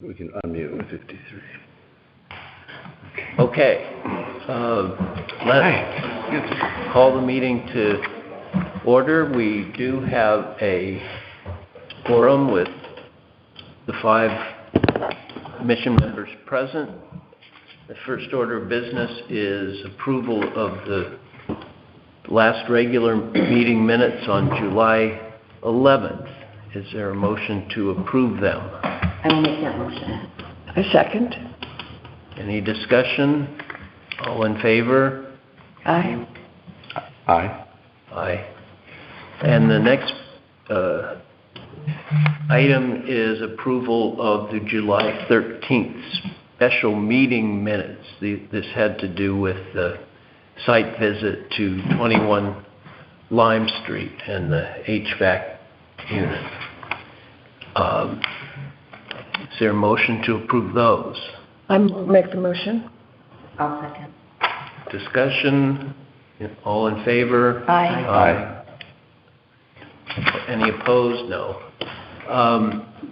We can unmute with 53. Okay. Let's call the meeting to order. We do have a quorum with the 5 commission members present. The first order of business is approval of the last regular meeting minutes on July 11th. Is there a motion to approve them? I will make that motion. A second. Any discussion? All in favor? Aye. Aye. Aye. And the next item is approval of the July 13th special meeting minutes. This had to do with the site visit to 21 Lime Street and the HVAC unit. Is there a motion to approve those? I make the motion. I'll second. Discussion? All in favor? Aye. Aye. Any opposed? No.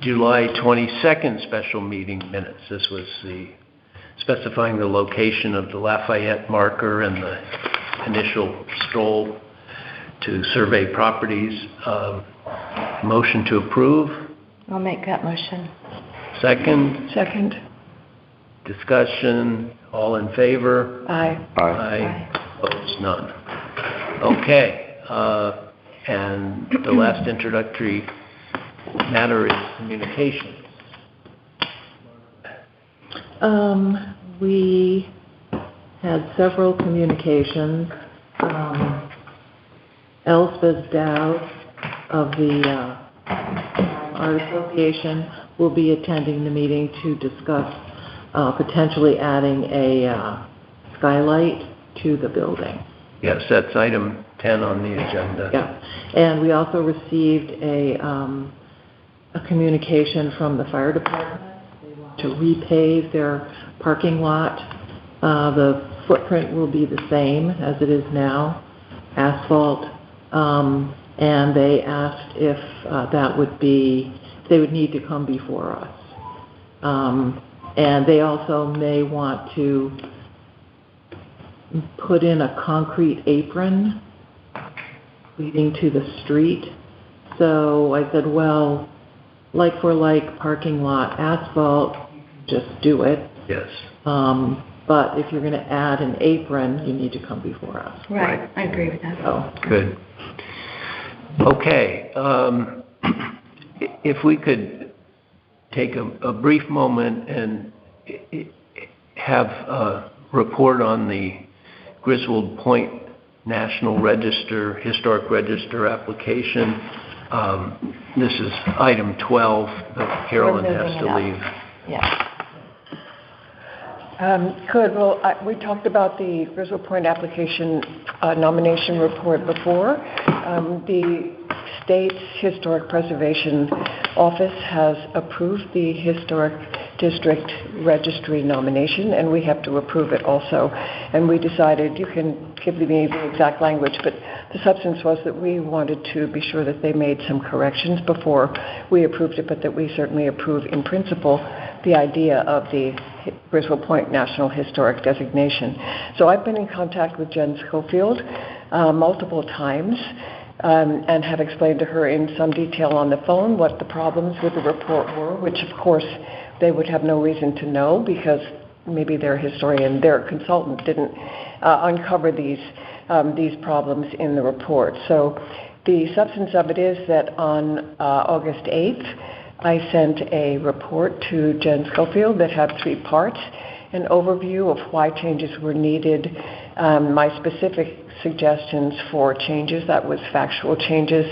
July 22nd special meeting minutes. This was the specifying the location of the Lafayette marker and the initial stroll to survey properties. Motion to approve. I'll make that motion. Second. Second. Discussion. All in favor? Aye. Aye. Opposed? None. Okay. And the last introductory matter is communication. We had several communications. Elspeth Dowd of the Art Association will be attending the meeting to discuss potentially adding a skylight to the building. Yes, that's item 10 on the agenda. Yeah, and we also received a communication from the fire department. They want to repave their parking lot. The footprint will be the same as it is now, asphalt, and they asked if they would need to come before us. And they also may want to put in a concrete apron leading to the street. So I said, well, like for like parking lot asphalt, just do it. Yes. But if you're going to add an apron, you need to come before us. Right. I agree with that. So. Good. Okay. If we could take a brief moment and have a report on the Griswold Point National Register, Historic Register application. This is item 12 that Carolyn has to leave. Yeah. Good. Well, we talked about the Griswold Point application nomination report before. The state's Historic Preservation Office has approved the Historic District Registry nomination, and we have to approve it also. And we decided, you can give me the exact language, but the substance was that we wanted to be sure that they made some corrections before we approved it, but that we certainly approve in principle the idea of the Griswold Point National Historic designation. So I've been in contact with Jen Schofield multiple times and have explained to her in some detail on the phone what the problems with the report were, which of course they would have no reason to know because maybe their historian, their consultant didn't uncover these problems in the report. So the substance of it is that on August 8th, I sent a report to Jen Schofield that had 3 parts: an overview of why changes were needed, my specific suggestions for changes, that was factual changes,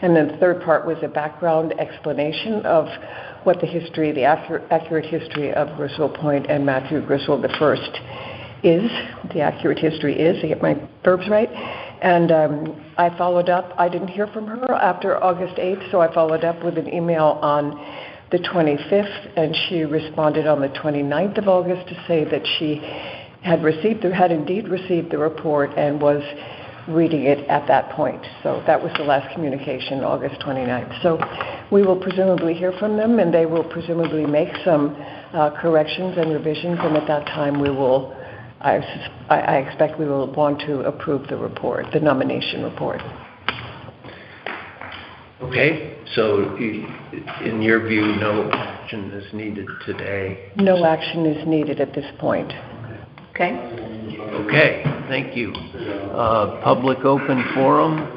and then the third part was a background explanation of what the history, the accurate history of Griswold Point and Matthew Griswold I is, the accurate history is, to get my verbs right. And I followed up. I didn't hear from her after August 8th, so I followed up with an email on the 25th, and she responded on the 29th of August to say that she had indeed received the report and was reading it at that point. So that was the last communication, August 29th. So we will presumably hear from them, and they will presumably make some corrections and revisions, and at that time we will, I expect we will want to approve the report, the nomination report. Okay, so in your view, no action is needed today? No action is needed at this point. Okay. Okay, thank you. Public open forum.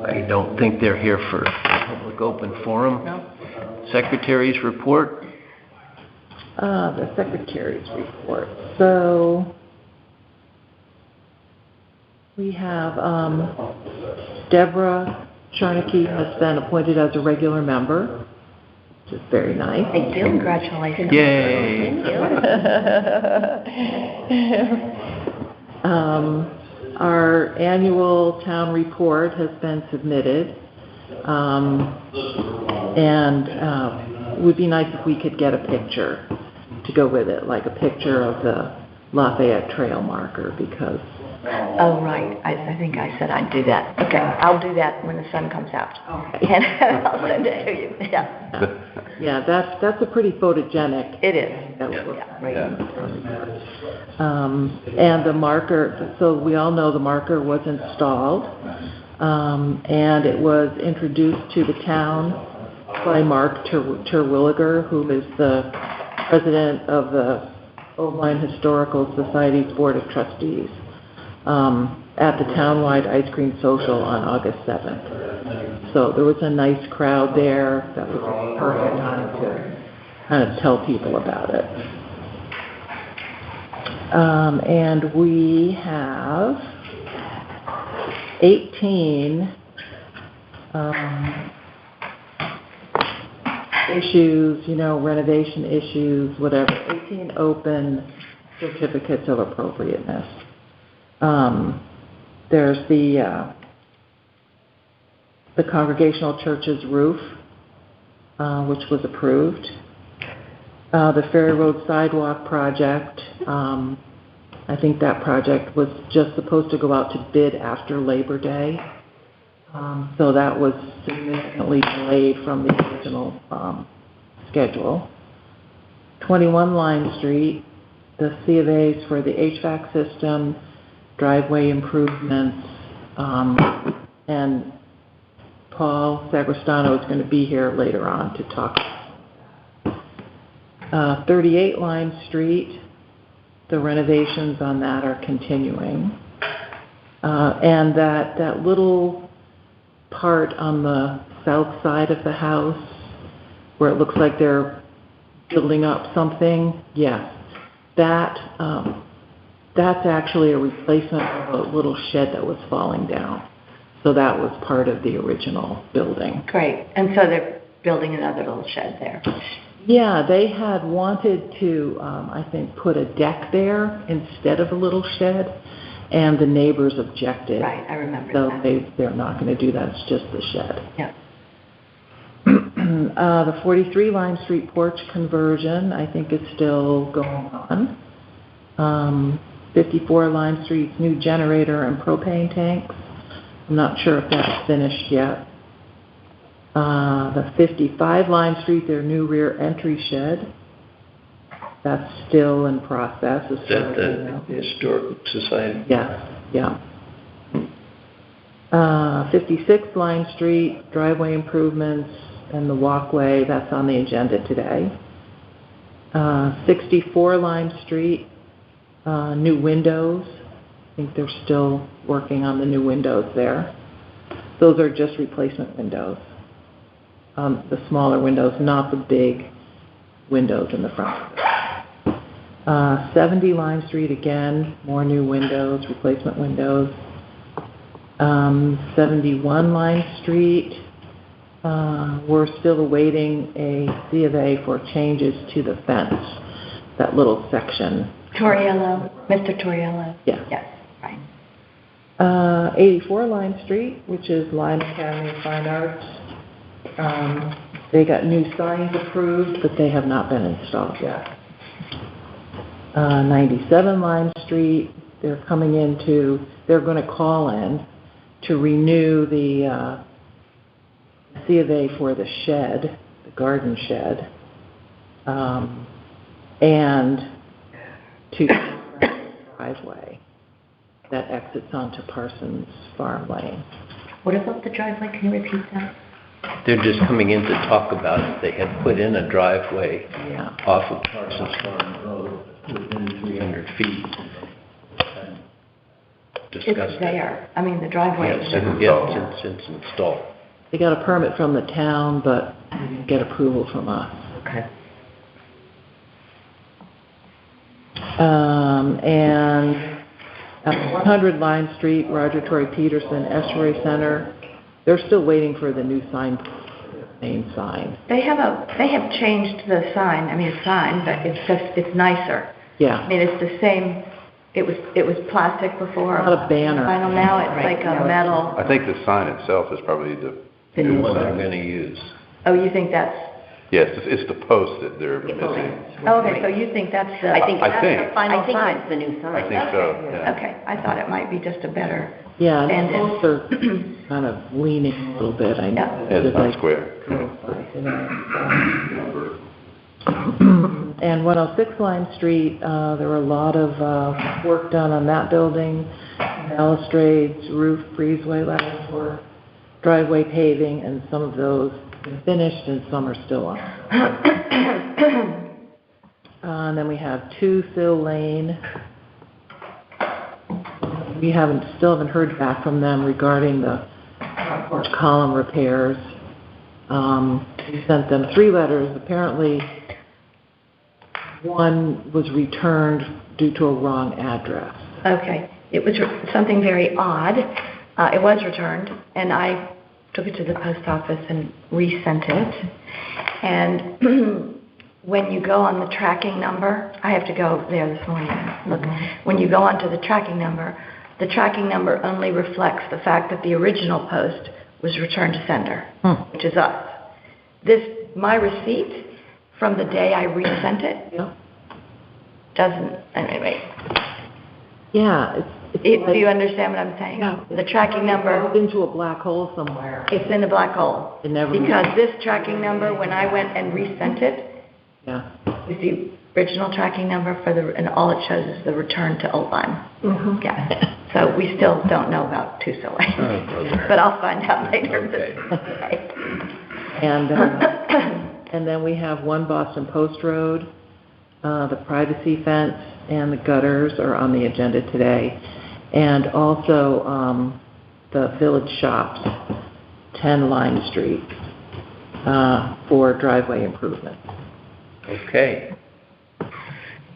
I don't think they're here for public open forum. No. Secretary's report. The secretary's report. So we have Deborah Charnacki has been appointed as a regular member, which is very nice. Thank you. Congratulations. Yay. Thank you. Our annual town report has been submitted, and it would be nice if we could get a picture to go with it, like a picture of the Lafayette Trail marker, because... Oh, right. I think I said I'd do that. Okay, I'll do that when the sun comes out. Okay. And I'll send it to you. Yeah. Yeah, that's a pretty photogenic... It is. That would work. Right. And the marker, so we all know the marker was installed, and it was introduced to the town by Mark Terwilliger, who is the president of the Old Line Historical Society's Board of Trustees, at the townwide ice cream social on August 7th. So there was a nice crowd there. That was a perfect time to kind of tell people about it. And we have 18 issues, renovation issues, whatever, 18 open certificates of appropriateness. There's the Congregational Church's roof, which was approved. The Ferry Road Sidewalk project, I think that project was just supposed to go out to bid after Labor Day. So that was significantly delayed from the original schedule. 21 Lime Street, the C of A's for the HVAC system, driveway improvements, and Paul Sagristano is going to be here later on to talk. 38 Lime Street, the renovations on that are continuing. And that little part on the south side of the house where it looks like they're building up something, yes, that's actually a replacement of a little shed that was falling down. So that was part of the original building. Great. And so they're building another little shed there. Yeah, they had wanted to, I think, put a deck there instead of a little shed, and the neighbors objected. Right, I remember so that. So they're not going to do that. It's just the shed. Yeah. The 43 Lime Street porch conversion, I think, is still going on. 54 Lime Street's new generator and propane tanks. I'm not sure if that's finished yet. The 55 Lime Street, their new rear entry shed. That's still in process. Is that the Historical Society? Yes, yeah. 56 Lime Street, driveway improvements and the walkway, that's on the agenda today. 64 Lime Street, new windows. I think they're still working on the new windows there. Those are just replacement windows. The smaller windows, not the big windows in the front. 70 Lime Street, again, more new windows, replacement windows. 71 Lime Street, we're still awaiting a C of A for changes to the fence, that little section. Torriello, Mr. Torriello? Yeah. Yes, right. 84 Lime Street, which is Lime Academy of Fine Arts. They got new signs approved, but they have not been installed yet. 97 Lime Street, they're going to call in to renew the C of A for the shed, the garden shed, and to driveway that exits onto Parsons Farm Lane. What about the driveway? Can you repeat that? They're just coming in to talk about it. They had put in a driveway Yeah. off of Parsons Farm Road within 300 feet. It's Discussed it. there. I mean, the driveway is Yes, there. yes, it's installed. They got a permit from the town, but didn't get approval from us. Okay. And at 100 Lime Street, Roger Torrey Peterson, Estuary Center, they're still waiting for the new main sign. They have changed the sign. I mean, it's sign, but it's nicer. I Yeah, mean, it's the same, it was plastic before. not a banner. Vinyl now, it's like a metal. I think the sign itself is probably the The new new What they're sign. going to use. Oh, you think that's, Yes, it's the post that they're missing. oh, okay, so you think that's the, I think- that's the final I think sign? it's the new sign. I think so, yeah. Okay, I thought it might be just a better, Yeah, and And the posts are kind of leaning a little bit, I know. Yeah. Yeah, it's not square. And 106 Lime Street, there were a lot of work done on that building, balustrades, roof, breezeway, lattice work, driveway paving, and some of those have been finished and some are still on. And then we have 2 Sill Lane. We still haven't heard back from them regarding the porch column repairs. We sent them 3 letters. Apparently, one was returned due to a wrong address. okay. It was something very odd. It was returned, and I took it to the post office and resent it. And when you go on the tracking number, I have to go there this morning and look. When you go onto the tracking number only reflects the fact that the original post was returned to sender, which is us. My receipt from the day I resent it Yeah. doesn't, anyway. Yeah, Do you understand what I'm saying? Yeah. The tracking number, It's into a black hole somewhere. it's in a black hole. It never. Because this tracking number, when I went and resent it, Yeah. is the original tracking number and all it shows is the return to Old Lyme. Yeah. So we still don't know about Tuso Lane. Oh, brother. But I'll find out later. Okay. And then we have 1 Boston Post Road. The privacy fence and the gutters are on the agenda today. And also the village shops, 10 Lime Street, for driveway improvement. Okay.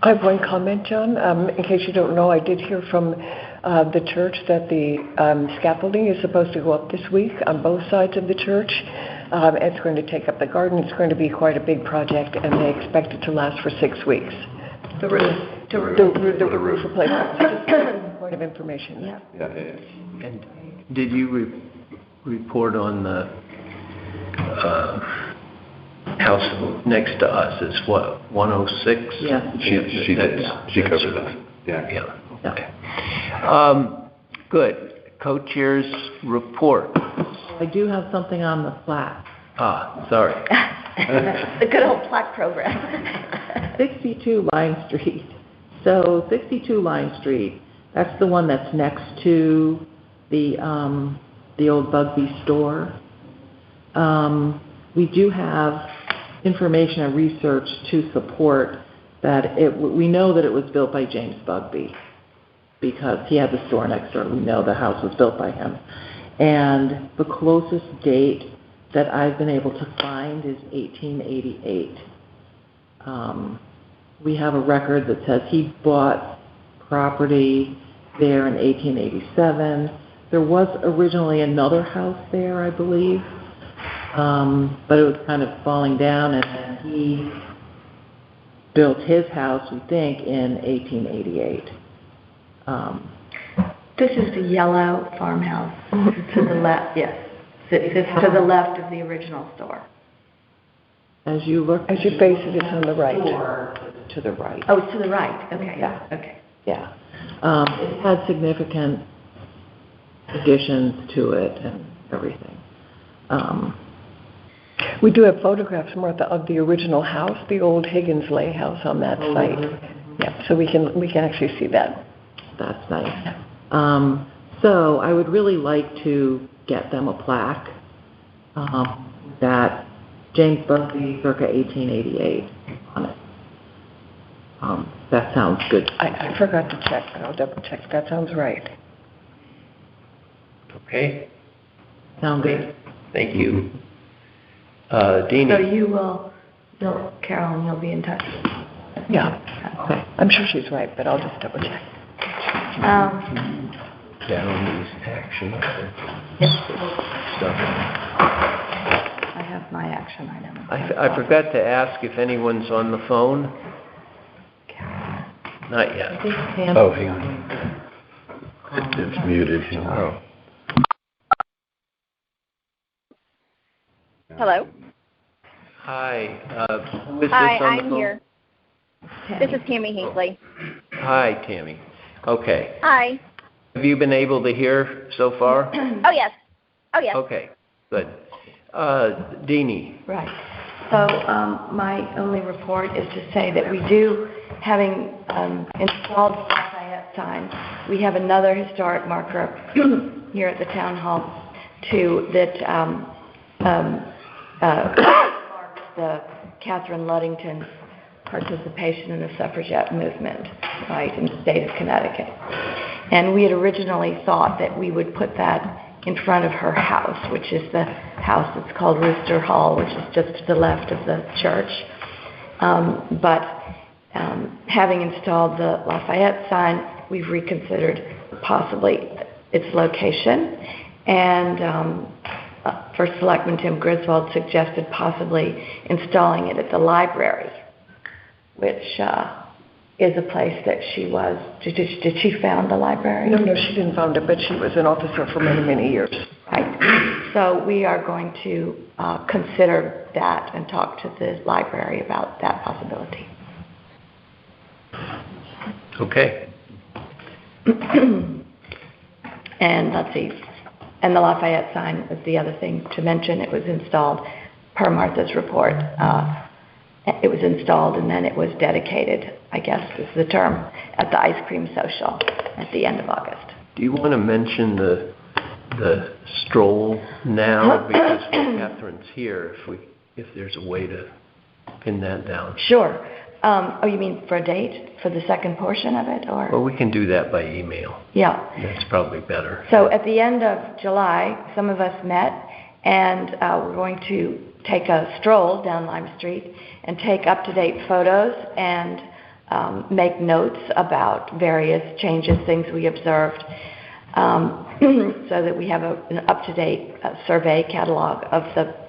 I have one comment, John. In case you don't know, I did hear from the church that the scaffolding is supposed to go up this week on both sides of the church. It's going to take up the garden. It's going to be quite a big project, and they expect it to last for 6 weeks. The roof. The roof replacement. Just a point of information. Yeah. Yeah. And did you report on the house next to us? Is what, 106? Yes. She did. She covered that. Yeah. Yeah. Yeah. Okay. Good. Co-chairs report. I do have something on the plaque. Sorry. The good old plaque program. 62 Lime Street. So 62 Lime Street, that's the one that's next to the old Bugby store. We do have information and research to support that we know that it was built by James Bugby because he had the store next door. We know the house was built by him. And the closest date that I've been able to find is 1888. We have a record that says he bought property there in 1887. There was originally another house there, I believe, but it was kind of falling down, and then he built his house, we think, in 1888. This is the yellow farmhouse to the left, yes. It's to the left of the original store. as you look. As you face it, it's on the right. To the right. Oh, it's to the right, okay, Yeah. okay. Yeah. It had significant additions to it and everything. We do have photographs, Martha, of the original house, the old Higgins Lay house on that site. Yeah, so we can actually see that. That's nice. So I would really like to get them a plaque that James Busby circa 1888 on it. That sounds good. I forgot to check, but I'll double check. That sounds right. Okay, Sound good? thank you. Deanie? So Carolyn, you'll be in touch. Yeah, Okay. I'm sure she's right, but I'll just double check. Down these action Yes, stuff. I have my action item. I forgot to ask if anyone's on the phone. Not yet. Oh, hang on. It's muted. Oh. Hello. Hi, who is this Hi, on the I'm phone? here. This is Tammy Hinckley. Hi, Tammy. Okay. Hi. Have you been able to hear so far? Oh, yes. Oh, yes. Okay, good. Deanie? Right. So my only report is to say that we do, having installed the Lafayette sign, we have another historic marker here at the town hall that marks the Catherine Luddington's participation in the suffragette movement, right, in the state of Connecticut. And we had originally thought that we would put that in front of her house, which is the house that's called Rooster Hall, which is just to the left of the church. But having installed the Lafayette sign, we've reconsidered possibly its location. And First Selectman Tim Griswold suggested possibly installing it at the library, which is a place that she was. Did she found the library? No, she didn't found it, but she was an officer for many, many years. Right. So we are going to consider that and talk to the library about that possibility. Okay. And let's see. And the Lafayette sign was the other thing to mention. It was installed per Martha's report. It was installed and then it was dedicated, I guess is the term, at the ice cream social at the end of August. Do you want to mention the stroll now, because Catherine's here, if there's a way to pin that down? Sure. Oh, you mean for a date? For the second portion of it? Or? Well, we can do that by email. Yeah. That's probably better. So at the end of July, some of us met, and we're going to take a stroll down Lime Street and take up-to-date photos and make notes about various changes, things we observed, so that we have an up-to-date survey catalog of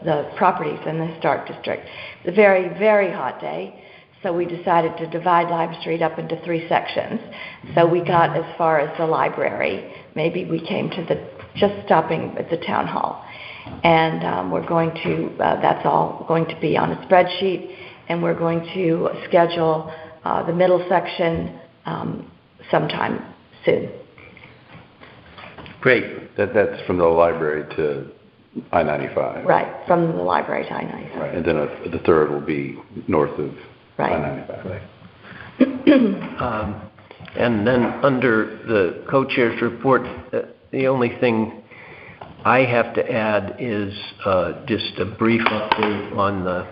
the properties in the historic district. It's a very, very hot day, so we decided to divide Lime Street up into 3 sections. So we got as far as the library. Maybe we came to just stopping at the town hall. And we're going to, that's all going to be on a spreadsheet, and we're going to schedule the middle section sometime soon. Great. That's from the library to I-95. Right, from the library to I-95. Right, and then the third will be north of Right. I-95. Right. And then under the co-chair's report, the only thing I have to add is just a brief update on the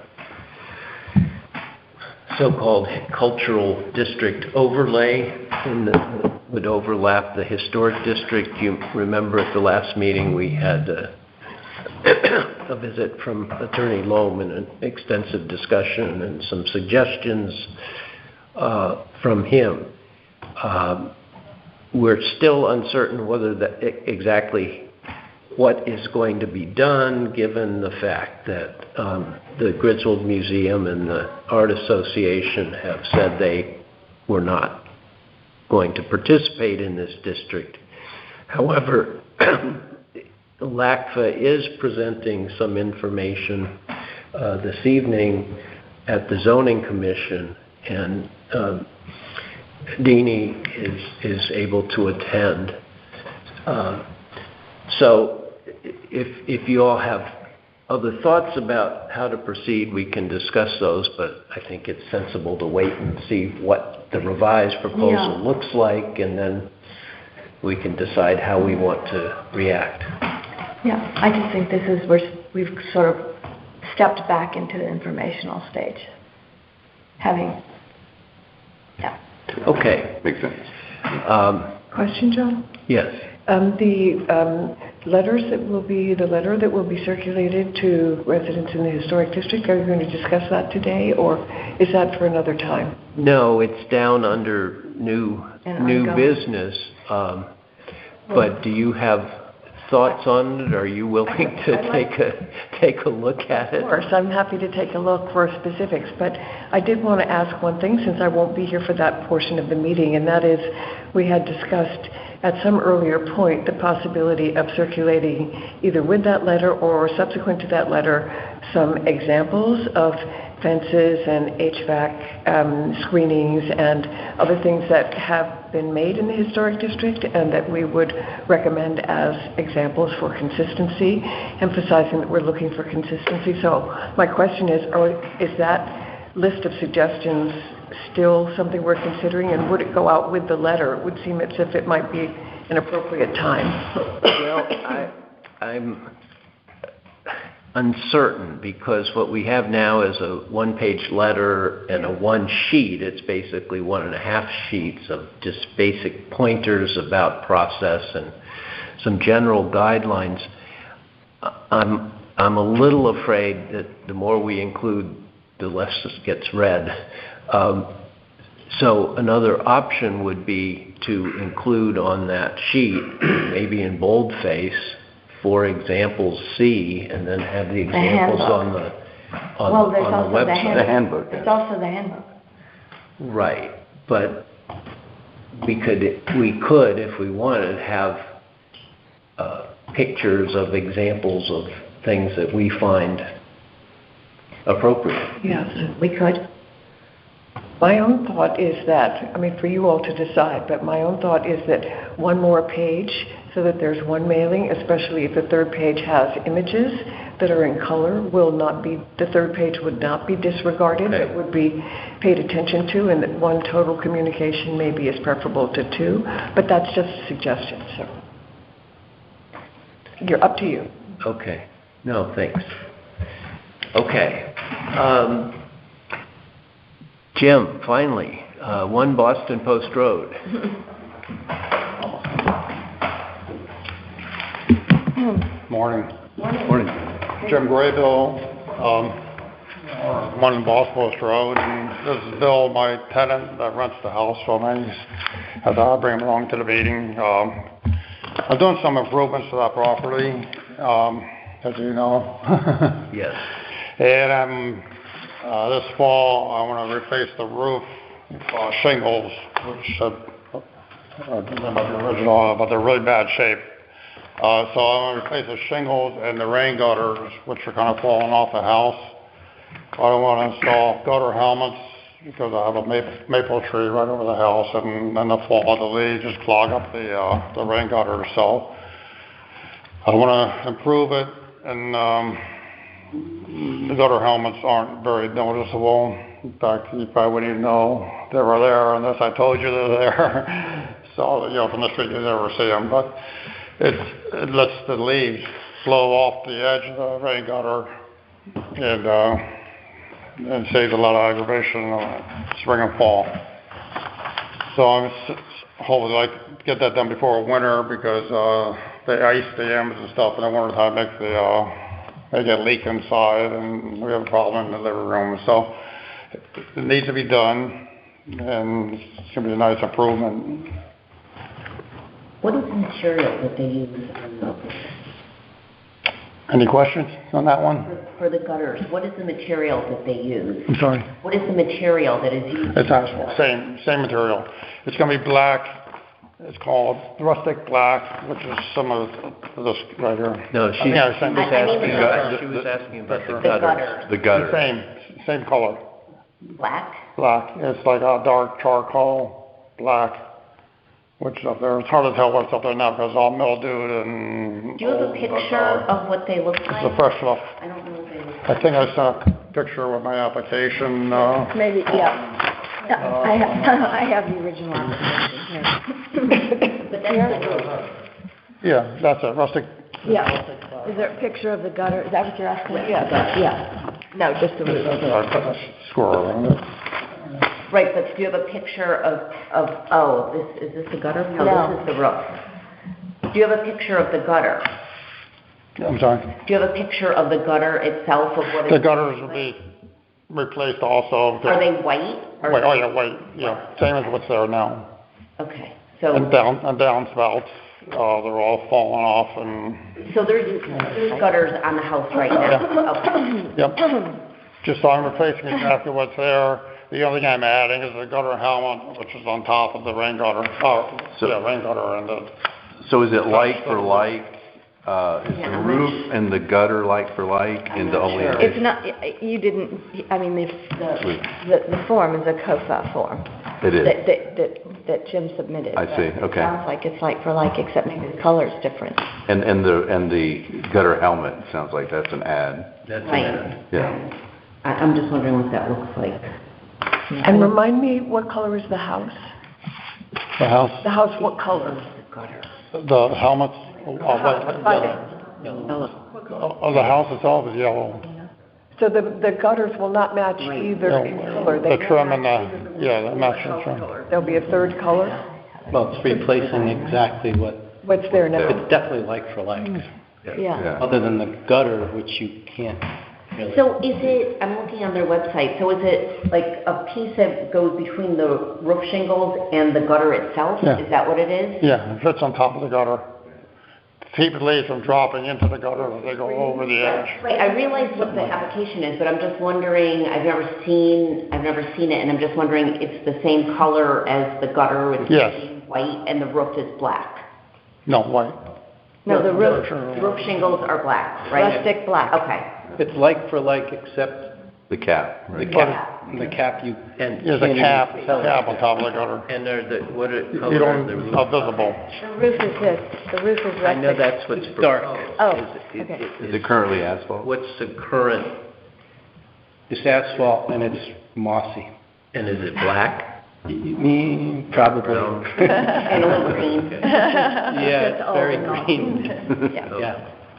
so-called cultural district overlay that would overlap the historic district. You remember at the last meeting we had a visit from Attorney Lohm and an extensive discussion and some suggestions from him. We're still uncertain whether exactly what is going to be done, given the fact that the Griswold Museum and the Art Association have said they were not going to participate in this district. However, LACFA is presenting some information this evening at the zoning commission, and Deanie is able to attend. So if you all have other thoughts about how to proceed, we can discuss those, but I think it's sensible to wait and see what the revised proposal looks like, and then we can decide how we want to react. Yeah, I just think we've sort of stepped back into the informational stage. Okay. Makes sense. Question, John? Yes. The letter that will be circulated to residents in the historic district, are you going to discuss that today, or is that for another time? No, it's down under new business. But do you have thoughts on it? Are you willing to take a look at it? Of course, I'm happy to take a look for specifics, but I did want to ask one thing, since I won't be here for that portion of the meeting, and that is, we had discussed at some earlier point the possibility of circulating, either with that letter or subsequent to that letter, some examples of fences and HVAC screenings and other things that have been made in the historic district and that we would recommend as examples for consistency, emphasizing that we're looking for consistency. So my question is that list of suggestions still something we're considering, and would it go out with the letter? It would seem as if it might be an appropriate time. Well, I'm uncertain, because what we have now is a one-page letter and a one sheet. It's basically 1.5 sheets of just basic pointers about process and some general guidelines. I'm a little afraid that the more we include, the less this gets read. So another option would be to include on that sheet, maybe in boldface, for example C, and then have the examples on the website. The handbook. It's also the handbook. Right, but we could, if we wanted, have pictures of examples of things that we find appropriate. Yes. We could. My own thought is that, for you all to decide, but my own thought is that one more page so that there's one mailing, especially if the third page has images that are in color, the third page would not be disregarded, Okay. It would be paid attention to, and that one total communication maybe is preferable to two, but that's just a suggestion, so you're up to you. Okay. No, thanks. Okay. Jim, finally, 1 Boston Post Road. Morning. Morning. Jim Graybill, 1 Boston Post Road, and this is Bill, my tenant that rents the house from me. I thought I'd bring him along to the meeting. I'm doing some improvements to that property, as you know. Yes. And this fall, I want to replace the roof shingles, which the original, but they're really bad shape. So I want to replace the shingles and the rain gutters, which are kind of falling off the house. I don't want to install gutter helmets because I have a maple tree right over the house, and then the fall of the leaves just clog up the rain gutters. So I want to improve it, and the gutter helmets aren't very noticeable. In fact, you probably wouldn't even know they were there unless I told you they're there. So, from the street you never see them. But it lets the leaves flow off the edge of the rain gutter and saves a lot of aggravation in spring and fall. So I'm hoping to get that done before winter, because they ice the ends and stuff in the wintertime makes they get leak inside, and we have a problem in the living room. So it needs to be done, and it's going to be a nice improvement. What is the material that they use on those? Any questions on that one? For the gutters, what is the material that they use? I'm sorry? What is the material that is used? It's asphalt, same material. It's going to be black It's called rustic black, which is similar to this right here. No, I think I sent I mean the gutter. she was asking about the The gutters. gutter. The gutter. Same color, Black? black. It's like a dark charcoal black, which is up there. It's hard to tell what's up there now because it's all mildewed and. Do you have a picture of what they look It's the like? fresh stuff. I don't know what they look like. I think I sent a picture with my application, Maybe, yeah. No, I have the original application here. But that's yeah, that's it, rustic. Yeah. Is there a picture of the gutter? Is that what you're asking? Yeah. No, just the roof. I put a squirrel around it. right, but do you have a picture of, is this the gutter? No. No, this is the roof. Do you have a picture of the gutter? I'm sorry. Do you have a picture of the gutter itself of what it's? The gutters will be replaced also. Are they white? Or- White, oh yeah, white, yeah, same as what's there now. Okay, so, And downspouts, they're all falling off and, so there's gutters on the house right now? Okay. yep. Just so I'm replacing exactly what's there. The only thing I'm adding is the gutter helmet, which is on top of the rain gutter. Rain gutter and the, So is it like for like? Is the roof and the gutter like for like in the only? It's not, you didn't, I mean, the form is a COFA form. It is. That Jim submitted. I see, But okay. It sounds like it's like for like, except maybe the color's different. And the gutter helmet, sounds like that's an ad. That's Right. it. Yeah. I'm just wondering what that looks like. And remind me, what color is the house? the house, The house, what color? the helmets, Yellow. the house itself is yellow. So the gutters will not match either color? They The won't trim and match the, either yeah, the matching trim. There'll be a third color? Well, it's replacing exactly What's there now? it's definitely like for like, Yeah. Yeah. other than the gutter, which you can't really. So is it, I'm looking on their website, so is it like a piece that goes between the roof shingles and the gutter itself? Yeah. Is that what it is? Yeah, it fits on top of the gutter. Keep the leaves from dropping into the gutter as they go over the edge. Right, I realize what the application is, but I'm just wondering, I've never seen it, and I'm just wondering, it's the same color as the gutter, it's Yes. white, and the roof is black? No, white. No, the roof, Roof shingles are black, right? rustic black. Okay. It's like for like, except The cap, the right? cap you And, There's a can't even cap tell. on top of the gutter. and are the, what are, You color are don't, the roof? not visible. The roof is this, the roof is rustic. I know that's what's dark. proposed. Oh, Is- okay. Is it currently asphalt? What's the current, It's asphalt and it's mossy. and is it black? Probably. Brown? And a little green. Yeah, it's very all green. Yeah.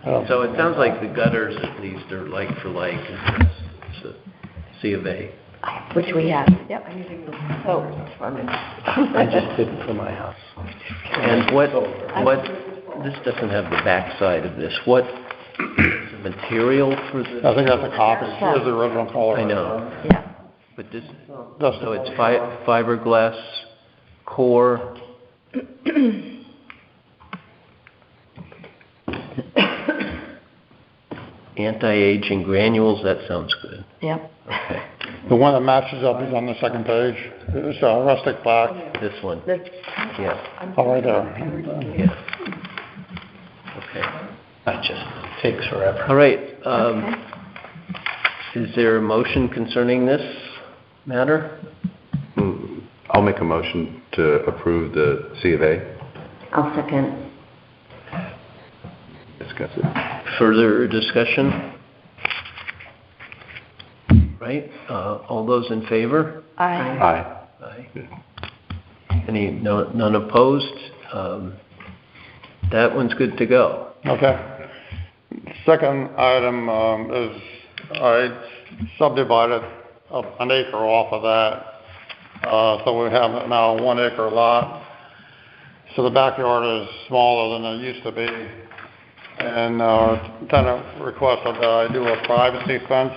Yeah. So it sounds like the gutters at least are like for like, it's a C of A. Which we have, yep. So, I just did it for my house. And what, this doesn't have the backside of this, what is the material for this? I think that's a copy. Here's the original color. I know, yeah. but this, That's so it's fiberglass core, anti-aging granules, that sounds good. Yep. Okay, the one that matches up is on the second page. It's rustic black. this one, This, yeah, Oh, right there. yeah. Okay, That just takes forever. all right, okay. is there a motion concerning this matter? I'll make a motion to approve the C of A. I'll second. Discuss it. Further discussion? Right, all those in favor? I, Aye. Aye. None opposed? That one's good to go. Okay. Second item is I subdivided an acre off of that. So we have now a 1 acre lot. So the backyard is smaller than it used to be. And tenant requested that I do a privacy fence,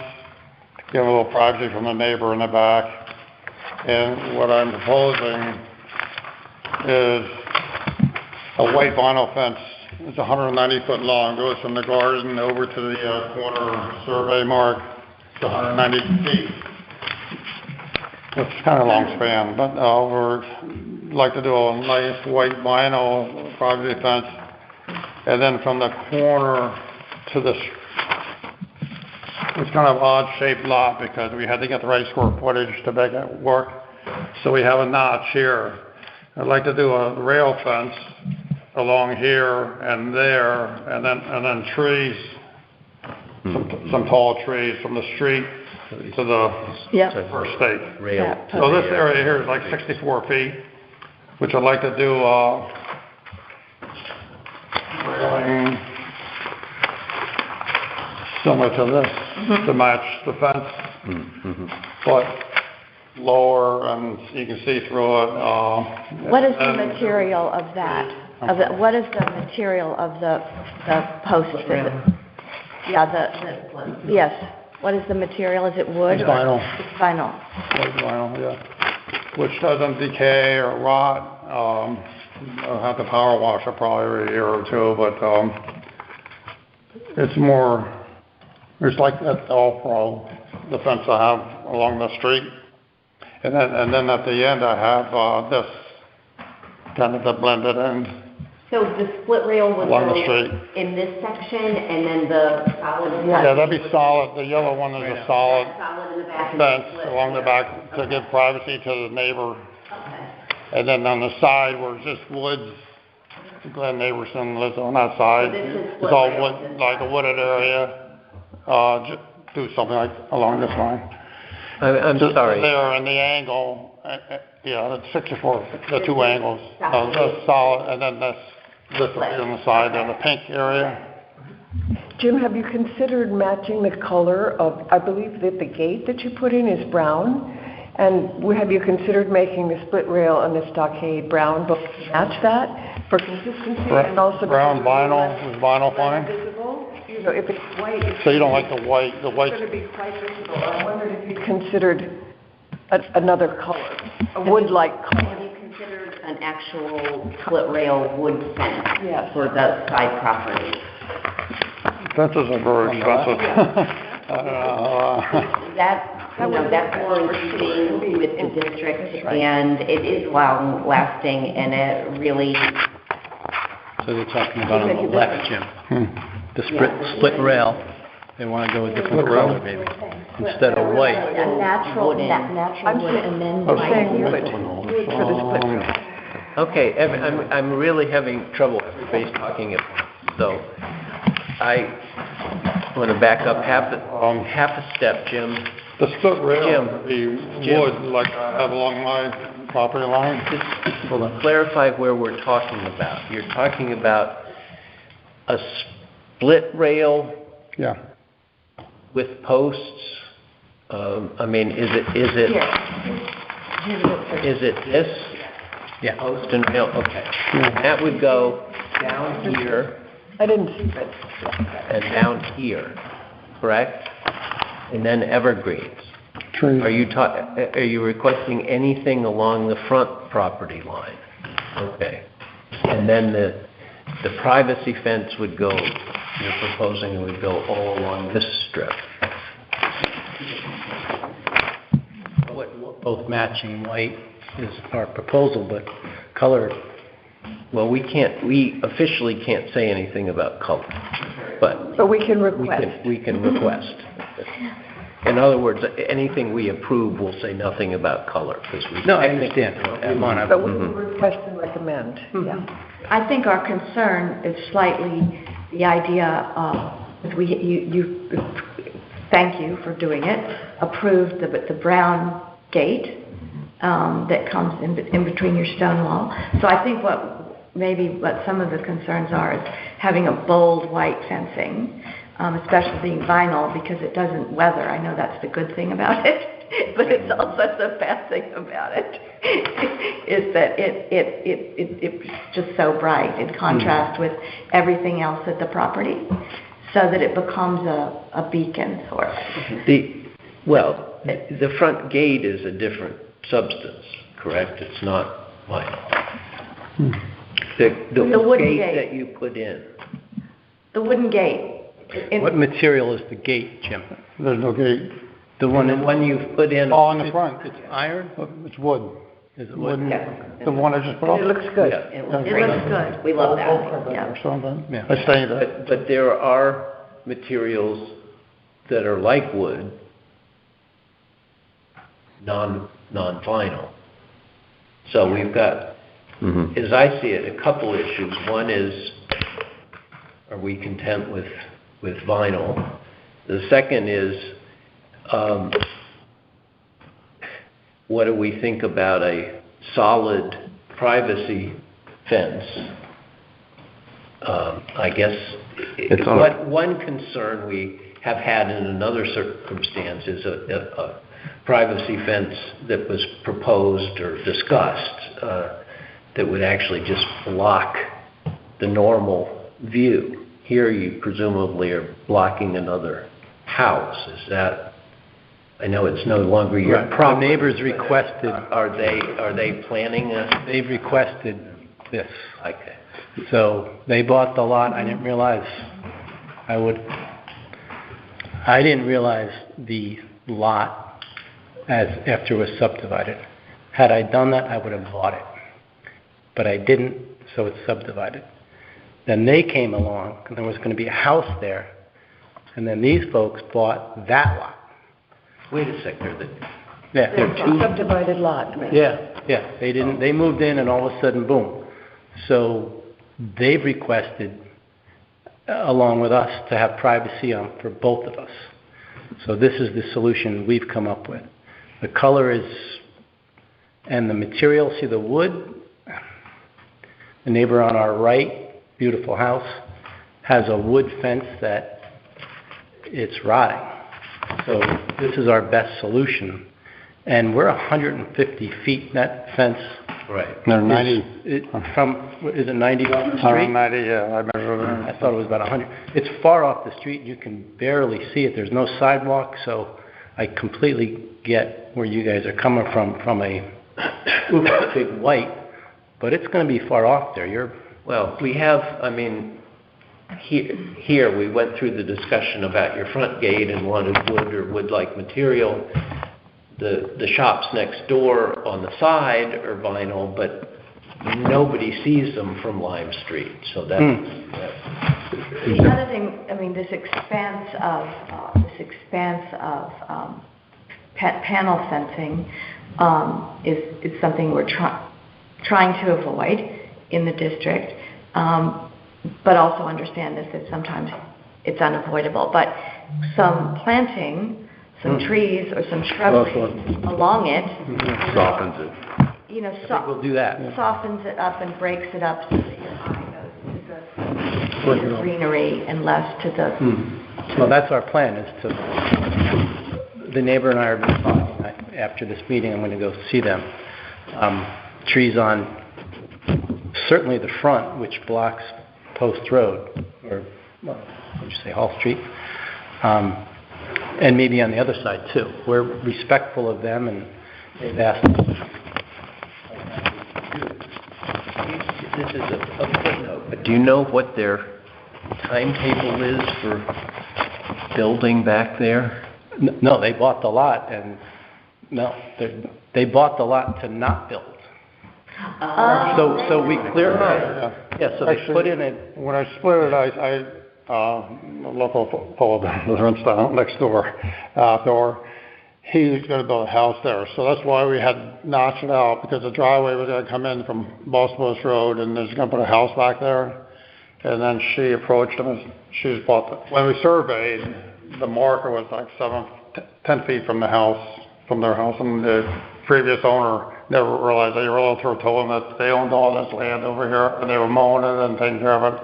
give a little privacy from the neighbor in the back. And what I'm proposing is a white vinyl fence. It's 190 foot long, goes from the garden over to the corner survey mark. It's 190 feet. It's kind of a long span, but we're like to do a nice white vinyl privacy fence. And then from the corner to the, it's kind of odd shaped lot because we had to get the right square footage to make it work. So we have a notch here. I'd like to do a rail fence along here and there, and then trees, some tall trees from the street to the Yep. first stake. Rail. So this area here is like 64 feet, which I'd like to do, railing similar to this to match the fence, but lower and you can see through it. What is the and- material of that? What is the material of the post? Yes. What is the material? Is it wood? It's vinyl. It's vinyl. White vinyl, yeah, which doesn't decay or rot. I'll have to power wash it probably every year or two, but it's more, it's like that All-Pro, the fence I have along the street. And then at the end I have this kind of the blended end So the split rail would along the go street. in this section, and then the solid. Yeah, that'd be solid. The yellow one is a solid Solid in the back. and fence split along the here. back to give privacy to the neighbor. Okay. And then on the side where it's just woods, Glenn Neighborson lives on that side. So this is It's split all rail, wood, this like a wooded area. Do something like along this line. I'm Just sorry. there and the angle, yeah, it's 64, the two angles. Solid. That's solid, and then this will be on the side there, the pink area. Jim, have you considered matching the color of, I believe that the gate that you put in is brown, and have you considered making the split rail and the stockade brown, both to match that for consistency and also... Brown vinyl, is vinyl fine? Visible? You know, if it's white, it's So you don't like the white, going to be quite visible. I wondered if you considered another color, a wood-like color. Have you considered an actual split rail wood fence? Yes. For the side property? Fences are very expensive. That's more in keeping with the district, and it is long-lasting, and it really, So they're talking about on the left, Jim, the split rail. They want to go a different color maybe, instead of white. A natural wood and then I'm saying white. wood for the split rail. Okay, I'm really having trouble. Everybody's talking at once. So I want to back up half a step, Jim. The split rail Jim. would be Jim. wood like I have along my property line. Just clarify where we're talking about. You're talking about a split rail Yeah. with posts? I mean, is it this? Yeah. Post and rail, okay. That would go down here I didn't see it. and down here, correct? And then evergreens. Trees. Are you requesting anything along the front property line? Okay. And then the privacy fence would go, you're proposing it would go all along this strip? Both matching white is our proposal, but color, Well, we officially can't say anything about color, but But we can request. we can request. In other words, anything we approve will say nothing about color, because we... no, I understand. We want to... But we can request and recommend, yeah. I think our concern is slightly the idea of, thank you for doing it, approved the brown gate that comes in between your stone wall. So I think what some of the concerns are is having a bold white fencing, especially being vinyl, because it doesn't weather. I know that's the good thing about it, but it's also the bad thing about it, is that it's just so bright in contrast with everything else at the property, so that it becomes a beacon sort of. The front gate is a different substance, correct? It's not vinyl. The wooden gate gate. that you put in. The wooden gate. What material is the gate, Jim? There's no gate. The one you've put in. Oh, on the front. It's iron? It's wood. Is it wood? The one I just put It up? looks good. It It looks great. looks good. We love that. Yeah. Or something. Yeah. I stained it. But there are materials that are like wood, non-vinyl. So we've got, Mhm. as I see it, a couple issues. One is, are we content with vinyl? The second is, what do we think about a solid privacy fence? I guess, It's on one concern we have had in another circumstance is a privacy fence that was proposed or discussed that would actually just block the normal view. Here you presumably are blocking another house. Is that, I know it's no longer your Right. property. The neighbors but requested- Are they planning a, They've requested this. okay. So they bought the lot. I didn't realize the lot after it was subdivided. Had I done that, I would have bought it. But I didn't, so it's subdivided. Then they came along, and there was going to be a house there, and then these folks bought that lot. Wait a second, Yeah, there are two. Subdivided lot. Yeah, they moved in and all of a sudden, boom. So they've requested, along with us, to have privacy for both of us. So this is the solution we've come up with. The color is, and the material, see the wood? The neighbor on our right, beautiful house, has a wood fence that it's rotting. So this is our best solution. And we're 150 feet, that fence. right. They're 90, Is it 90 off the street? around 90, yeah, I measured I it. thought it was about 100. It's far off the street, you can barely see it, there's no sidewalk, so I completely get where you guys are coming from a big white, but it's gonna be far off there, Well, we have, I mean, here we went through the discussion about your front gate and wanted wood or wood-like material. The shops next door on the side are vinyl, but nobody sees them from Lime Street, so that's... The other thing, I mean, this expanse of panel fencing is something we're trying to avoid in the district, but also understand this, that sometimes it's unavoidable. But some planting, some trees or some shrubbery along it, Softens it. you know, I think we'll do that. softens it up and breaks it up so that your eye goes to the greenery and less to the Well, that's our plan, is to, the neighbor and I are talking, after this meeting, I'm gonna go see them. Trees on, certainly the front, which blocks Post Road, or, what would you say, Hall Street? And maybe on the other side too. We're respectful of them, and they've asked us. This is a footnote, but do you know what their timetable is for building back there? No, they bought the lot, and, no, they bought the lot to not build. So we cleared it. Yeah, so they put in a, When I split it, a local fellow that rents down next door, he's gonna build a house there. So that's why we had notched it out, because the driveway was gonna come in from Boston Post Road, and there's gonna put a house back there. And then she approached him, and she's bought when we surveyed, the marker was like 10 feet from the house, from their house, and the previous owner never realized, the realtor told them that they owned all this land over here, and they were mowing it and taking care of it.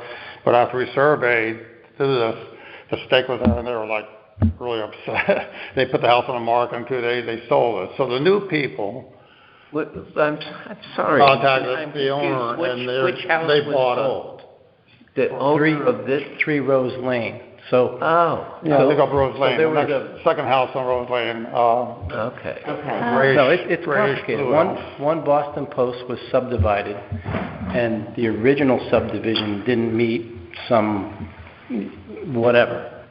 But after we surveyed, the stake was there, and they were like really upset. They put the house on the market, and 2 days they sold it. So the new people What, I'm sorry. contacted I'm the owner, confused. and Which house they was bought it. sold? The owner of this? 3 Rose Lane. So, Oh, Yeah, they got Rose Lane, there the was next, second house on Rose Lane, okay. Okay. no, it's grayish complicated. blue house. One Boston Post was subdivided, and the original subdivision didn't meet some whatever.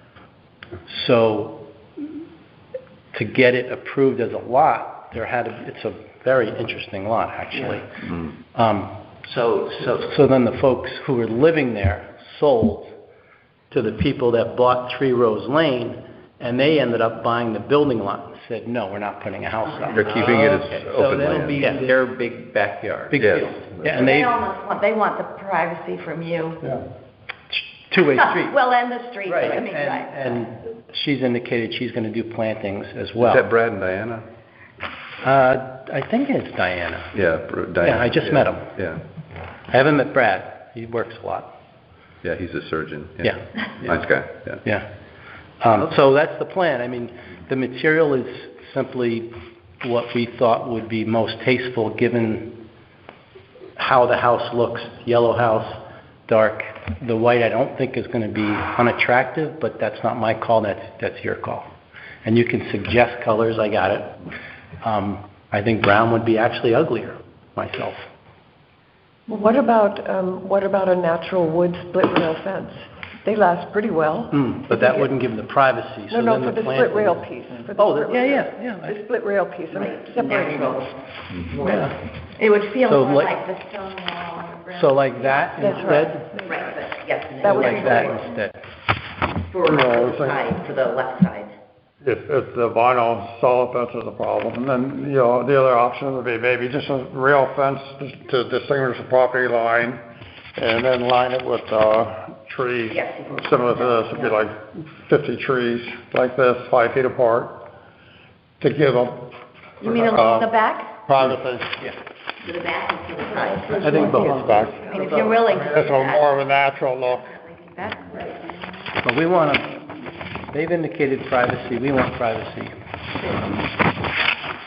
So, to get it approved as a lot, it's a very interesting lot, actually. So, So then the folks who were living there sold to the people that bought Three Rose Lane, and they ended up buying the building lot and said, no, we're not putting a house up. They're keeping it okay, as so open that'll be land. their big backyard. Big Yes. deal. Yeah, and They they, almost want, they want the privacy from you. two-way street. Well, and the street, Right, I mean, right. and she's indicated she's gonna do plantings as Is well. that Brad and Diana? I think it's Diana. Yeah, Diana. Yeah, I just met him. Yeah, I haven't met Brad. He works a lot. yeah, he's a surgeon. Yeah. Nice guy, yeah. Yeah. So that's the plan. I mean, the material is simply what we thought would be most tasteful, given how the house looks. Yellow house, dark. The white I don't think is gonna be unattractive, but that's not my call, that's your call. And you can suggest colors, I got it. I think brown would be actually uglier, myself. Well, what about a natural wood split rail fence? They last pretty well. But that wouldn't give them the privacy, so No, then for the split planting- rail piece. For the Oh, split yeah, rail. yeah. The split rail piece, I mean, separating those. Yeah. It would feel So more like- like the stone wall on the ground. So like that That's instead? Right, but, yes, and That would Like be that great. instead. for No, the it's like- side, for the left side. If the vinyl solid fence is a problem, and then, the other option would be maybe just a rail fence to distinguish the property line, and then line it with, trees. Yes. Similar to this, it'd be like 50 trees, like this, 5 feet apart, to give them You mean along the back? privacy. To the back and to the side. I think both. Back. I mean, if you're willing to do It's a that. more of a natural look. That's great. But we want to, they've indicated privacy, we want privacy.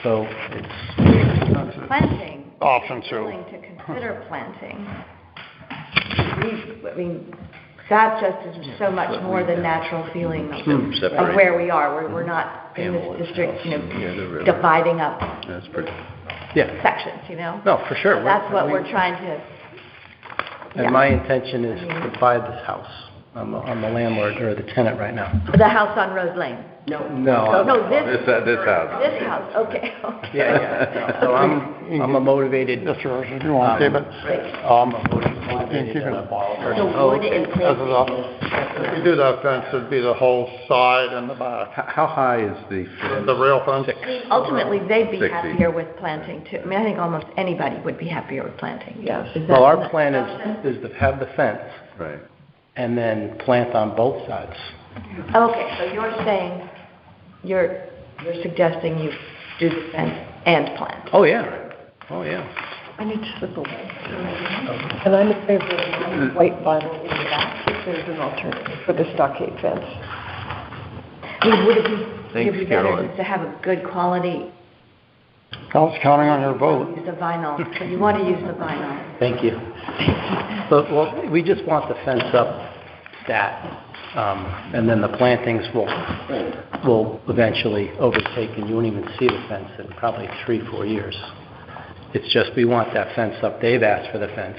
So it's, Planting. Option If two. you're willing to consider planting. I mean, that just is so much more the natural feeling of where we are. We're not in this district, dividing up That's pretty, yeah, sections, you know? no, for sure. That's what we're trying to, And my intention is to buy this house. I'm the landlord or the tenant right now. the house on Rose Lane. No. No, this house. this house, okay. Yeah. So I'm a motivated, Just yours, if you want to keep it. You can keep it. So wood and This is planting. If you do that fence, it'd be the whole side and the back. How high is the fence? The rail fence? Ultimately, they'd be 60. happier with planting too. I mean, I think almost anybody would be happier with planting. Yes. Is that- well, our plan is to have the fence Right. and then plant on both sides. Okay, so you're saying, you're suggesting you do the fence and plant. Oh, yeah. Oh, yeah. I need to slip away. And I'm in favor of white vinyl in the back if there's an alternative for the stockade fence. I mean, would it Thanks, be better Carolyn. just to have a good quality, I was counting on your vote. use the vinyl, so you want to use the vinyl. Thank you. But, well, we just want the fence up stat, and then the plantings will eventually overtake, and you won't even see the fence in probably 3-4 years. It's just, we want that fence up. They've asked for the fence.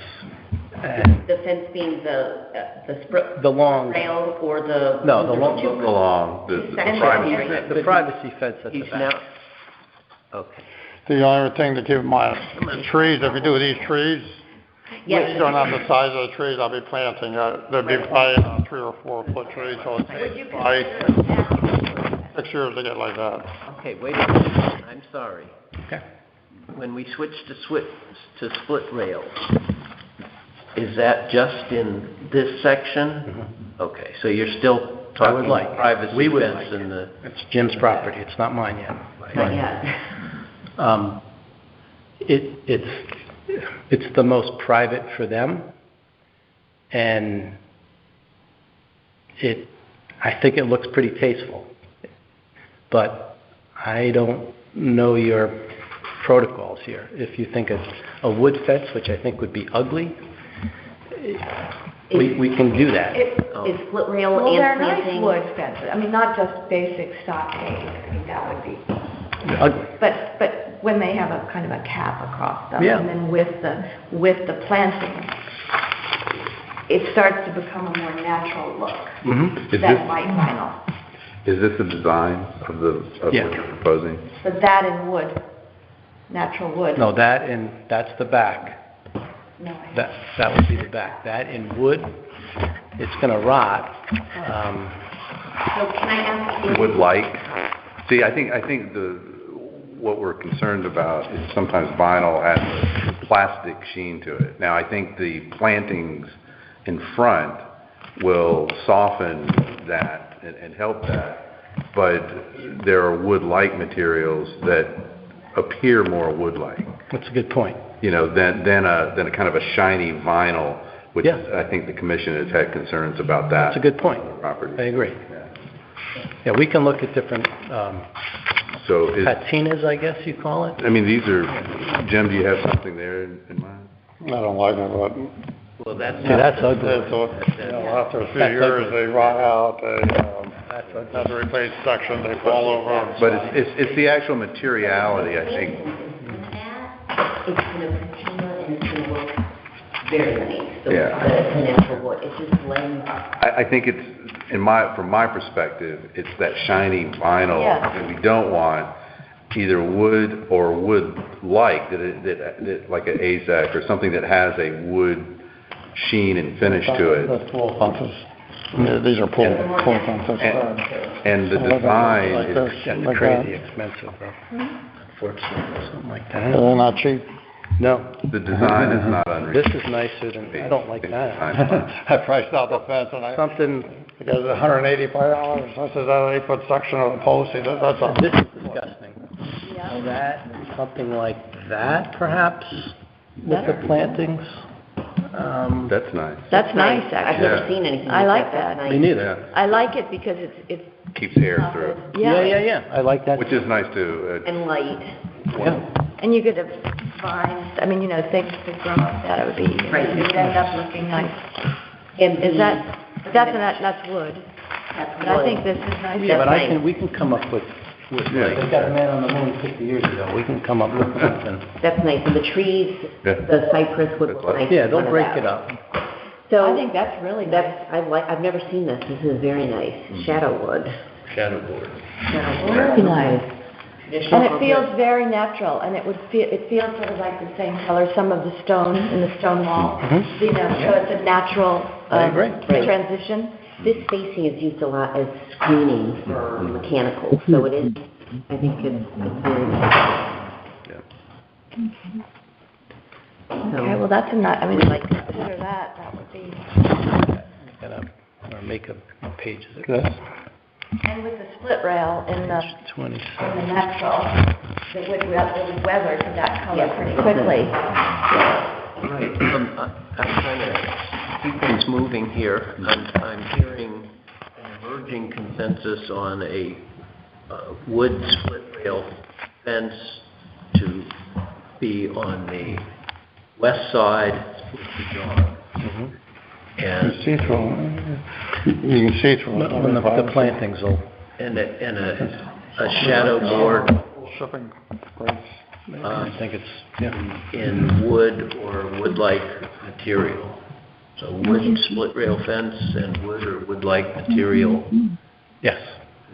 And The fence being the long, rail or the. no, the long, The Section. privacy. the privacy fence at the He's back. now, okay. The only thing to keep in mind, trees, if you do these trees, Yes. you don't have the size of the trees I'll be planting. There'd be probably 3 or 4 foot trees, so it takes probably 6 years to get like that. Okay, wait a minute, I'm sorry. Okay. When we switch to split rail, is that just in this section? Okay, so you're still I would talking like. privacy We would fence like. in the, It's Jim's property. It's not mine yet. Not yet. It's the most private for them, and I think it looks pretty tasteful. But I don't know your protocols here. If you think a wood fence, which I think would be ugly, we can do that. Is split rail Well, they're and nice planting. wood fences. I mean, not just basic stockade. I mean, that would be, Ugly. but when they have a kind of a cap across them. Yeah. And then with the planting, it starts to become a more natural look Is than this, white vinyl. is this the design of Yeah. what you're proposing? But that in wood natural wood. No, that's the back. No. That would be the back. That in wood, it's gonna rot. So can I ask you? Wood-like. See, I think what we're concerned about is sometimes vinyl has a plastic sheen to it. Now, I think the plantings in front will soften that and help that, but there are wood-like materials that appear more wood-like, That's a good point. you know, than a kind of a shiny vinyl, which Yeah. I think the commission has had concerns about that. That's a good point. Property. I agree. Yeah, we can look at different So is, patinas, I guess you call it. I mean, these are, Jim, do you have something there in mind? I don't like it, but Well, that's. See, that's ugly. it's, you know, after a few That's years, ugly. they rot out, they, That's ugly. have to replace section, they fall over. But it's the actual materiality, I think. It's gonna patina and it's gonna look very nice. The Yeah. the natural wood, it just blends. I think it's, from my perspective, it's that shiny vinyl Yeah. that we don't want, either wood or wood-like, that like an AZAC or something that has a wood sheen and finish to it. That's pool fences. These are pool fences. And the design Like is this. That's Like crazy that. expensive, bro. Unfortunately, something like They're that. not cheap. No, the design is not this unreasonable. is nicer than, I don't like that. I priced out the fence and Something, because it's $185. I said, that 8-foot section of the post, he said, that's a. this is disgusting. So that, something like that perhaps, with the plantings? That's nice. That's nice, I've actually. never Yeah. seen anything I like like that. that. That's Me nice. neither. Yeah, I like it because it's. keeps air through, Yeah, I like that. which is nice too. And light. Yeah. And you could have vines, I mean, you know, things to grow up that, it would be, Right. it would end up looking nice. And Is that, but that's wood. That's But I think wood. this is nice. Yeah, but That's nice. we can come up with Yeah. like, they got a man on the moon 50 years ago, we can come up with something. That's nice, and the trees, Yeah. the cypress would That's look nice. Yeah, in they'll front of break that. it up. So, I think that's really nice. I've never seen this, this is very nice, shadow wood. Shadow board. Very nice. And Traditional it feels very natural, and it feels sort of like the same color, some of the stone in the stone wall. Mhm. You know, so it's a natural, I agree. Right. transition. This spacing is used a lot as screening for mechanical, so it is, I think it's very nice. Okay, well, that's a I mean, like, consider that would be, Or make a page of This? it. and with the split rail in the, Page 27. in the natural, it would weather to that color pretty quickly. Right, I'm trying to keep things moving here. I'm hearing an emerging consensus on a wood split rail fence to be on the west side with the dog. Mhm. You And, see through, you can see through. When the plantings will, and a shadow board Shipping rates. I think it's, yeah. in wood or wood-like material. So wood split rail fence and wood or wood-like material, Yes,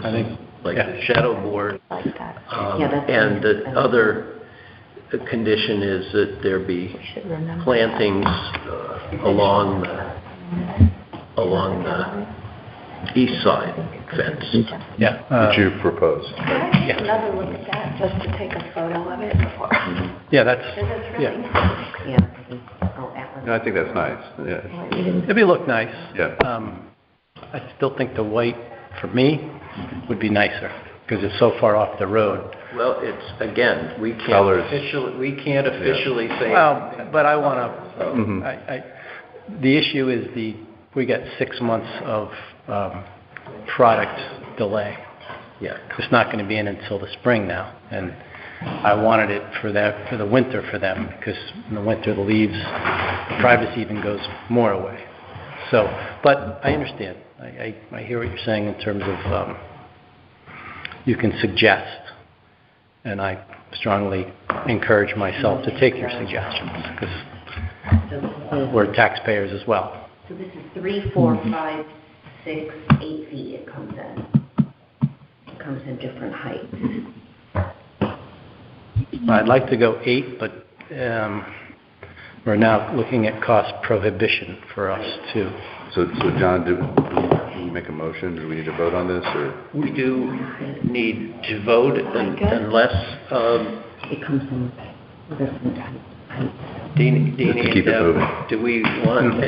I think, like yeah. the shadow board. Like that. Yeah, that's And the nice. other condition is that there be We should remember. plantings along the east side fence. Yeah. That you proposed. Can I take another look at that, just to take a photo of it before? Yeah, that's, Because it's really yeah. nice. Yeah. Oh, Atlas. No, I think that's nice, yeah. You didn't- It'd be look nice. Yeah. I still think the white, for me, would be nicer, because it's so far off the road. Well, it's, again, we can't Colors. officially say. Well, but I wanna, Mhm. the issue is we got 6 months of, product delay. Yeah. It's not gonna be in until the spring now, and I wanted it for the winter for them, because in the winter, the leaves, privacy even goes more away. So, but I understand. I hear what you're saying in terms of, you can suggest, and I strongly encourage myself to take your suggestions, because we're taxpayers as well. So this is 3, 4, 5, 6, 8 feet it comes in. It comes in different heights. I'd like to go 8, but we're now looking at cost prohibition for us too. So John, do we make a motion? Do we need to vote on this, or? We do need to vote unless, It comes in different. Deanie Just to and keep it Deb, moving. do we want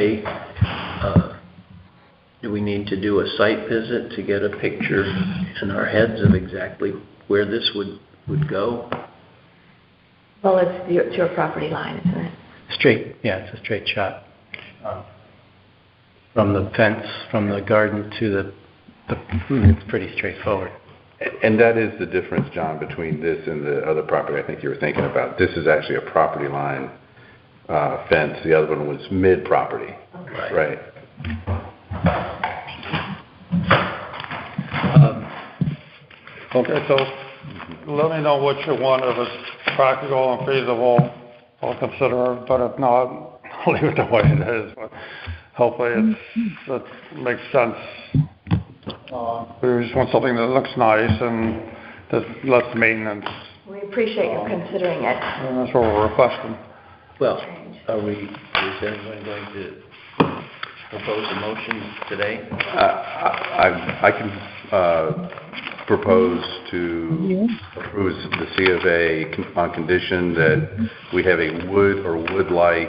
do we need to do a site visit to get a picture in our heads of exactly where this would go? Well, it's your property line, isn't it? Straight, yeah, it's a straight shot. From the fence, from the garden to it's pretty straightforward. And that is the difference, John, between this and the other property I think you were thinking about. This is actually a property line fence. The other one was mid-property. Right. Okay, so let me know what you want. If it's practical and feasible, I'll consider it, but if not, I'll leave it the way it is. But hopefully it makes sense. We just want something that looks nice and that's less maintenance, We appreciate you considering it. and that's what we're requesting. Well, is anyone going to propose a motion today? I can propose to approve the C of A on condition that we have a wood or wood-like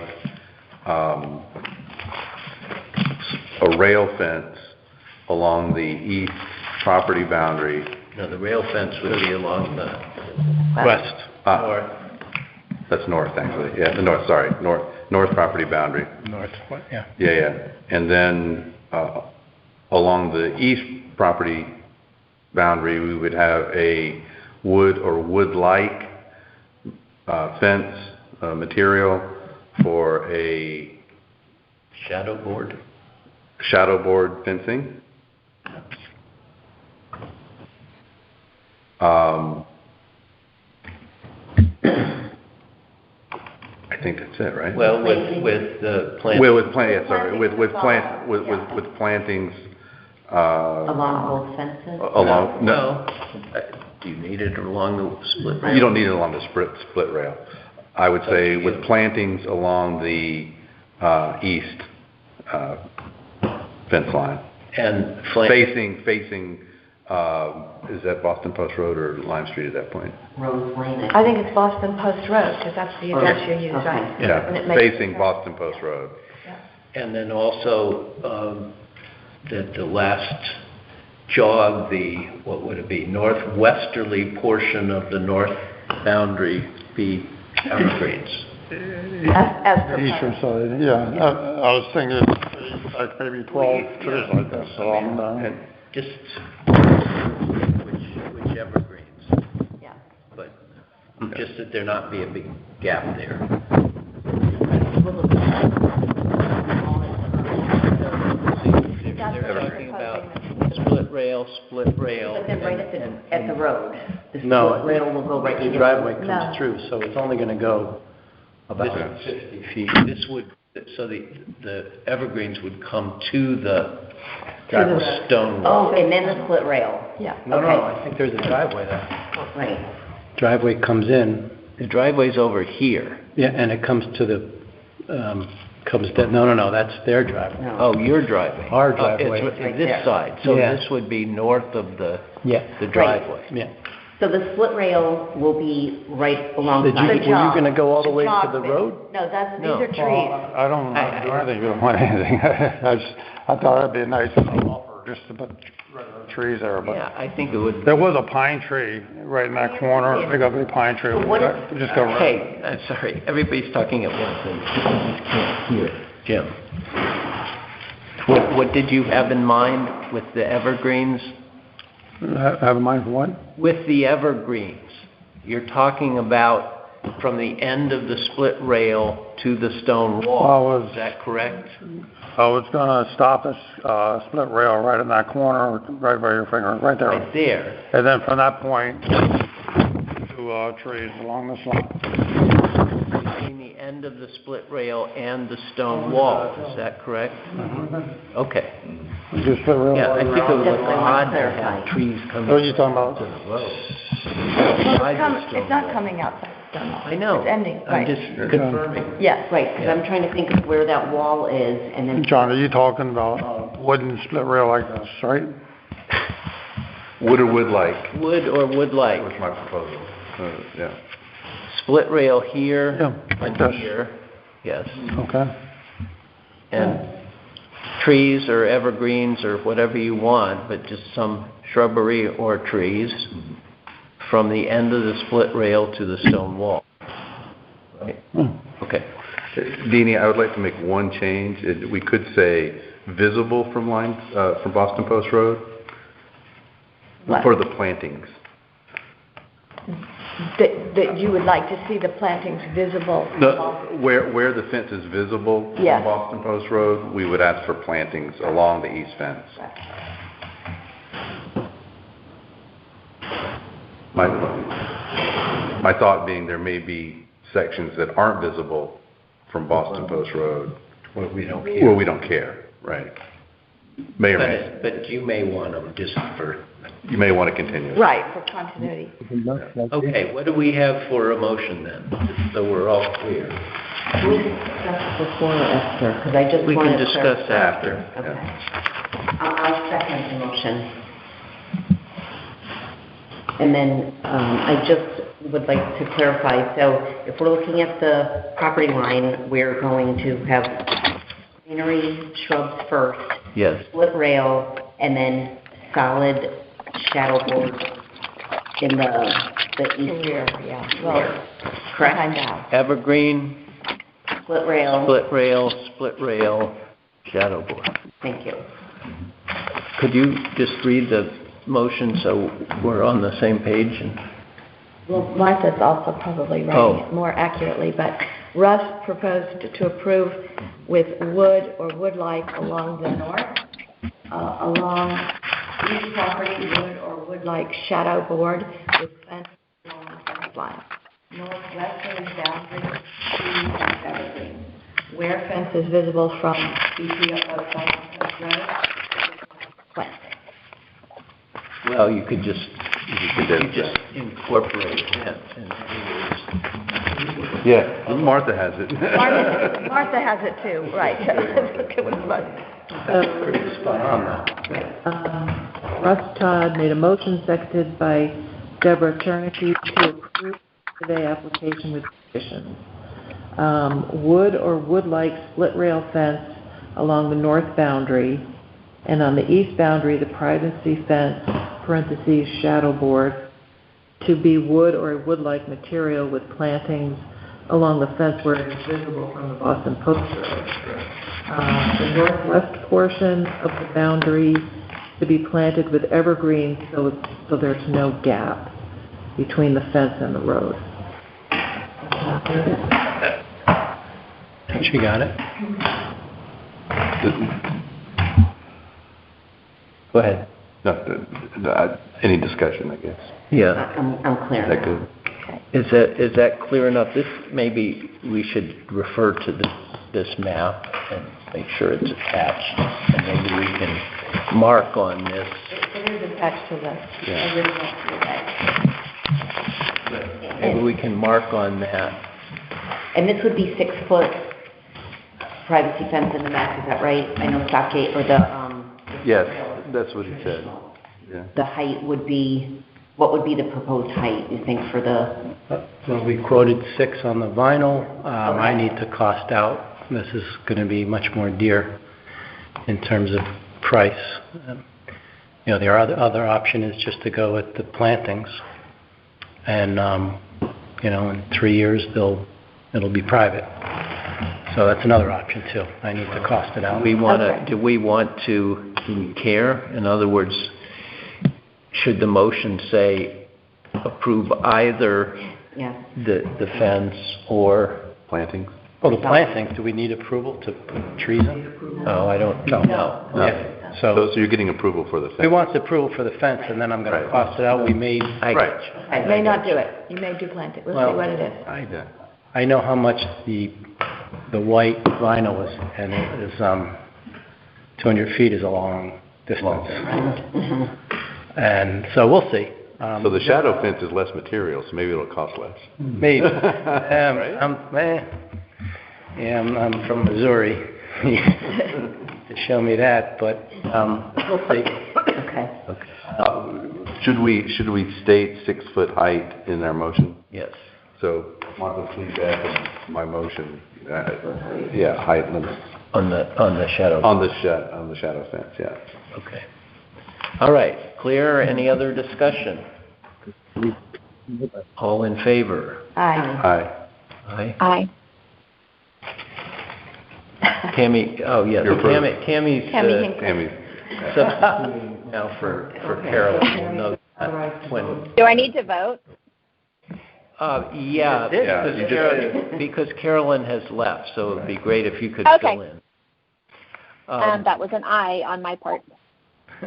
a rail fence along the east property boundary. No, the rail fence would be along the West. north. That's north, actually. Yeah, the north, sorry. North property boundary. North, yeah. Yeah. And then along the east property boundary, we would have a wood or wood-like fence material for a Shadow board? shadow board fencing. I think that's it, right? Well, with the plant. With plantings, Along both fences? along, no, Well, do you need it along the split rail? you don't need it along the split rail. I would say with plantings along the east fence line. And Facing, is that Boston Post Road or Lime Street at that point? Rose Lane. I think it's Boston Post Road, because that's the address you use, Okay. right? Yeah, And it makes- facing Boston Post Road. And then also, that the last jog, what would it be, northwesterly portion of the north boundary be evergreens. As Eastern proposed. side, yeah. I was thinking like maybe 12 trees like this along there. Just which evergreens, Yeah. but just that there not be a big gap there. They're talking about split rail. But then right at the road, the No, split rail will go right The in. driveway No. comes through, so it's only gonna go about This- 50 feet. This would, so the evergreens would come to the the- stone wall. Oh, and then the split rail, Yeah. No, okay. I think there's a driveway there. right. Driveway comes in, The driveway's over here. yeah, and it comes to the, comes down, no, that's their driveway. No. Oh, your driveway. Our Oh, driveway. it's Right this there. side, so Yeah. this would be north of the Yeah, driveway. yeah. So the split rail will be right alongside. Were you jog. gonna go all the way to jog the bit. road? No, these No. are trees. I don't want to do anything, you don't want anything. I thought it'd be a nice buffer just to put regular trees there, but Yeah, I think it would. there was a pine tree right in that corner, a big ugly pine tree. What is- Just go right. Hey, I'm sorry, everybody's talking at once and you can't hear it. Jim, what did you have in mind with the evergreens? Have in mind for what? With the evergreens, you're talking about from the end of the split rail to the stone wall. Is that correct? I was gonna stop this, split rail right in that corner, right by your finger, right there. Right there. And then from that point, to, trees along this line. Between the end of the split rail and the stone wall, is that correct? Okay. Just split rail. Yeah, I think it would look Just I wanna odd to clarify. have trees coming What are you talking about? to the road. Well, it's not coming outside. stone wall. I know. It's ending, I'm right. just confirming. Yes. Right, because I'm trying to think of where that wall is, and then, John, are you talking about wooden split rail like this, right? Wood or wood-like Wood or wood-like, was my proposal. Yeah. split rail here Yeah, like and this. here, yes. Okay. And trees or evergreens or whatever you want, but just some shrubbery or trees from the end of the split rail to the stone wall. Right? Okay. Deanie, I would like to make one change. We could say visible from Boston Post Road What? for the plantings. That you would like to see the plantings visible? Where the fence is visible from Yes. Boston Post Road, we would ask for plantings along the east fence. My thought being there may be sections that aren't visible from Boston Post Road Where we don't where we don't care, right? May or may, But you may want them just for, you may want to continue. Right, for continuity. okay, what do we have for a motion then? Just so we're all clear. we discussed before or after, because I just We wanted can to discuss clarify. after. Okay. I'll second the motion. And then, I just would like to clarify, so if we're looking at the property line, we're going to have greenery shrubs first, Yes, split rail, and then solid shadow board in the east Rear, yeah. Well, rear. Correct? behind the house. evergreen, Split rail, split rail, shadow board. thank you. Could you just read the motion so we're on the same page? And Well, Martha's also probably writing Oh. it more accurately, but Russ proposed to approve with wood or wood-like along the north, along east property, wood or wood-like shadow board with fence along the fence line. Northwestern boundary, trees and evergreen. Where fence is visible from BPO Road, west. well, you could just incorporate that. Yeah, Martha has it. Martha has it too, right. It was Martha. Pretty spot on though. Russ Todd made a motion seconded by Deborah Chernicky to approve today application with conditions. Wood or wood-like split rail fence along the north boundary, and on the east boundary, the privacy fence, parentheses, shadow board, to be wood or wood-like material with plantings along the fence where it is visible from the Boston Post Road. The northwest portion of the boundary to be planted with evergreens so there's no gap between the fence and the road. She got it? Go ahead. Any discussion, I guess. Yeah. I'm clear Is that now. good? Is that clear enough? Maybe we should refer to this map and make sure it's attached, and maybe we can mark on this. It is attached to the original survey. Maybe we can mark on that. And this would be 6-foot privacy fence in the back, is that right? I know stockade, or Yes, that's what he said. Yeah. the height would be, what would be the proposed height, you think, for the, Well, we quoted 6 on the vinyl. I need to cost out. This is going to be much more dear in terms of price. The other option is just to go with the plantings. And, in 3 years, it'll be private. So that's another option too. I need to cost it out. Do we want to care? In other words, should the motion say approve either yeah, the fence or, Plantings? Well, the plantings, do we need approval to put trees in? I don't know. Yeah. So you're getting approval for the We fence? want approval for the fence, and then I'm going to Right. cost it out. We may, I Right. got you. You may not do it. You may do planting. We'll see what it is. I know how much the white vinyl is, and it is, 200 feet is a long distance. And so we'll see. So the shadow fence is less material, so maybe it'll cost less. Maybe. I'm from Missouri. To show me that, but we'll see. Okay. Should we state 6-foot height in our motion? Yes. So, Martha, please add to my motion, height limit On the shadow. on the shadow fence, yeah. Okay. All right, clear? Any other discussion? All in favor? Aye. Aye. Aye. Tammy, oh, yes, You're approved. Tammy's Tammy Hinkle. Tammy's, substituting now for Carolyn. We'll know that when, Do I need to vote? yeah, because Carolyn has left, so it'd be great if you could Okay. fill in. That was an aye on my part.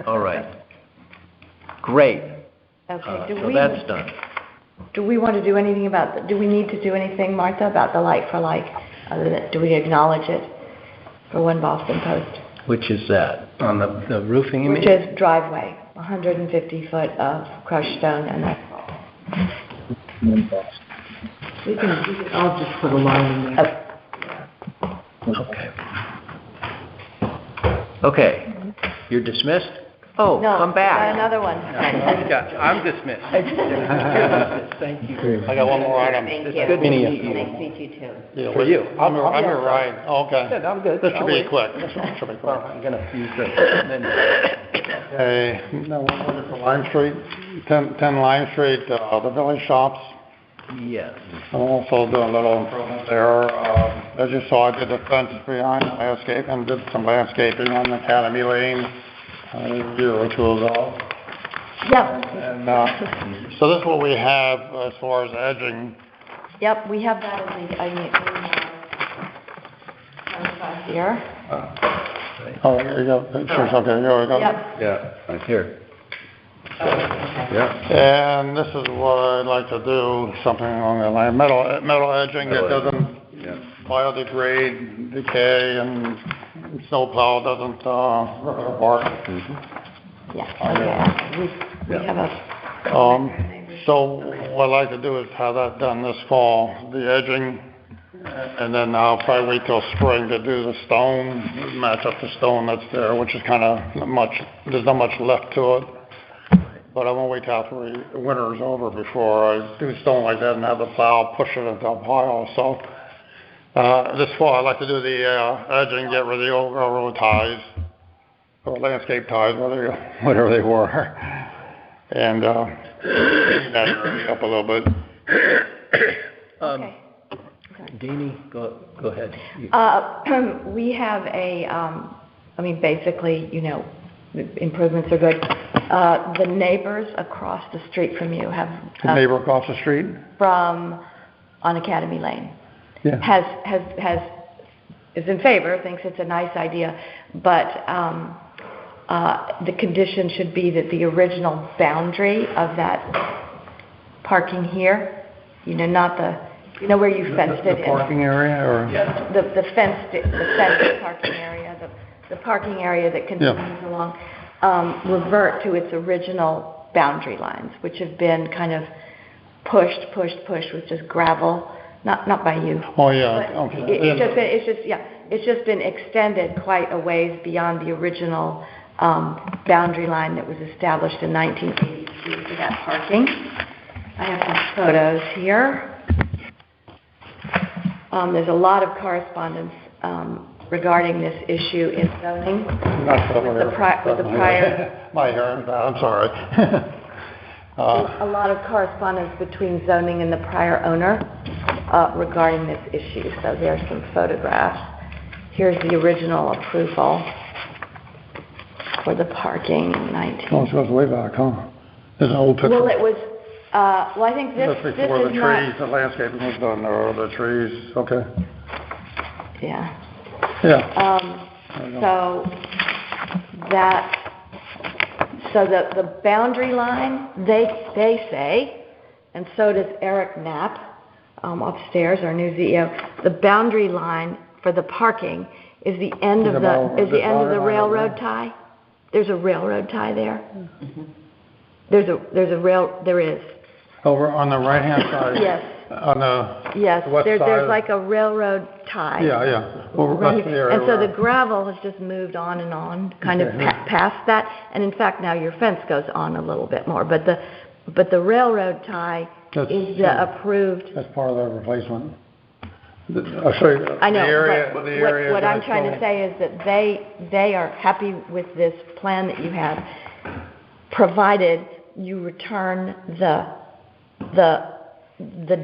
All right. Great. Okay, So that's done. do we want to do anything about, do we need to do anything, Martha, about the like for like? Other than, do we acknowledge it for One Boston Post? Which is that? On the roofing, you mean? Which is driveway, 150 foot of crushed stone and that's all. We can, I'll just put a line in there. Okay. Okay. You're dismissed? Oh, No, come back. got another one. I'm dismissed. Thank you. I got one more item. Thank It's you. good meeting Nice you. to meet you too. Yeah, For you. I'm your ride. Okay. Good, I'm good. This should I'll be wait. quick. This should be Well, quick. I'm gonna use the, Okay, now we're looking for Lime Street, 10 Lime Street, the village shops. Yes. I'm also doing a little improvement there. As you saw, I did the fence behind the landscape and did some landscaping on Academy Lane a year or two ago. Yep, And so this is what we have as far as edging. yep, we have that in the, here. Oh, here you go. Pictures, okay, here we go. Yep, Yeah, Here. yeah. And this is what I'd like to do, something along the line, metal edging that doesn't Yeah. biodegrade, decay, and snowplow doesn't rip it apart. yeah, okay. We have a, So what I'd like to do is have that done this fall, the edging, and then I'll probably wait till spring to do the stone, match up the stone that's there, which is kind of there's not much left to it. But I won't wait till after the winter is over before I do stone like that and have the plow push it into a pile. So this fall, I'd like to do the edging, get rid of the old railroad ties, or landscape ties, whatever they were, and clean that area up a little bit. okay. Deanie, go ahead. We have basically, the improvements are good. The neighbors across the street from you have, The neighbor across the street? on Academy Lane, Yeah. is in favor, thinks it's a nice idea, but, the condition should be that the original boundary of that parking here, not where you fenced it The in. parking area, or? The fenced parking area, the parking area that continues along, revert to its original boundary lines, which have been kind of pushed with just gravel, not by you. Oh, yeah, But okay. it's just been extended quite a ways beyond the original boundary line that was established in 1982 for that parking. I have some photos here. There's a lot of correspondence regarding this issue in zoning. Not With the prior, My hearing, I'm sorry. a lot of correspondence between zoning and the prior owner regarding this issue. So there's some photographs. Here's the original approval for the parking in 19. Oh, it goes way back, huh? There's an old picture. Well, it was, I think this That's is before the trees, not, the landscaping was done, or the trees, okay. yeah. Yeah. So the boundary line, they say, and so does Eric Knapp, upstairs, our new CEO, the boundary line for the parking is the end of the railroad tie. There's a railroad tie there. There is. Over on the right-hand side? Yes. On the Yes, west side? there's like a railroad tie. Yeah. Well, Right that's the here. area And so the where- gravel has just moved on and on, kind of past that. And in fact, now your fence goes on a little bit more. But the railroad tie is the approved. That's part of the replacement. I'll show you. I know, the area, but the area what I'm that's trying to going- say is that they are happy with this plan that you have, provided you return the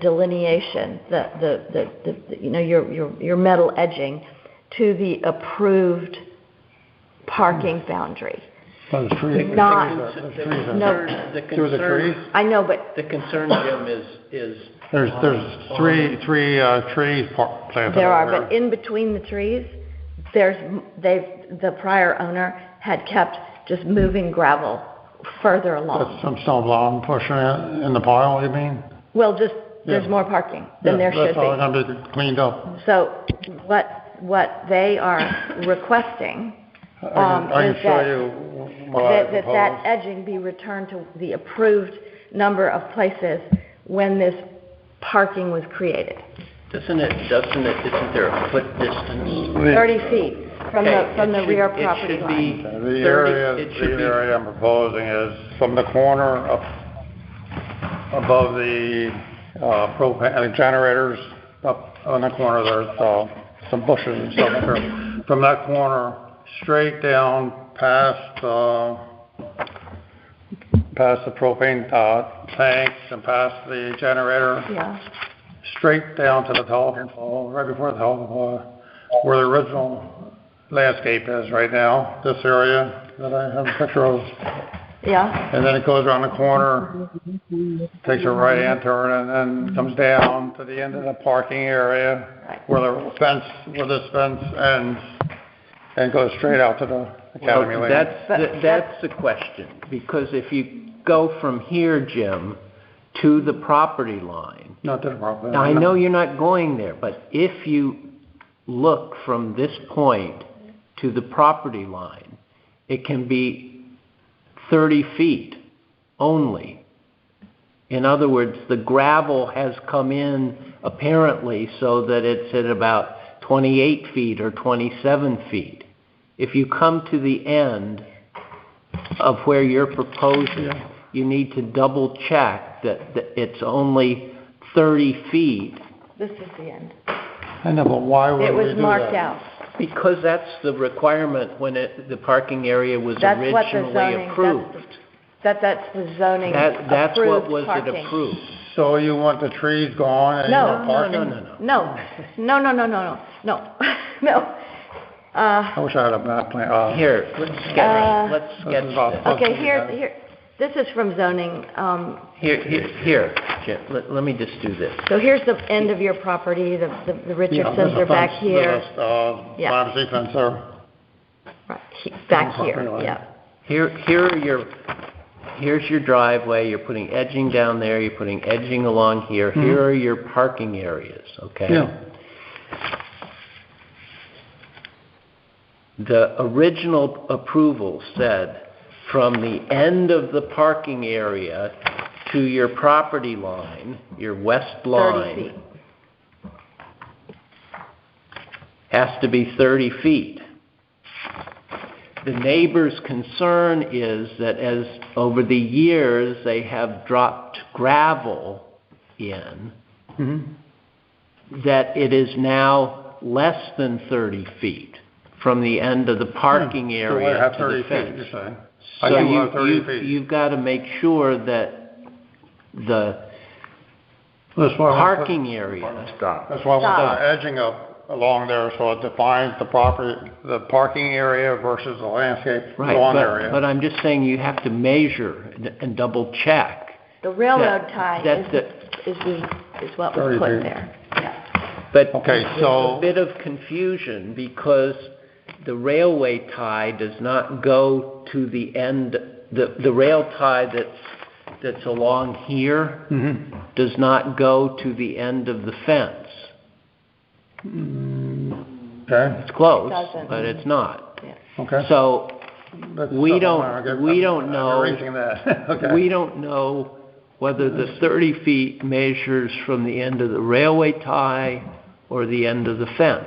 delineation, your metal edging to the approved parking boundary. Those trees. Not- Those trees are- No. The Through the trees? I know, but The concern, Jim, is There's three trees planted there are, over but in between the trees, the prior owner had kept just moving gravel further along. That's some snowblowing pushing it in the pile, you mean? Well, there's Yeah. more parking than there should That's all be. gonna be cleaned up. So what they are requesting I can is show you what I that propose. edging be returned to the approved number of places when this parking was created. isn't there a foot distance? 30 feet from Okay, the it rear should- property It should line. be The 30, area, it should the be, area I'm proposing is from the corner up above the propane generators, up on the corner, there's some bushes and stuff there. From that corner, straight down past the propane tanks and past the generator, Yeah, straight down to the telephone pole, right before the telephone pole, where the original landscape is right now, this area that I have a picture of. yeah, And then it goes around the corner, takes a right-hand turn, and then comes down to the end of the parking area where this fence ends, and goes straight out to the Academy well, Lane. that's the question, because if you go from here, Jim, to the property line, Not to the property. now I know you're not going there, but if you look from this point to the property line, it can be 30 feet only. In other words, the gravel has come in apparently so that it's at about 28 feet or 27 feet. If you come to the end of where you're proposing, you need to double check that it's only 30 feet. this is the end. I know, but why would It we was do marked that? out. Because that's the requirement when the parking area was That's what the originally zoning, approved. that's the zoning That's what approved was it parking. approved. So you want the trees gone and No. no parking? No. I wish I had a map plan. Here, let's sketch This is about- this. Okay, here, this is from zoning. Here, Jim, let me just do this. So here's the end of your property, the Richardsons are back here. Yeah. Privacy fence there. Right, back Property here, line. yeah. Here's your driveway, you're putting edging down there, you're putting edging along here. Here are your parking areas, okay? Yeah. The original approval said from the end of the parking area to your property line, your west 30 line, feet. has to be 30 feet. The neighbor's concern is that as over the years they have dropped gravel in, that it is now less than 30 feet from the end of the parking So I area have to 30 the feet, fence. you're saying? So I do have 30 feet. you've got to make sure that the That's why I want to put- parking area, Stop. That's why I want Stop. the edging up along there, so it defines the parking area versus the landscape right, lawn but area. I'm just saying you have to measure and double check. The railroad That- tie that's is what was 30 put feet. there. Yeah. But Okay, there's so- a bit of confusion because the railway tie does not go to the end, the rail tie that's along here does not go to the end of the fence. Okay, It's close, It doesn't. but it's not. okay. So We don't know. Erasing that, okay. We don't know whether the 30 feet measures from the end of the railway tie or the end of the fence.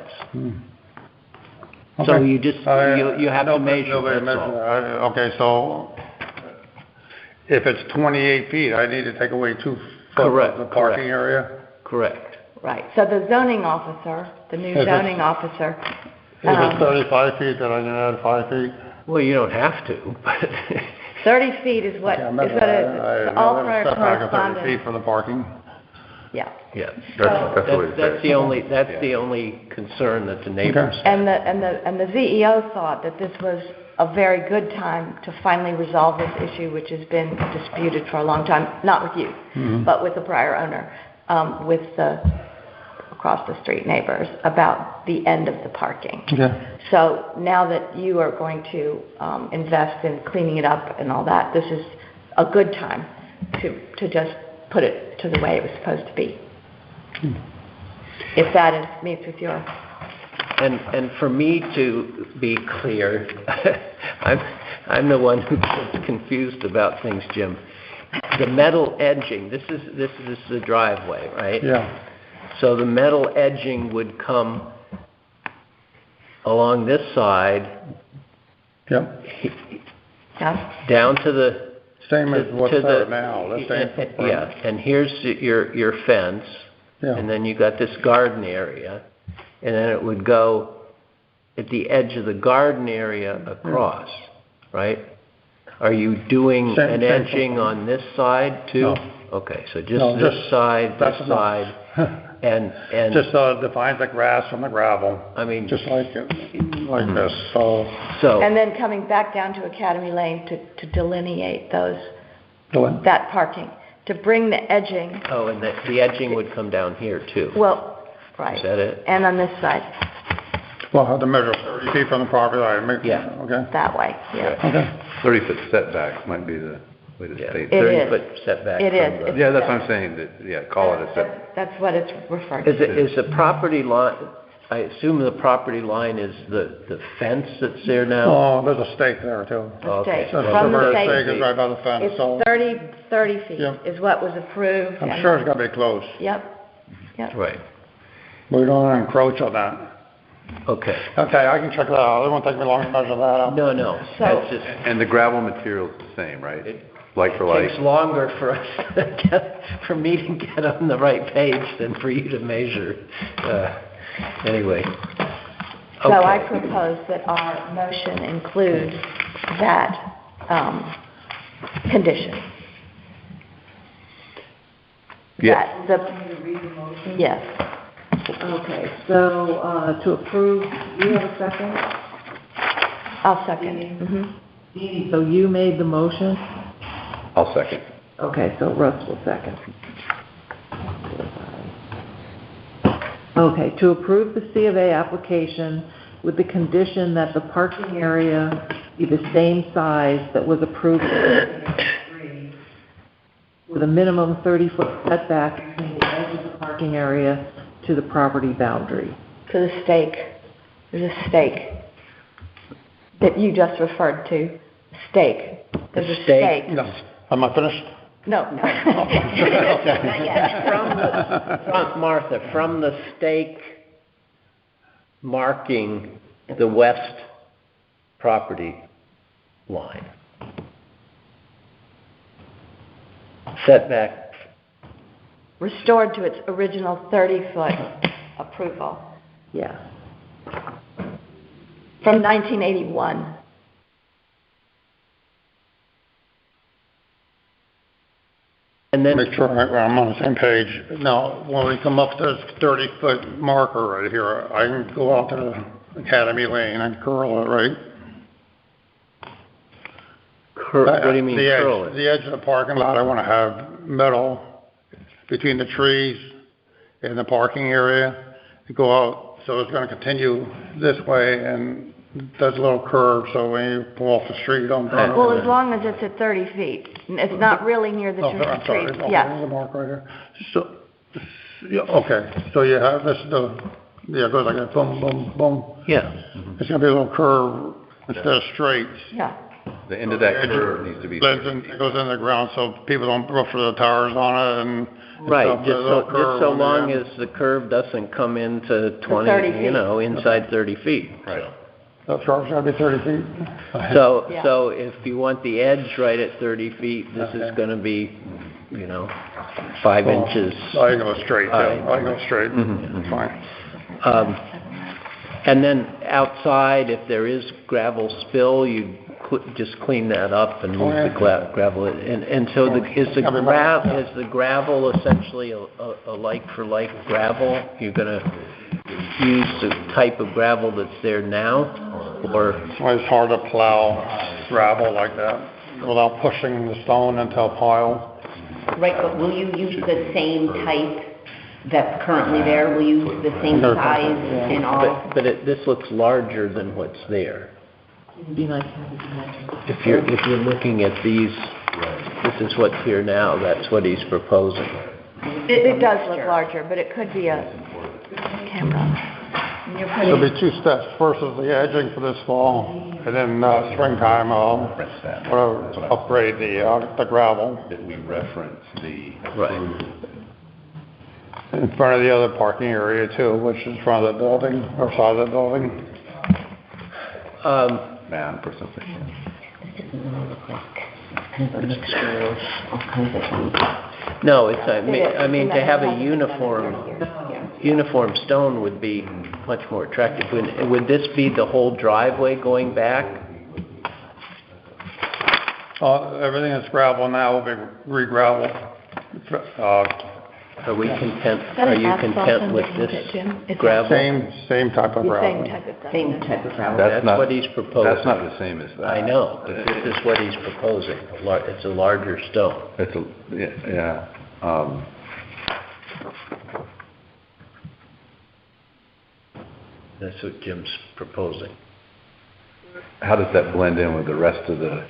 So Okay. you just, you have to measure, Nobody that's measured all. that. Okay, so if it's 28 feet, I need to take away 2 foot Correct, of the parking correct. area? Correct. Right, so the zoning officer, the new If it's- zoning officer, If it's 35 feet, then I can add 5 feet? Well, you don't have to, but 30 feet is what, Okay, is what it, all prior Setback of 30 correspondence. feet for the parking? Yeah. yeah. That's the way to say That's it. the only, that's Yeah. the only concern that the neighbors have. And the ZEO thought that this was a very good time to finally resolve this issue, which has been disputed for a long time, not with you, but with the prior owner, with the across the street neighbors, about the end of the parking. Okay. So now that you are going to invest in cleaning it up and all that, this is a good time to just put it to the way it was supposed to be. If that meets with your... And for me to be clear, I'm the one who gets confused about things, Jim. The metal edging, this is the driveway, right? Yeah. So the metal edging would come along this side, Yep. Yeah? down to the... Same as what's to there the- now, the same footprint. Yeah, and here's your fence, Yeah. and then you got this garden area, and then it would go at the edge of the garden area across, right? Are you doing Same- an same edging footprint. on this side too? No. Okay, so No, just this just- side, that's this enough. side, and, Just so it defines the grass from the gravel, I mean, just like this, so. so, And then coming back down to Academy Lane to delineate Go in. that parking, to bring the edging, oh, and the edging would come down here too. well, right. Is that it? And on this side, Well, I have to measure 30 feet from the property line. Yeah. Okay, that way, yeah. okay. 30-foot setback might be the way to Yeah, state It it. is. 30-foot setback. It from is. the- Yeah, that's what I'm saying, that, yeah, call it a setback. That's what it's referred Is to. the property line, I assume the property line is the fence that's there now? Oh, there's a stake there too. The Okay. stake. So the From the reverse stake. stake is right by the fence, It's so 30 feet Yeah. is what was approved. I'm and- sure it's gonna be close. Yep, yep. Right, We don't wanna encroach on that. okay. Okay, I can check that out. It won't take me long to measure that out. No, So- that's just, And the gravel material's the same, right? it Like for like? takes longer for us for me to get on the right page than for you to measure. Anyway. So I Okay. propose that our motion include that condition. Yes. That the, yes. Okay, so, to approve, do you have a second? I'll second. Mhm. So you made the motion? I'll second. Okay, so Russ will second. Okay, to approve the C of A application with the condition that the parking area be the same size that was approved in 2003, with a minimum 30-foot setback between the edge of the parking area to the property boundary. To the stake. There's a stake that you just referred to. Stake. There's a stake? stake. No. Am I finished? No, no. Not yet. Martha, from the stake marking the west property line. Setback, Restored to its original 30-foot approval Yes. from 1981. and then, Make sure I'm on the same page. Now, when we come up to this 30-foot marker right here, I can go out to the Academy Lane and curl it, right? what do you mean The edge- curl it? The edge of the parking lot, I want to have metal between the trees and the parking area to go out, so it's going to continue this way and does a little curve, so when you pull off the street, you don't burn Well, over as long as it's at 30 feet. It's not really near the Oh, I'm sorry. trees. Okay, Yes. there's a mark right here. So, yeah, okay, so you have this, it goes like that, boom, boom, boom. Yeah, It's gonna be a little curve, instead of straight. Yeah. The end of that curve needs to be Blends 30 in, feet. goes in the ground so people don't rough the tires on it and. Right, stuff, just the little so curve on the long end. as the curve doesn't come into 30 20, feet. you know, inside 30 feet. Right. That curve's gotta be 30 feet. So, Yeah. so if you want the edge right at 30 feet, this is gonna be, you know, 5 inches. I can go straight, yeah, Alright. I can go straight, Mhm. fine. And then outside, if there is gravel spill, you just clean that up and move the gravel. And so is the gravel essentially a like-for-like gravel? You're gonna use the type of gravel that's there now, or? Well, it's hard to plow gravel like that without pushing the stone into a pile. Right, but will you use the same type that's currently there? Will you use the same size and all? But this looks larger than what's there. It'd be nice to have it. If you're looking at these, this is what's here now, that's what he's proposing. It does look larger, but it could be a camera. And you're There'll putting, be 2 steps. First is the edging for this fall, and then springtime, upgrade the gravel That we reference the. Right. in front of the other parking area too, which is in front of the building, or side of the building. Map or something. This doesn't really look like kind of a mixture of all kinds of things. No, I mean, to have a uniform stone would be much more attractive. Would this be the whole driveway going back? Everything that's gravel now will be re-gravel. Are we content, is that are an you asphalt content with underneath this it, Jim? Is gravel? Same type of that the gravel. same type of gravel? Same type of gravel. That's not- what he's proposing. That's not the same as that. I know, but this is what he's proposing. It's a larger stone. It's a, yeah. That's what Jim's proposing. How does that blend in with the rest of the,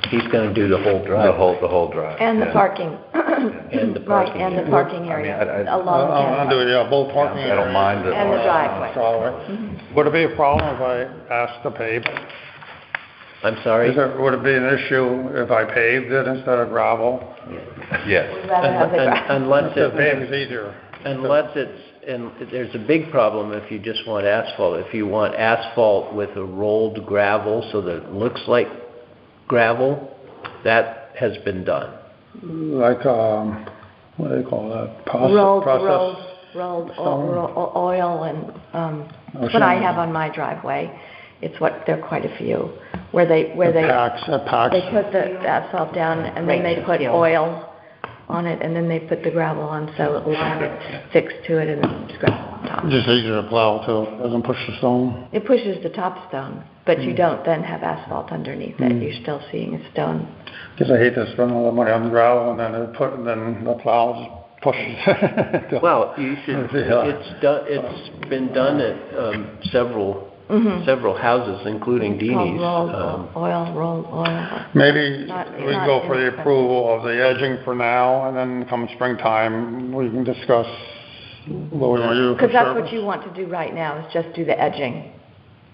He's gonna do the whole the drive. whole drive? And the yeah. parking. And the Right, parking and the area. parking I mean, area I- along the I'll do campus. it, yeah, both parking I don't areas. mind the. And the driveway. Driveway. Would it be a problem if I asked to pave it? I'm sorry? Would it be an issue if I paved it instead of gravel? Yes. We'd rather have the gravel. Unless Because paving's easier. and there's a big problem if you just want asphalt. If you want asphalt with a rolled gravel so that it looks like gravel, that has been done. Like, what do they call that? Rolled Stone? oil and, it's what I have on my driveway. It's what, there are quite a few, where they It put packs. the asphalt down and then they put oil on it and then they put the gravel on so it will get fixed to it and then it's gravel on top. Just easier to plow too, doesn't push the stone. It pushes the top stone, but you don't then have asphalt underneath it. You're still seeing a stone. Because I hate to spend all the money on gravel and then the plow just pushes. Well, you should, it's been done at several houses, including It's called Dini's. rolled oil. Maybe Not- we not go for the inexpensive. approval of the edging for now, and then come springtime, we can discuss what we want to do for Because that's service. what you want to do right now, is just do the edging.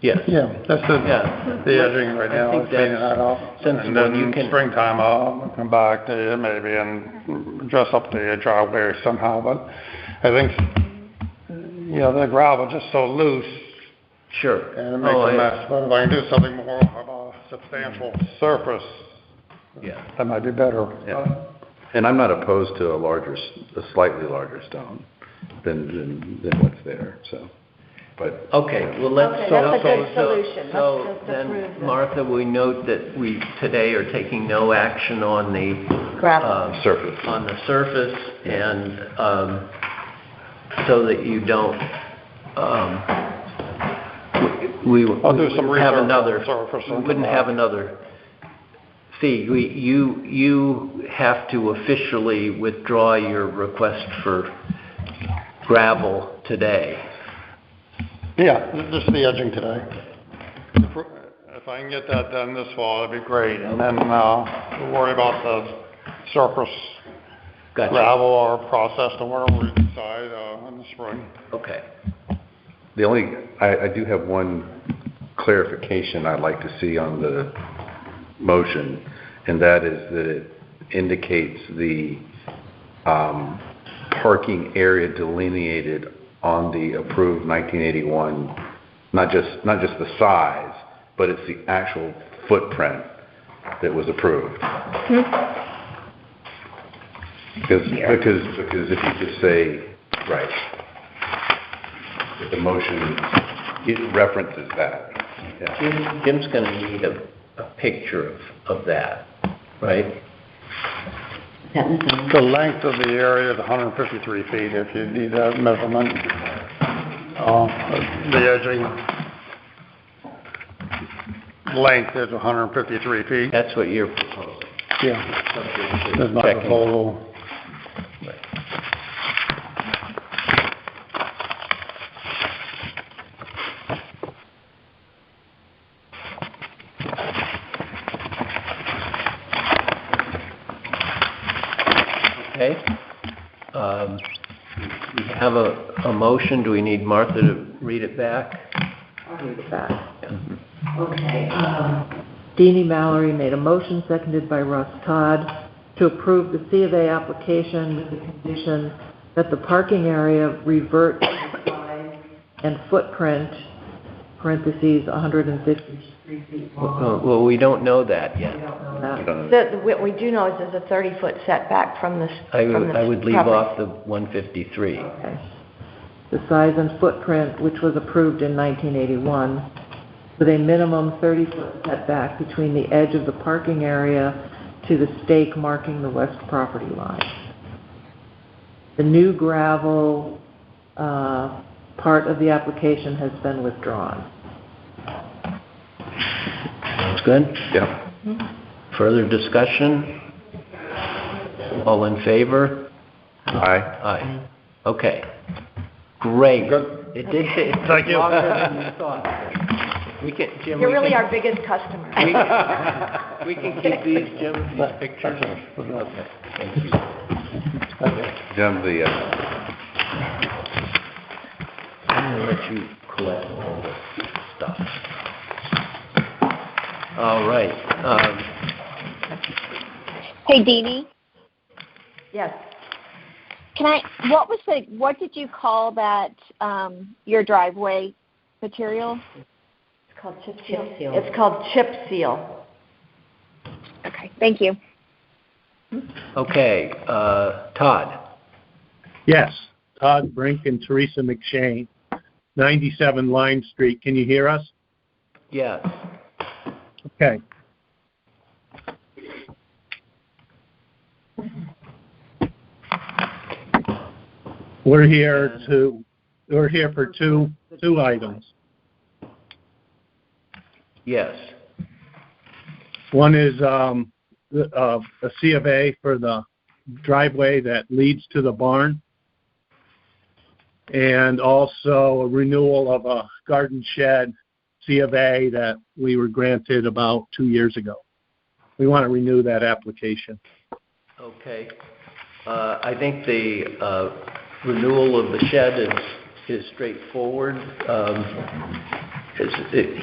Yes. Yeah, that's Yeah. the edging right I now, think cleaning that's that up. sensible. And You then can- springtime, I'll come back to you maybe and dress up the driveway somehow, but I think, the gravel just so loose, Sure. and it makes a mess, but if I can do something more of a substantial surface, Yeah. that might be better. Yeah. And I'm not opposed to a slightly larger stone than what's there, so, but. Okay, well, let's. Okay, that's a good solution. So Let's just then, approve this. Martha, we note that we today are taking no action on the. Gravel. Surface. On the surface, and, so that you don't, we I'll do some wouldn't have research on another, surface we and wouldn't come have back. another fee. You have to officially withdraw your request for gravel today. Yeah, just the edging today. If I can get that done this fall, that'd be great, and then, we'll worry about the surface Gotcha. gravel or processed or whatever we decide, in the spring. Okay. I do have one clarification I'd like to see on the motion, and that is that it indicates the parking area delineated on the approved 1981, not just the size, but it's the actual footprint that was approved. Because if you just say, right, if the motion, it references that. Yeah. Jim's going to need a picture of that, right? The length of the area is 153 feet, if you need that measurement. The edging length is 153 feet. That's what you're proposing. Yeah. That's my Checking. proposal. Okay. We have a motion. Do we need Martha to read it back? I'll read it back. Okay. Deanie Mallory made a motion, seconded by Russ Todd, to approve the C of A application with the condition that the parking area revert to the size and footprint, parentheses, 153 feet long. Well, we don't know that yet. We don't know that. What we do know is there's a 30-foot setback from the I would leave property. off the 153. Okay. The size and footprint, which was approved in 1981, with a minimum 30-foot setback between the edge of the parking area to the stake marking the west property line. The new gravel part of the application has been withdrawn. Sounds good? Yeah. Further discussion? All in favor? Aye. Aye. Okay. Great. Good. It did take Thank you. longer than you thought. We can, Jim, You're we really can- our biggest customer. we can keep these, Jim, these pictures? Okay, thank you. Jim, the, I'm gonna let you collect all this stuff. All right, Hey, Deanie, Yes. what did you call that, your driveway material? It's called chip Chip seal. seal. It's called chip seal. Okay, thank you. okay, Todd, Yes, Todd Brink and Teresa McShane, 97 Lime Street. Can you hear us? yes, Okay. We're here for two items. yes, One is a C of A for the driveway that leads to the barn, and also a renewal of a garden shed C of A that we were granted about 2 years ago. We want to renew that application. okay. I think the renewal of the shed is straightforward.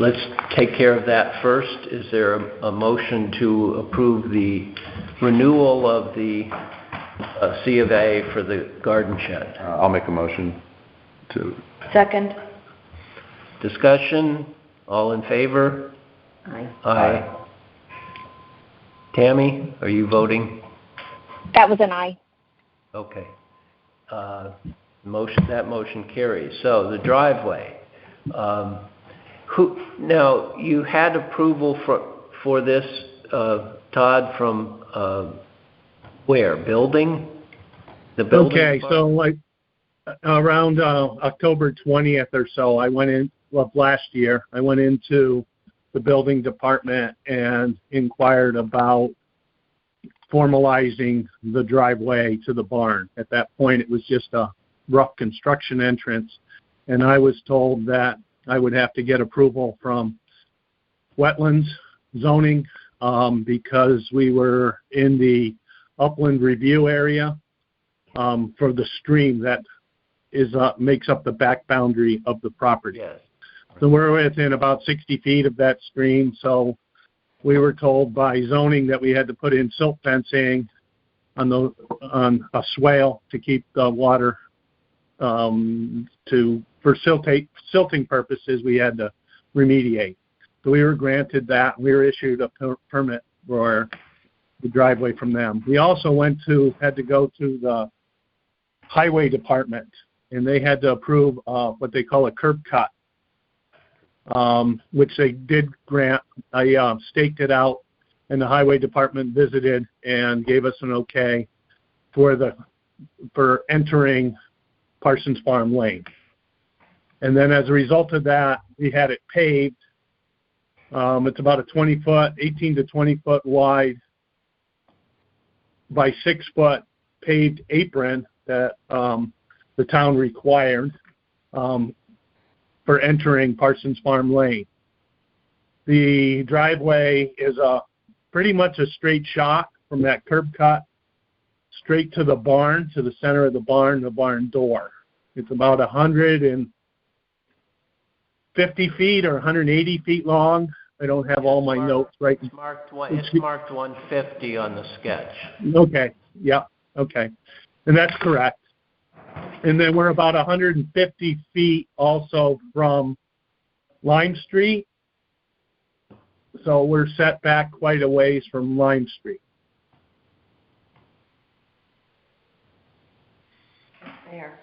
Let's take care of that first. Is there a motion to approve the renewal of the C of A for the garden shed? I'll make a motion to, Second. Discussion? All in favor? Aye. Aye. Tammy, are you voting? That was an aye. Okay. That motion carries. So the driveway. Now, you had approval for this, Todd, from where? Building? The building? Okay, so like around October 20th or so, last year, I went into the building department and inquired about formalizing the driveway to the barn. At that point, it was just a rough construction entrance, and I was told that I would have to get approval from wetlands zoning because we were in the upland review area for the stream that makes up the back boundary of the property. Yes. So we're within about 60 feet of that stream, so we were told by zoning that we had to put in silt fencing on a swale to keep the water, for silting purposes, we had to remediate. So we were granted that. We were issued a permit for the driveway from them. We also had to go to the highway department, and they had to approve what they call a curb cut, which they did grant. I staked it out, and the highway department visited and gave us an okay for entering Parsons Farm Lane. And then as a result of that, we had it paved. It's about a 18 to 20 foot wide by 6 foot paved apron that the town required for entering Parsons Farm Lane. The driveway is pretty much a straight shot from that curb cut straight to the barn, to the center of the barn door. It's about 150 feet or 180 feet long. I don't have all my notes right. It's marked 150 on the sketch. Okay, yeah, okay. And that's correct. And then we're about 150 feet also from Lime Street. So we're set back quite a ways from Lime Street. There.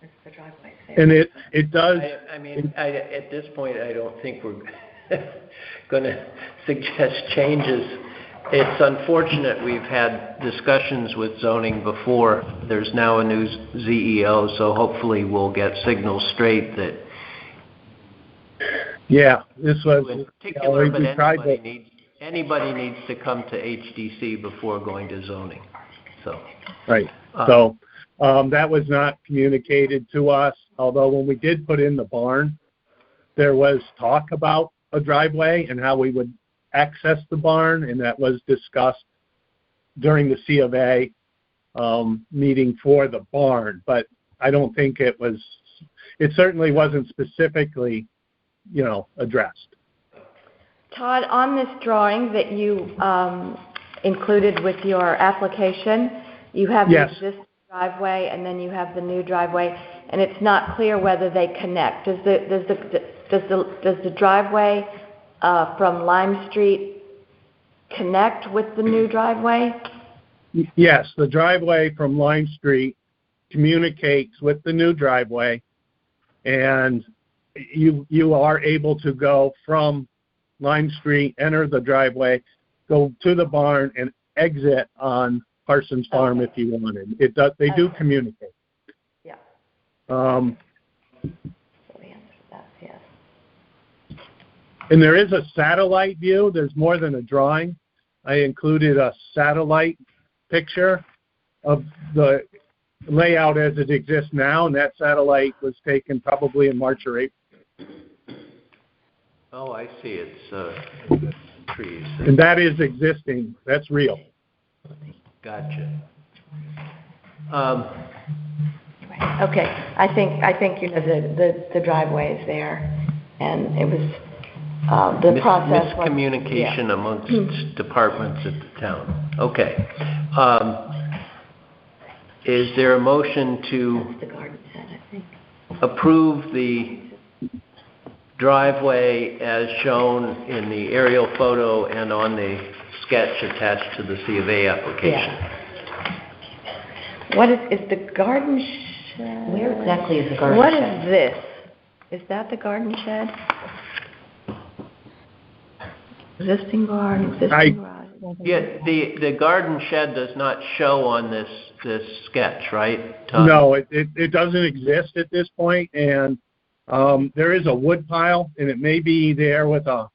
It's the driveway there. And it does. At this point, I don't think we're going to suggest changes. It's unfortunate we've had discussions with zoning before. There's now a new ZEO, so hopefully we'll get signals straight that. Yeah, this was. In particular, but anybody needs to come to HDC before going to zoning. So. Right. So that was not communicated to us. Although when we did put in the barn, there was talk about a driveway and how we would access the barn, and that was discussed during the C of A meeting for the barn. But I don't think it certainly wasn't specifically, addressed. Todd, on this drawing that you included with your application, you have Yes. the existing driveway and then you have the new driveway, and it's not clear whether they connect. Does the driveway from Lime Street connect with the new driveway? Yes, the driveway from Lime Street communicates with the new driveway, and you are able to go from Lime Street, enter the driveway, go to the barn, and exit on Parsons Farm if you wanted. They do communicate. Yeah. So the answer to that is yes. And there is a satellite view. There's more than a drawing. I included a satellite picture of the layout as it exists now, and that satellite was taken probably in March or April. Oh, I see. It's trees. And that is existing. That's real. Gotcha. Okay, I think the driveway is there, and it was the process was miscommunication amongst departments at the town. Okay. Is there a motion to approve the driveway as shown in the aerial photo and on the sketch attached to the C of A application? Yeah. What is the garden shed? Where exactly is the garden What shed? is this? Is that the garden shed? Existing barn, existing garage. Yeah, the garden shed does not show on this sketch, right, Tom? No, it doesn't exist at this point, and there is a wood pile, and it may be there with a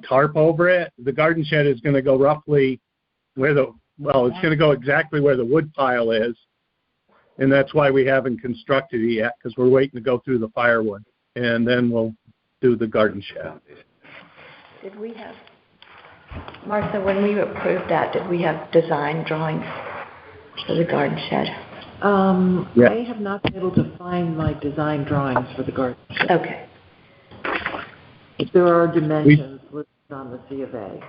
tarp over it. The garden shed is going to go roughly it's going to go exactly where the wood pile is, and that's why we haven't constructed it yet, because we're waiting to go through the firewood, and then we'll do the garden shed. Did we have, Martha, when we approved that, did we have design drawings for the garden shed? I have not been able to find my design drawings for the garden shed. Okay. There are dimensions listed on the C of A.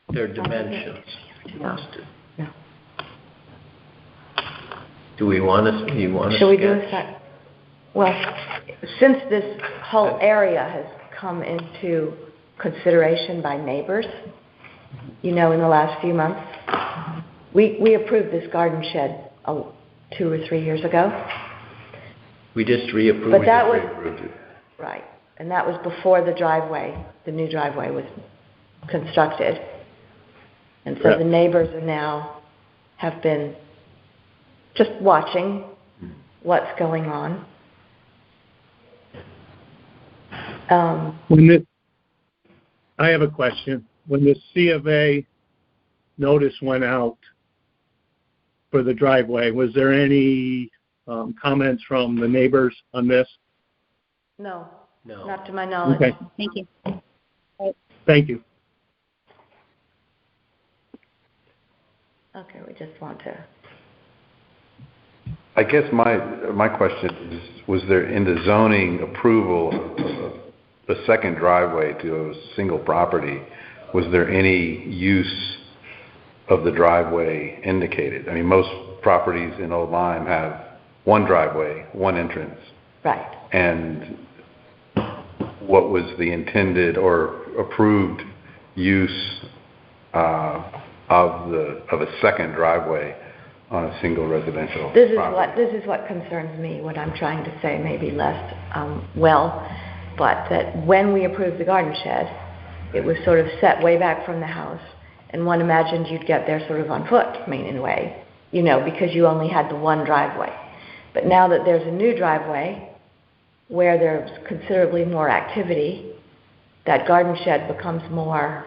Their dimensions. Yeah. No. Do you want to Should we do a sec? Well, since this whole area has come into consideration by neighbors, in the last few months, we approved this garden shed 2 or 3 years ago. We just reapproved But that was, it. right, and that was before the new driveway was constructed. And so Yeah. the neighbors have been just watching what's going on. I have a question. When the C of A notice went out for the driveway, was there any comments from the neighbors on this? No, No. not to my knowledge. Okay, Thank you. thank you. Okay, we just want to. I guess my question is, was there in the zoning approval of the second driveway to a single property, was there any use of the driveway indicated? I mean, most properties in Old Lyme have one driveway, one entrance. Right. And what was the intended or approved use of a second driveway on a single residential property? This is what concerns me, what I'm trying to say, maybe less but that when we approved the garden shed, it was sort of set way back from the house, and one imagined you'd get there sort of on foot, in a way, because you only had the one driveway. But now that there's a new driveway where there's considerably more activity, that garden shed becomes more,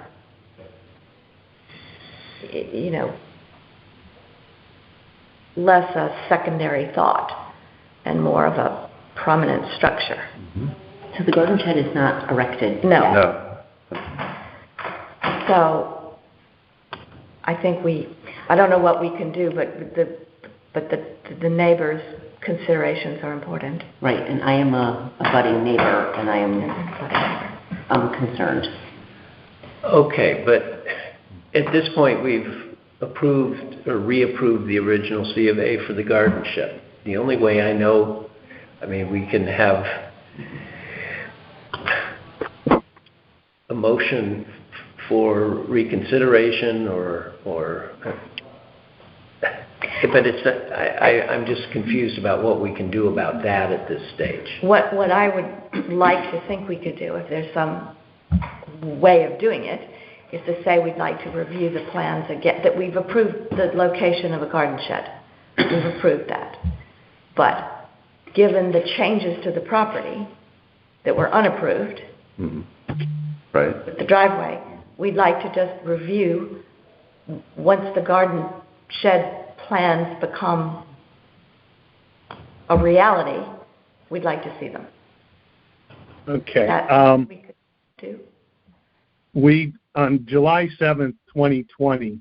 less a secondary thought and more of a prominent structure. Mm-hmm. So the garden shed is not erected? No. No. So I think I don't know what we can do, but the neighbors' considerations are important. Right, and I am a budding neighbor, and I'm concerned. Okay, but at this point, we've approved or reapproved the original C of A for the garden shed. The only way I know, we can have a motion for reconsideration but I'm just confused about what we can do about that at this stage. What I would like to think we could do, if there's some way of doing it, is to say we'd like to review the plans again, that we've approved the location of a garden shed. We've approved that. But given the changes to the property that were unapproved, Mm-hmm. Right. with the driveway, we'd like to just review, once the garden shed plans become a reality, we'd like to see them. Okay. That we could do. On July 7th, 2020,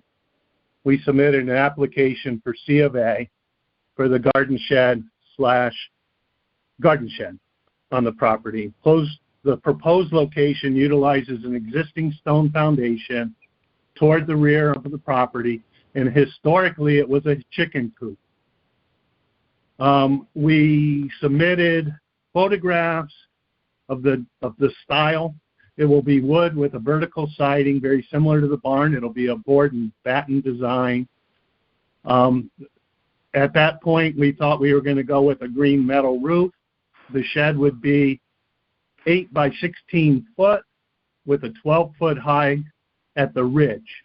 we submitted an application for C of A for the garden shed on the property. The proposed location utilizes an existing stone foundation toward the rear of the property, and historically it was a chicken coop. We submitted photographs of the style. It will be wood with a vertical siding, very similar to the barn. It'll be a board and batten design. At that point, we thought we were going to go with a green metal roof. The shed would be 8 by 16 foot with a 12-foot high at the ridge.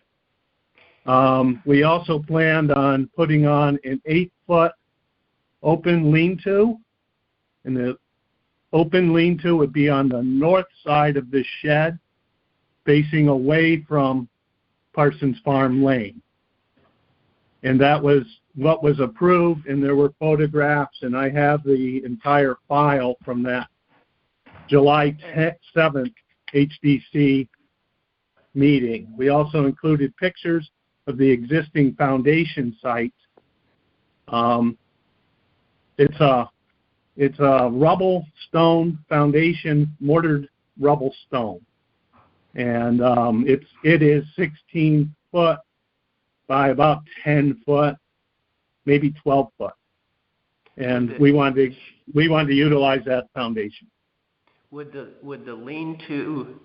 We also planned on putting on an 8-foot open lean-to, and the open lean-to would be on the north side of the shed, facing away from Parsons Farm Lane. And that was what was approved, and there were photographs, and I have the entire file from that July 7th HDC meeting. We also included pictures of the existing foundation site. It's a It's a rubble stone foundation, mortared rubble stone. And it is 16 foot by about 10 foot, maybe 12 foot. And we wanted to utilize that foundation. Would the lean-to,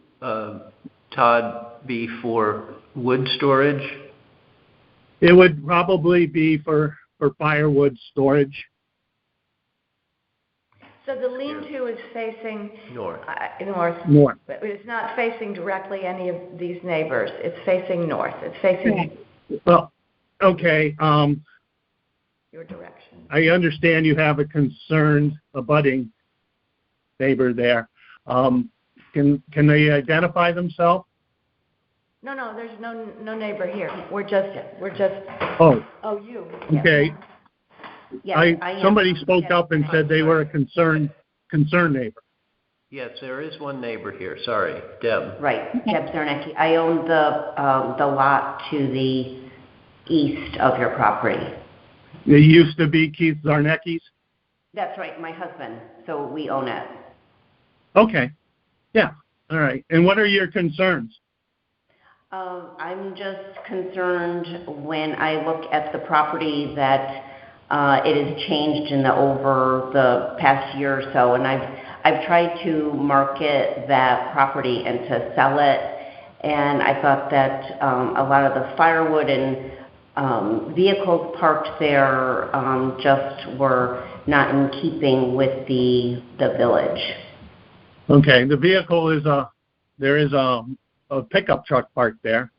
Todd, be for wood storage? It would probably be for firewood storage. So the lean-to is facing North. North. but it's not facing directly any of these neighbors. It's facing north. It's facing Well, okay, your direction. I understand you have a concerned abutting neighbor there. Can they identify themselves? No, there's no neighbor here. We're just. Oh, Oh, you. Yes. okay. Yes, I am. Somebody spoke up and said they were a concerned neighbor. Yes, there is one neighbor here. Sorry, Deb. Right, Deb Zarnecki. I own the lot to the east of your property. It used to be Keith Zarnecki's? That's right, my husband, so we own it. Okay, yeah, all right. And what are your concerns? I'm just concerned when I look at the property that it has changed over the past year or so, and I've tried to market that property and to sell it, and I thought that a lot of the firewood and vehicles parked there just were not in keeping with the village. Okay, the vehicle is there is a pickup truck parked there.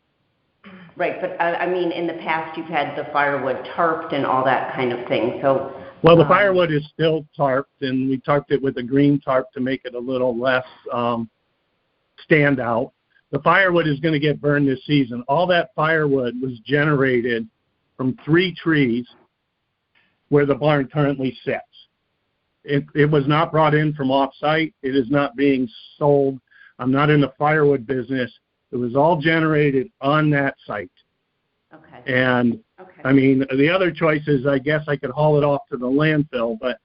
Right, but I mean, in the past, you've had the firewood tarped and all that kind of thing, so... Well, the firewood is still tarped, and we tarped it with a green tarp to make it a little less stand out. The firewood is going to get burned this season. All that firewood was generated from 3 trees where the barn currently sits. It was not brought in from off-site. It is not being sold. I'm not in the firewood business. It was all generated on that site. Okay. And, Okay. I mean, the other choice is I guess I could haul it off to the landfill, but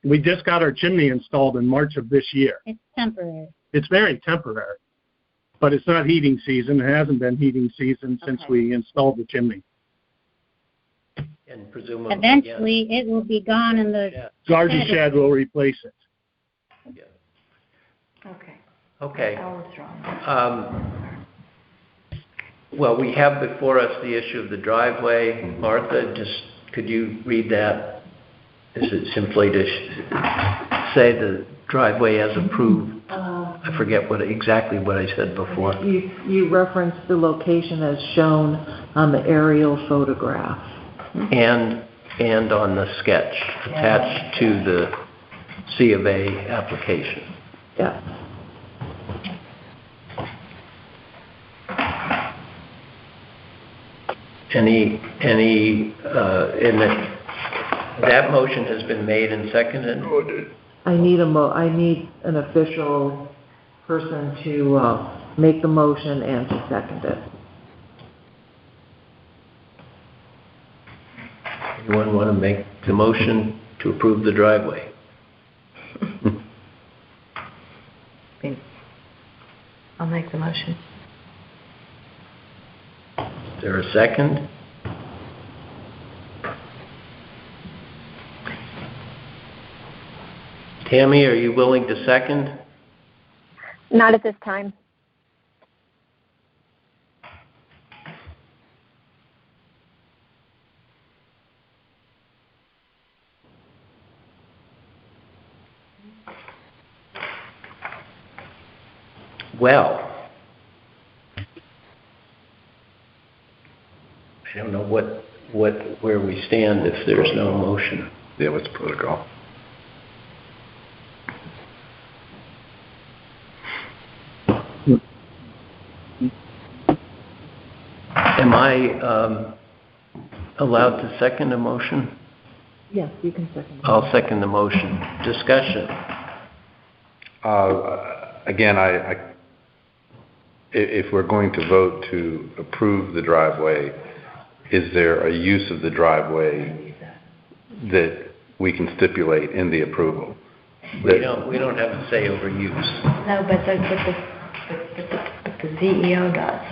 we just got our chimney installed in March of this year. It's temporary. It's very temporary, but it's not heating season. It hasn't been heating season since we installed the chimney. And presumably... Eventually, it will be gone in the... Garden shed will replace it. Yeah. Okay. Okay. I'll withdraw. Well, we have before us the issue of the driveway. Martha, just could you read that? Is it simply to say the driveway as approved? I forget exactly what I said before. You referenced the location as shown on the aerial photograph. And on the sketch attached to the C of A application. Yeah. That motion has been made and seconded? I need an official person to make the motion and to second it. Anyone want to make the motion to approve the driveway? I'll make the motion. Is there a second? Tammy, are you willing to second? Not at this time. Well, I don't know where we stand if there's no motion. Yeah, what's the protocol? Am I allowed to second a motion? Yes, you can second it. I'll second the motion. Discussion. Again, if we're going to vote to approve the driveway, is there a use of the driveway that we can stipulate in the approval. We don't have a say over use. No, but the CEO does,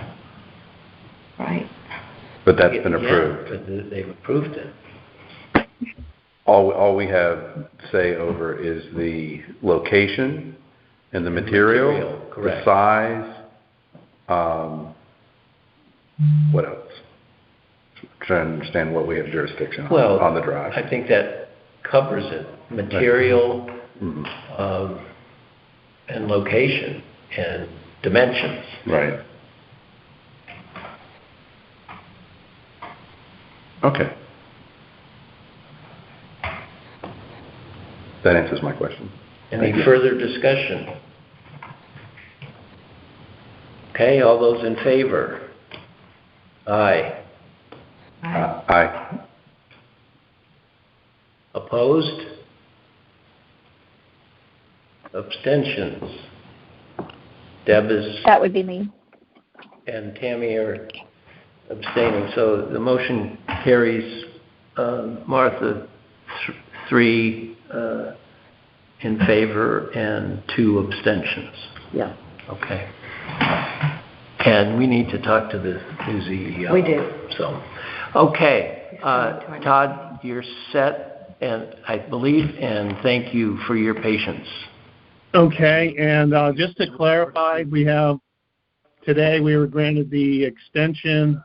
right? But that's been approved. Yeah, but they've approved it. All we have say over is the location and the material, correct. the size, what else? Trying to understand what we have jurisdiction on the drive. I think that covers it. Material, and location, and dimensions. Right. Okay. That answers my question. Any further discussion? Okay, all those in favor? Aye. Aye. Opposed? Abstentions? Deb That would be me. and Tammy are abstaining, so the motion carries, Martha, 3 in favor and 2 abstentions. Yeah. Okay. And we need to talk to the new CEO. We do. So, okay, Todd, you're set, and I believe, and thank you for your patience. Okay, and just to clarify, today we were granted the extension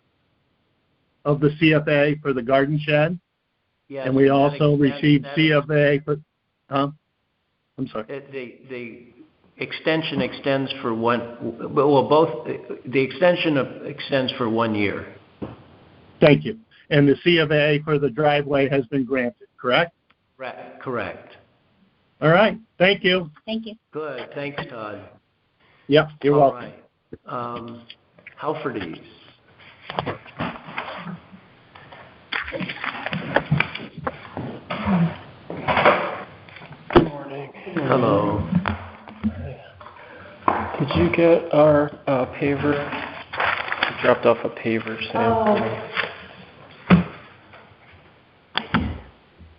of the CFA for the garden shed. Yes, And we also received CFA for, I'm sorry. The extension extends for the extension extends for 1 year. Thank you. And the CFA for the driveway has been granted, correct? Correct. All right, thank you. Thank you. Good, thanks, Todd. Yep, you're welcome. All right. Halfords. Good morning. Hello. Did you get our paver? You dropped off a paver sample.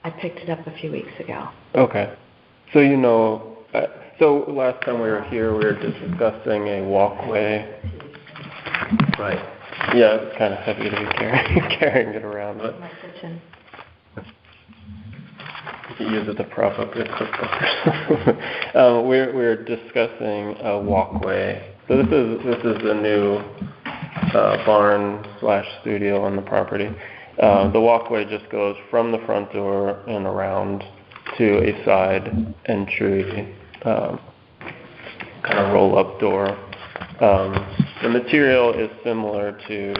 I picked it up a few weeks ago. Okay. So so last time we were here, we were discussing a walkway. Right. Yeah, it's kind of heavy to be carrying it around, but My kitchen. you can use it to prop up your cookbook or something. We're discussing a walkway. So this is the new barn/studio on the property. The walkway just goes from the front door and around to a side entry, kind of roll-up door. The material is similar to,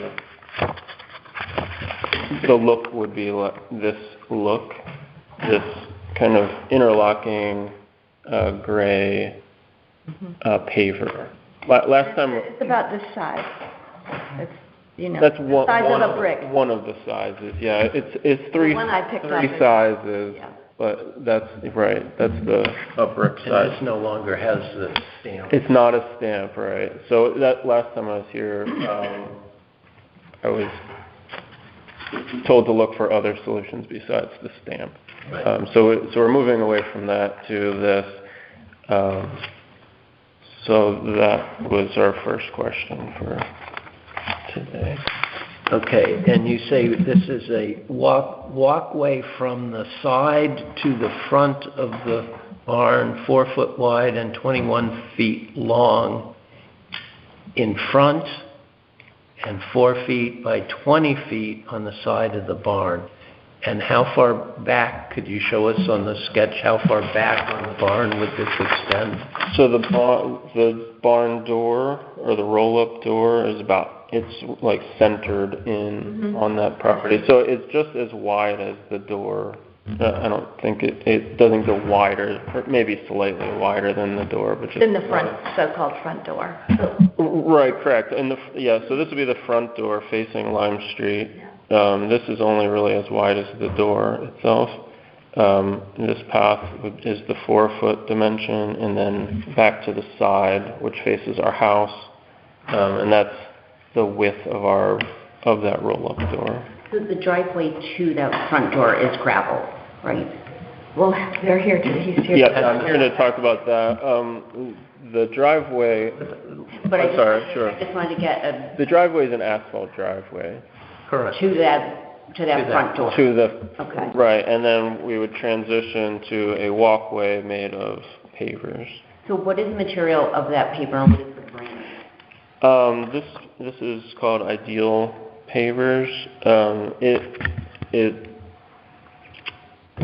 the look would be like this kind of interlocking gray paver. Last time... It's about this size. It's, that's the size of a brick. One of the sizes, yeah. It's three sizes, yeah. But that's right. That's the brick size. And this no longer has the stamp. It's not a stamp, right? So that last time I was here, I was told to look for other solutions besides the stamp. Right. So we're moving away from that to this. So that was our first question for today. Okay, and you say this is a walkway from the side to the front of the barn, 4 foot wide and 21 feet long in front, and 4 feet by 20 feet on the side of the barn. And how far back, could you show us on the sketch, how far back on the barn would this extend? So the barn door, or the roll-up door, is it's like centered in on that property. So it's just as wide as the door. I don't think it doesn't go wider, or maybe slightly wider than the door, but just in the front, so-called front door. Right, correct. And so this would be the front door facing Lime Street. This is only really as wide as the door itself. This path is the 4 foot dimension, and then back to the side, which faces our house, and that's the width of that roll-up door. So the driveway to that front door is gravel, right? Well, they're here today, he's here. Yeah, I'm here to talk about that. The driveway, But I'm sorry, sure. I just wanted to get The driveway is an asphalt driveway. Correct. to that front door. To the, Okay. right, and then we would transition to a walkway made of pavers. So what is the material of that paper and what is the brand? This is called Ideal Pavers. Is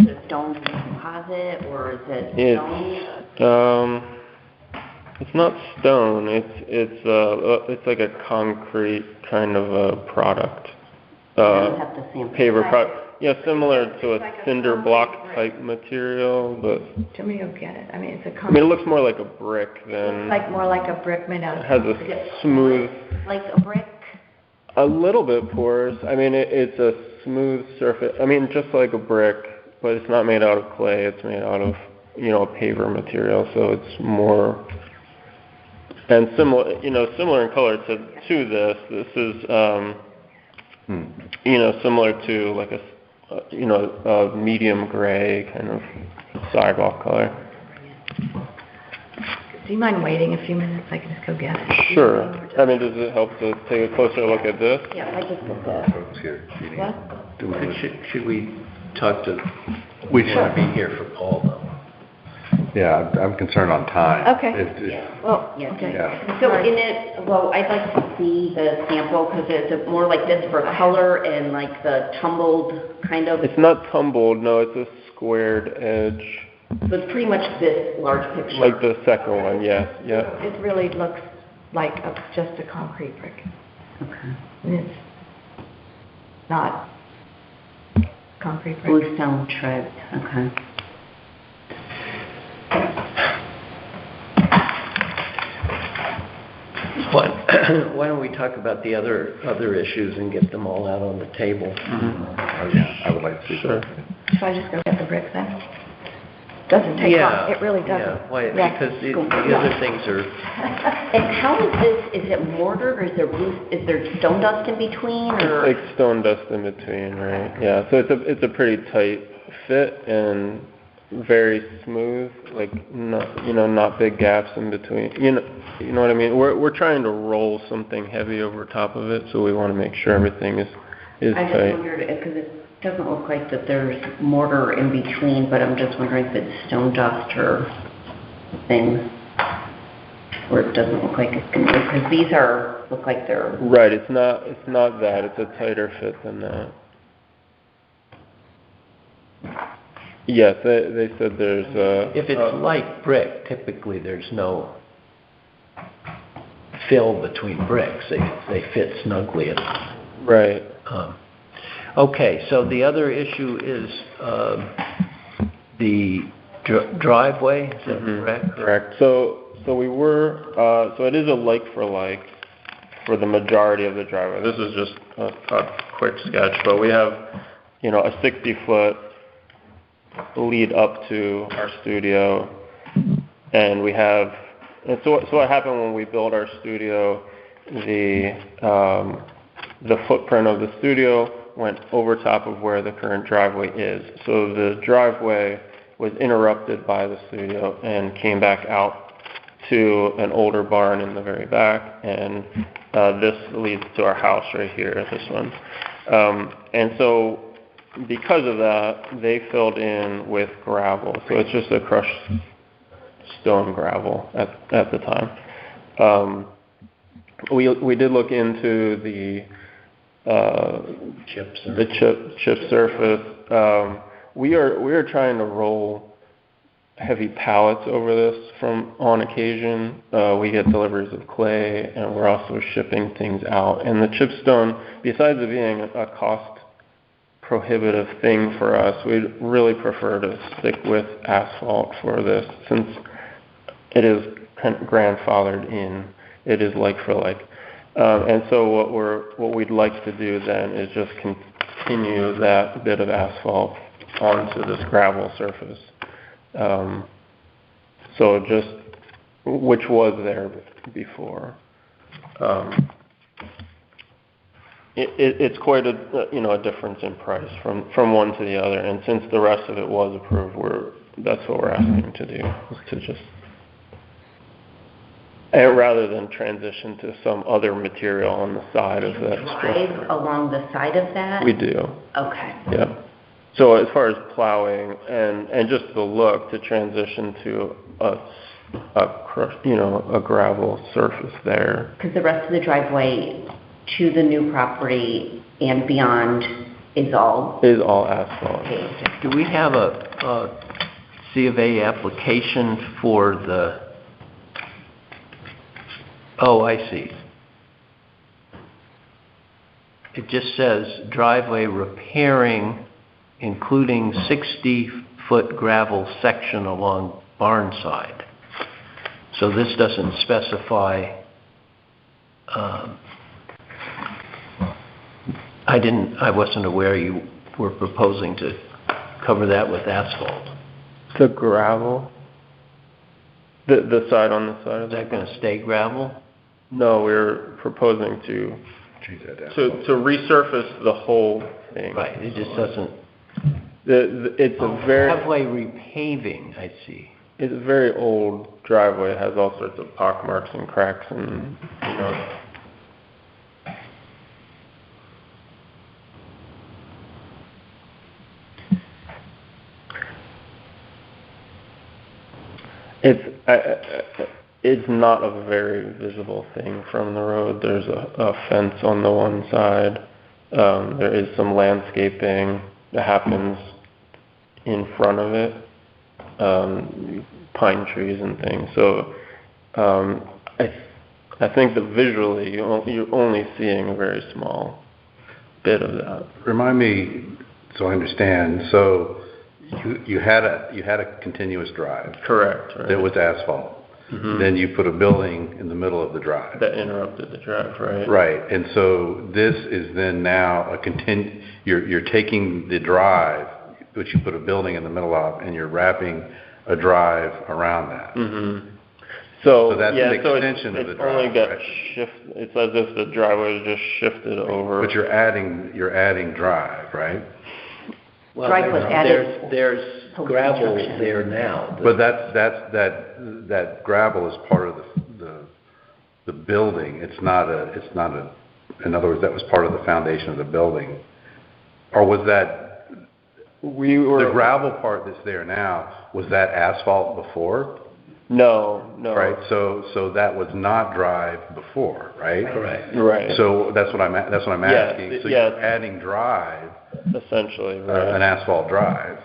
it stone composite or is it stone? It's not stone. It's like a concrete kind of a product. I don't have the sample. Paver product. Yeah, similar to a cinder block type material, but Do you want me to go get it? I mean, it's a I mean, it looks more like a brick than. like, more like a brick made out of. It has a smooth, Like a brick? a little bit porous. I mean, it's a smooth surface. I mean, just like a brick, but it's not made out of clay. It's made out of, a paver material, so it's more. And similar in color to this. This is, similar to like a medium gray kind of sidewalk color. Do you mind waiting a few minutes? I can just go get it. Sure. I mean, does it help to take a closer look at this? Yeah, I just looked at it. Folks here. What? Should we talk to, We we want to be here for Paul, though. Yeah, I'm concerned on time. Okay. Well, Yeah. okay. Yeah. So I'd like to see the sample because it's more like this for color and like the tumbled kind of. It's not tumbled, no, it's a squared edge, So it's pretty much this large picture. like the second one, yeah. It really looks like just a concrete brick. Okay. And it's not concrete brick. Bluestone treads, okay. Why don't we talk about the other issues and get them all out on the table? Oh, yeah, I would like to see Sure. that. Should I just go get the brick then? Doesn't take long, it really doesn't. Yeah, why, Yeah. because the other things are, And how is this, is it mortared or is there stone dust in between or? Like stone dust in between, right? Yeah, so it's a pretty tight fit and very smooth, like not big gaps in between. You know what I mean? We're trying to roll something heavy over top of it, so we want to make sure everything is I just tight. wondered, because it doesn't look like that there's mortar in between, but I'm just wondering if it's stone dust or things. Or it doesn't look like it's gonna, because these look like they're. Right, it's not that. It's a tighter fit than that. Yes, they said there's if it's light brick, typically there's no fill between bricks. They fit snugly. right. Okay, so the other issue is the driveway, is that correct? Correct. So it is a like for like for the majority of the driveway. This is just a quick sketch, but we have, a 60-foot lead up to our studio, and so what happened when we built our studio, the footprint of the studio went over top of where the current driveway is. So the driveway was interrupted by the studio and came back out to an older barn in the very back, and this leads to our house right here, this one. And so because of that, they filled in with gravel. So it's just a crushed stone gravel at the time. We did look into the chip surface. We are trying to roll heavy pallets over this on occasion. We get deliveries of clay, and we're also shipping things out. And the chipstone, besides it being a cost prohibitive thing for us, we'd really prefer to stick with asphalt for this, since it is grandfathered in. It is like for like. And so what we'd like to do then is just continue that bit of asphalt onto this gravel surface. So just, which was there before. it's quite a, you know, a difference in price from one to the other. And since the rest of it was approved, that's what we're asking to do, is to just, and rather than transition to some other material on the side of that Drive structure. along the side of that? We do, Okay. yeah. So as far as plowing and just the look, to transition to a gravel surface there. Because the rest of the driveway to the new property and beyond is all asphalt. paved. Do we have a C of A application for the, oh, I see. It just says driveway repairing, including 60-foot gravel section along barn side. So this doesn't specify, I wasn't aware you were proposing to cover that with asphalt. The gravel? The side on the side of Is that going to stay gravel? No, we're proposing to Change that down. to resurface the whole thing. Right, it just doesn't. It's a very Driveway repaving, I see. It's a very old driveway. It has all sorts of pockmarks and cracks and, you know. It's not a very visible thing from the road. There's a fence on the one side. There is some landscaping that happens in front of it. Pine trees and things. So I think that visually you're only seeing a very small bit of that. Remind me, so I understand, so you had a continuous drive. Correct. Right. That was asphalt. Mm-hmm. Then you put a building in the middle of the drive. That interrupted the drive, right? Right, and so this is then now you're taking the drive, which you put a building in the middle of, and you're wrapping a drive around that. Mm-hmm. So that's yeah, an extension of the drive. Only got right? It's as if the driveway just shifted over. But you're adding drive, right? Well, Drive was added there's gravel there now. But that gravel is part of the building. It's not a. In other words, that was part of the foundation of the building, or was that? The gravel part that's there now, was that asphalt before? No. Right. So that was not drive before, right? Correct. Right. So that's what I'm asking. Yes, So yes. you're adding drive, essentially, right. an asphalt drive.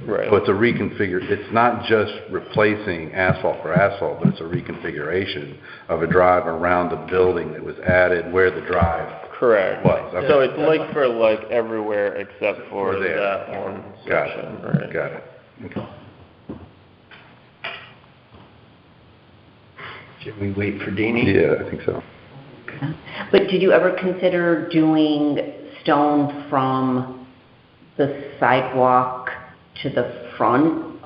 Right. So it's a reconfigure. It's not just replacing asphalt for asphalt, but it's a reconfiguration of a drive around the building that was added where the drive Correct. was. Okay. So it's like for like everywhere except for there. that one Got section. it. Right. Got it. Okay. Should we wait for Deanie? Yeah, I think so. But did you ever consider doing stone from the sidewalk to the front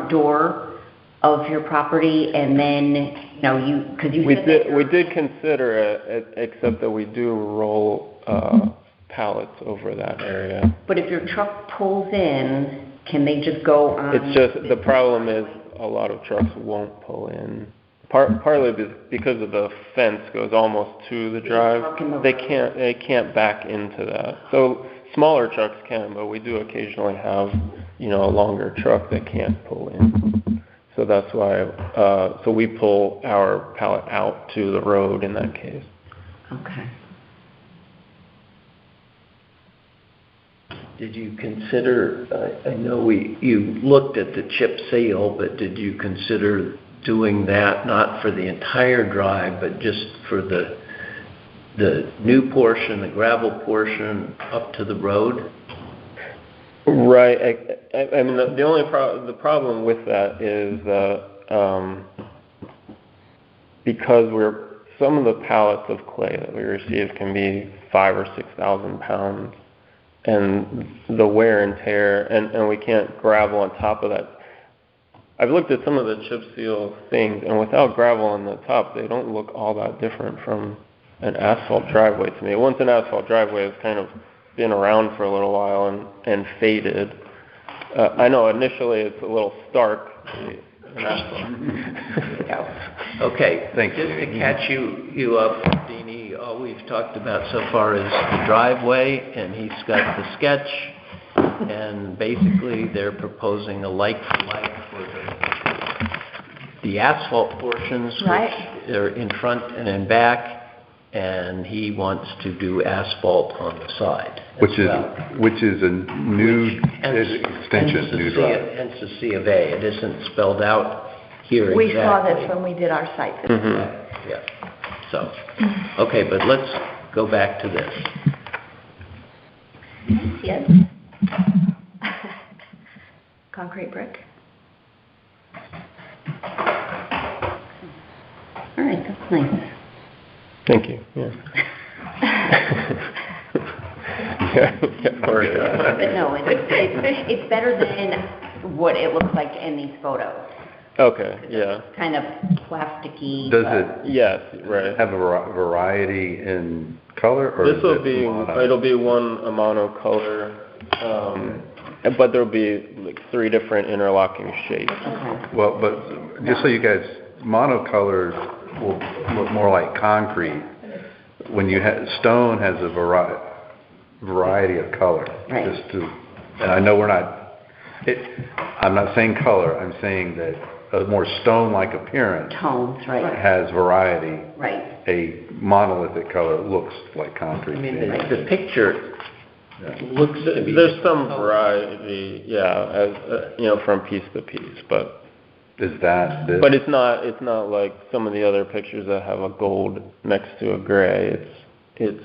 door of your property, and then, because you said that We did consider it, except that we do roll pallets over that area. But if your truck pulls in, can they just go on? It's just, the problem is a lot of trucks won't pull in. Partly because of the fence goes almost to the drive. They can't back into that. So smaller trucks can, but we do occasionally have, a longer truck that can't pull in. So that's why, so we pull our pallet out to the road in that case. Okay. Did you consider, I know you looked at the chip seal, but did you consider doing that not for the entire drive, but just for the new portion, the gravel portion up to the road? Right. I mean, the only the problem with that is that because some of the pallets of clay that we receive can be 5,000 or 6,000 pounds, and the wear and tear, and we can't gravel on top of that. I've looked at some of the chip seal things, and without gravel on the top, they don't look all that different from an asphalt driveway to me. Once an asphalt driveway has kind of been around for a little while and faded. I know initially it's a little stark. Okay. Thanks, Just to Deanie. catch you up, Deanie, all we've talked about so far is the driveway, and he's got the sketch, and basically they're proposing a like-for-like for the asphalt portions, Right. which are in front and in back, and he wants to do asphalt on the side as Which is well. a new extension, new drive. Hence the C of A. It isn't spelled out here exactly. We saw this when we did our site visit. Mm-hmm. Yeah. So, okay, but let's go back to this. Yes. Concrete brick. All right, that's nice. Thank you. Yeah. But no, it's better than what it looks like in these photos. Okay, yeah. Kind of plasticky. Does but- it Yes, right. have a variety in color, or This is will it be, mono? it'll be one monocolor, but there'll be like 3 different interlocking shapes. Okay. Well, but just so you guys, monocolor will look more like concrete. When you have, stone has a variety of color. Right. And I know I'm not saying color, I'm saying that a more stone-like appearance Tones, right, has variety. right. A monolithic color looks like concrete. I mean, the picture looks to be... There's some variety, yeah, as, from piece to piece, but Is that this? it's not like some of the other pictures that have a gold next to a gray. It's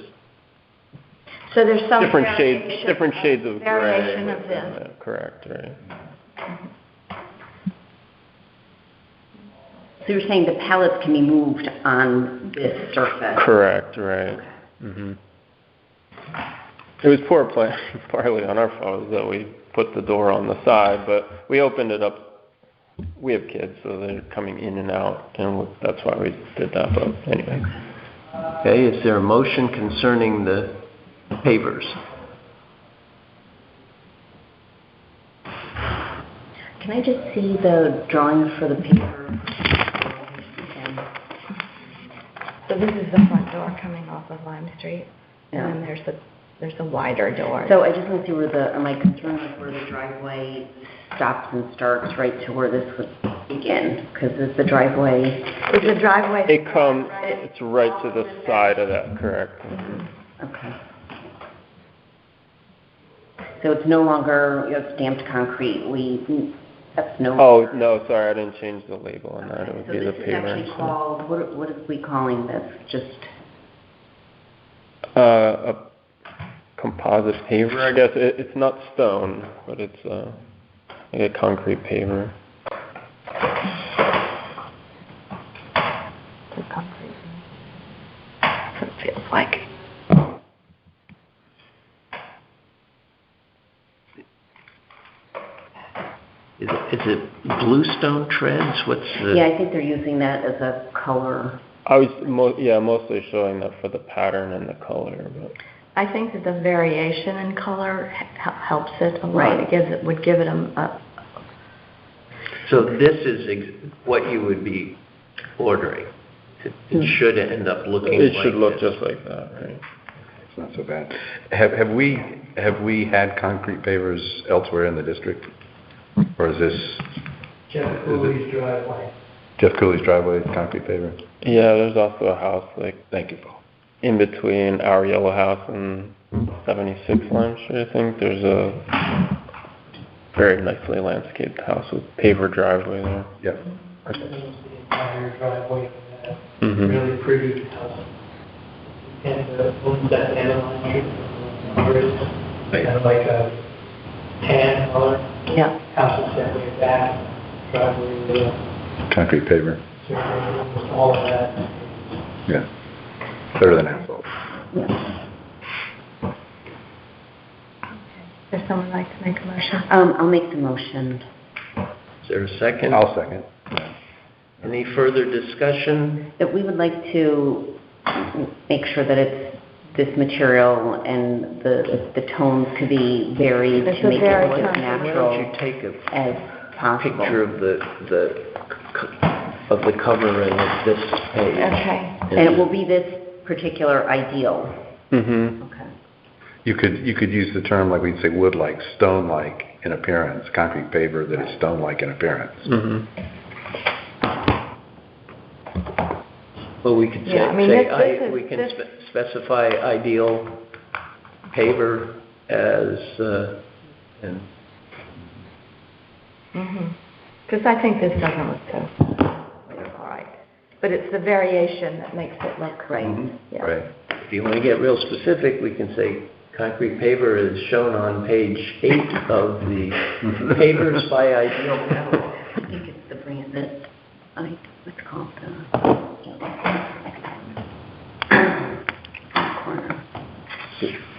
So there's some different variation shades of gray. variation of this. Yeah, correct, right. So you're saying the pallets can be moved on this surface? Correct, right. hmm It was poor planning, partly on our fault, that we put the door on the side, but we opened it up. We have kids, so they're coming in and out, and that's why we did that, but anyway. Okay, is there a motion concerning the pavers? Can I just see the drawings for the paper? So this is the front door coming off of Lime Street, Yeah. and then there's a wider door. So I just want to see am I concerned with where the driveway stops and starts right to where this would begin? Because it's the driveway. Is the driveway? It's right to the side of that, correct. Okay. So it's no longer stamped concrete. That's no. Oh, no, sorry, I didn't change the label on that. It would be the So this is paver. actually called, what are we calling this? Just, A composite paver, I guess. It's not stone, but it's like a concrete paver. It's concrete. That's what it feels like. Is it bluestone treads? What's the... yeah, I think they're using that as a color. I was mostly showing that for the pattern and the color. But I think that the variation in color helps it a lot. Right. It would give it a So this is what you would be ordering. It should end up looking like it should look this. just like that, right? It's not so bad. Have we had concrete pavers elsewhere in the district? Or is this? Jeff Cooley's driveway. Jeff Cooley's driveway, concrete paver? Yeah, there's also a house Thank you, Paul. in between our yellow house and 76 Lime Street, I think. There's a very nicely landscaped house with paver driveway there. Yep. The entire driveway, Mhm. really pretty house. And the one that Lime Street, kind of like a tan color. Yeah. House is definitely back, driveway, Concrete paver, all of that. yeah. Better than asphalt. Does someone like to make a motion? I'll make the motion. Is there a second? I'll second. Any further discussion? That we would like to make sure that it's this material and the tones could be varied It's to a make it very look as country. natural Why don't you take as a possible. picture of the cover and of this page? Okay. And it will be this particular ideal. Mm-hmm. Okay. You could use the term, like we'd say, wood-like, stone-like in appearance, concrete paver that is stone-like in appearance. Mm-hmm. Well, we could Yeah, I mean, this is- we can specify ideal paver as, and Because I think this doesn't look so all right. But it's the variation that makes it look Right. Yeah. Right. if you want to get real specific, we can say concrete paver is shown on page 8 of the Pavers by Ideal catalog. I think it's the brand that, what's called corner.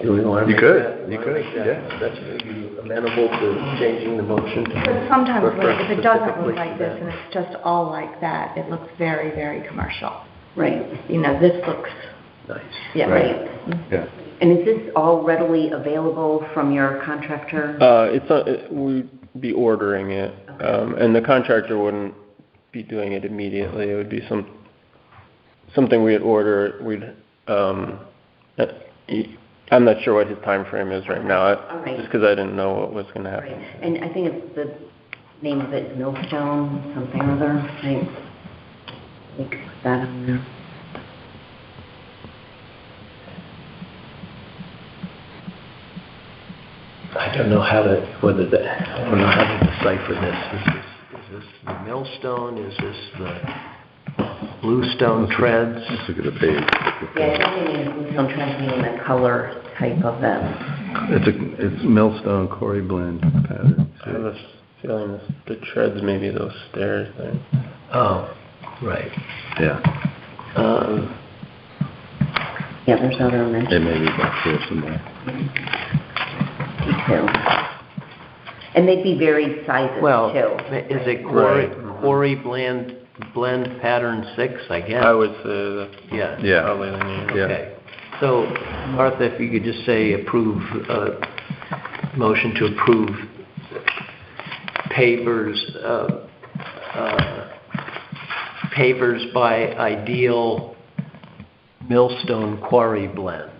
Do we want to You make could. that? You wanna could, make that- yeah. That's maybe amenable to changing the motion to But sometimes refer if it doesn't specifically look like to this that. and it's just all like that, it looks very, very commercial. Right. You know, this looks, Nice. yeah. Right. Yeah. And is this all readily available from your contractor? We'd be ordering it, and the contractor wouldn't be doing it immediately. It would be something we'd order. I'm not sure what his time frame is right now, All right. just because I didn't know what was going to happen. Right. And I think it's the name of it is Millstone, something or other, right? We could put that on there. I don't know how to decipher this. Is this the millstone? Is this the bluestone treads? Let's look at the page. Yeah, I think it is Millstone trying to be in the color type of them. It's millstone quarry blend pattern. I have a feeling the treads may be those stairs thing. Oh, right. Yeah. Yeah, there's other mentions. It may be back here somewhere. Too. And they'd be varied sizes Well, too. is it Right. quarry blend pattern 6, I guess? I would say that's Yeah. Yeah. probably the name. Yeah. Okay. So, Martha, if you could just say approve, motion to approve pavers by Ideal Millstone Quarry Blend.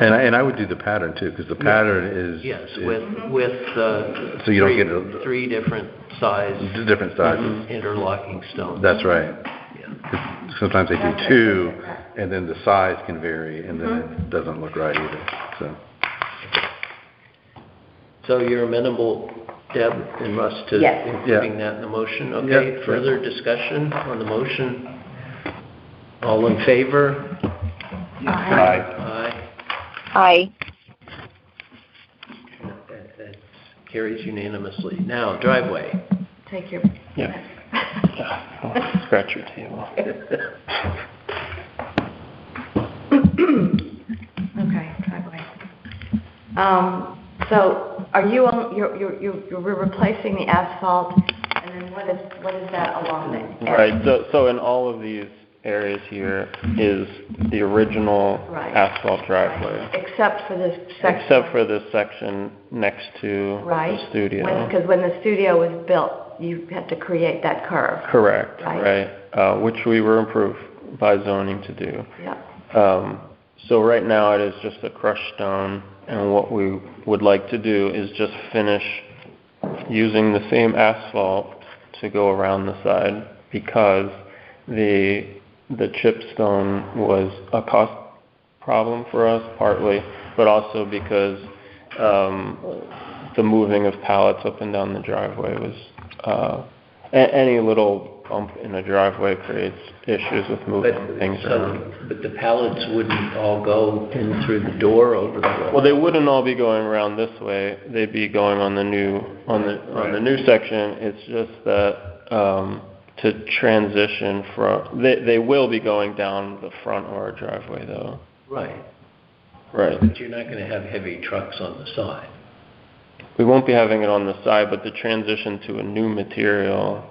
And I would do the pattern too, because the pattern is. Yes, is- with So you don't get a- three different size different sizes. interlocking stones. That's right. Yeah. 'Cause sometimes they do two, and then the size can vary, and then it doesn't look right either, so. So you're amenable, Deb and Russ, to Yes. including that in the motion? Okay, Yeah. further discussion on the motion? All in favor? Aye. Aye. Aye. That carries unanimously. Now, driveway. Take your. Yeah. Oh, scratch your table. Okay, driveway. So are you, you're replacing the asphalt, and then what is that along the edge? Right, so in all of these areas here is the original Right. asphalt driveway, Except for this section? except for this section next to Right. the studio. Because when the studio was built, you had to create that curve. Correct, Right. right, which we were approved by zoning to do. Yeah. So right now it is just a crushed stone, and what we would like to do is just finish using the same asphalt to go around the side, because the chip stone was a cost problem for us partly, but also because the moving of pallets up and down the driveway was any little bump in a driveway creates issues with moving things around. But the pallets wouldn't all go in through the door over the road? Well, they wouldn't all be going around this way. They'd be going on the new section. It's just that to transition from, they will be going down the front of our driveway though. Right. Right. But you're not going to have heavy trucks on the side. We won't be having it on the side, but the transition to a new material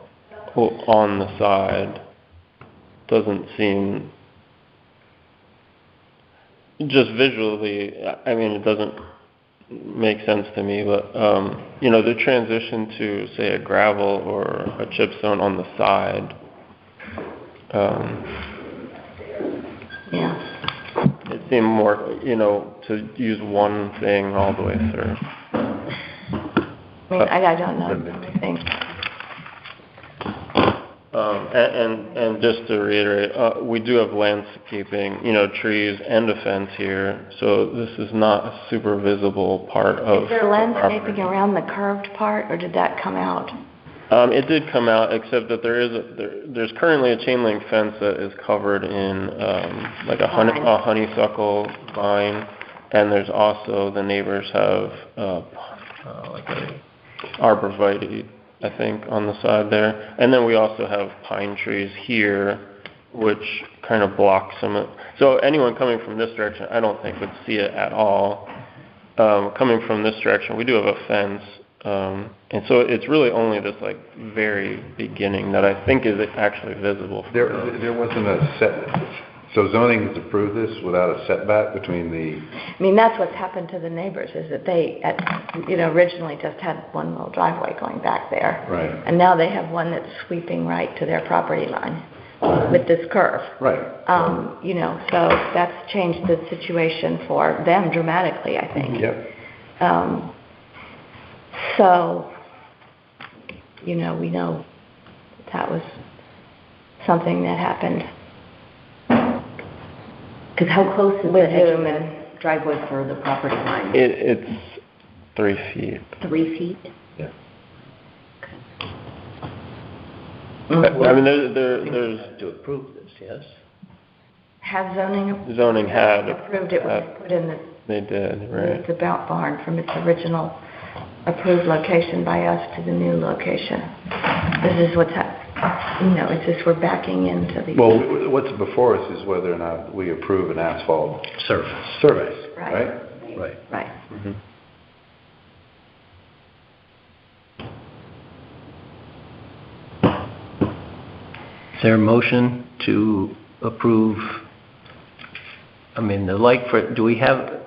on the side doesn't seem, just visually, I mean, it doesn't make sense to me, but, the transition to, say, a gravel or a chip stone on the side, Yeah. it seemed more, to use one thing all the way through. I mean, I don't know, I think. And just to reiterate, we do have landscaping, trees and a fence here, so this is not a super visible part of Is there the landscaping property. around the curved part, or did that come out? It did come out, except that there's currently a chain link fence that is covered in like a honeysuckle vine, and there's also the neighbors have like a arborvitae, I think, on the side there, and then we also have pine trees here, which kind of block some of. So anyone coming from this direction, I don't think would see it at all. Coming from this direction, we do have a fence. And so it's really only this like very beginning that I think is actually visible. There wasn't a set, so zoning has approved this without a setback between the, I mean, that's what's happened to the neighbors, is that they, originally just had one little driveway going back there. right, And now they have one that's sweeping right to their property line with this curve. right. So that's changed the situation for them dramatically, I think. Yep. So, we know that was something that happened. Because how close is the With edge of whom the driveway for the property line? It's 3 feet. 3 feet? Yeah. I mean, there's To approve this, yes? Has zoning zoning had approved it when they put in they did, right? the Bout Barn from its original approved location by us to the new location. This is what's it's just we're backing into the... Well, what's before us is whether or not we approve an asphalt surface, right? Right. Right. Mm-hmm. Is there a motion to approve, do we have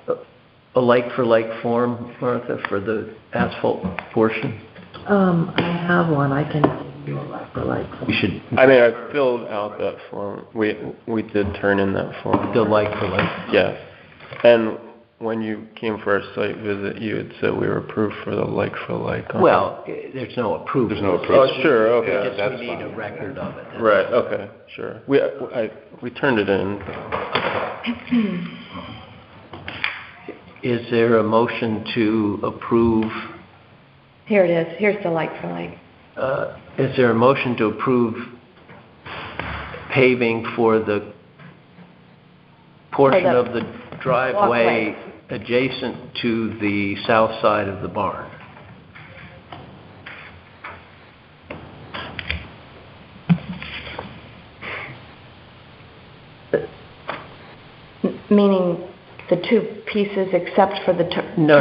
a like-for-like form, Martha, for the asphalt portion? I have one, I can give you a like-for-like. We should, I filled out that form. We did turn in that form. the like-for-like. Yes. And when you came for our site visit, you had said we were approved for the like-for-like. Well, there's no approval. There's no approval. Oh, sure, okay. Yeah, Just that's we need fine. a record of it. Right, okay, sure. We turned it in. Is there a motion to approve, Here it is. Here's the like-for-like. is there a motion to approve paving for the portion of the driveway adjacent to the south side of the barn? Meaning the two pieces except for the turn? No,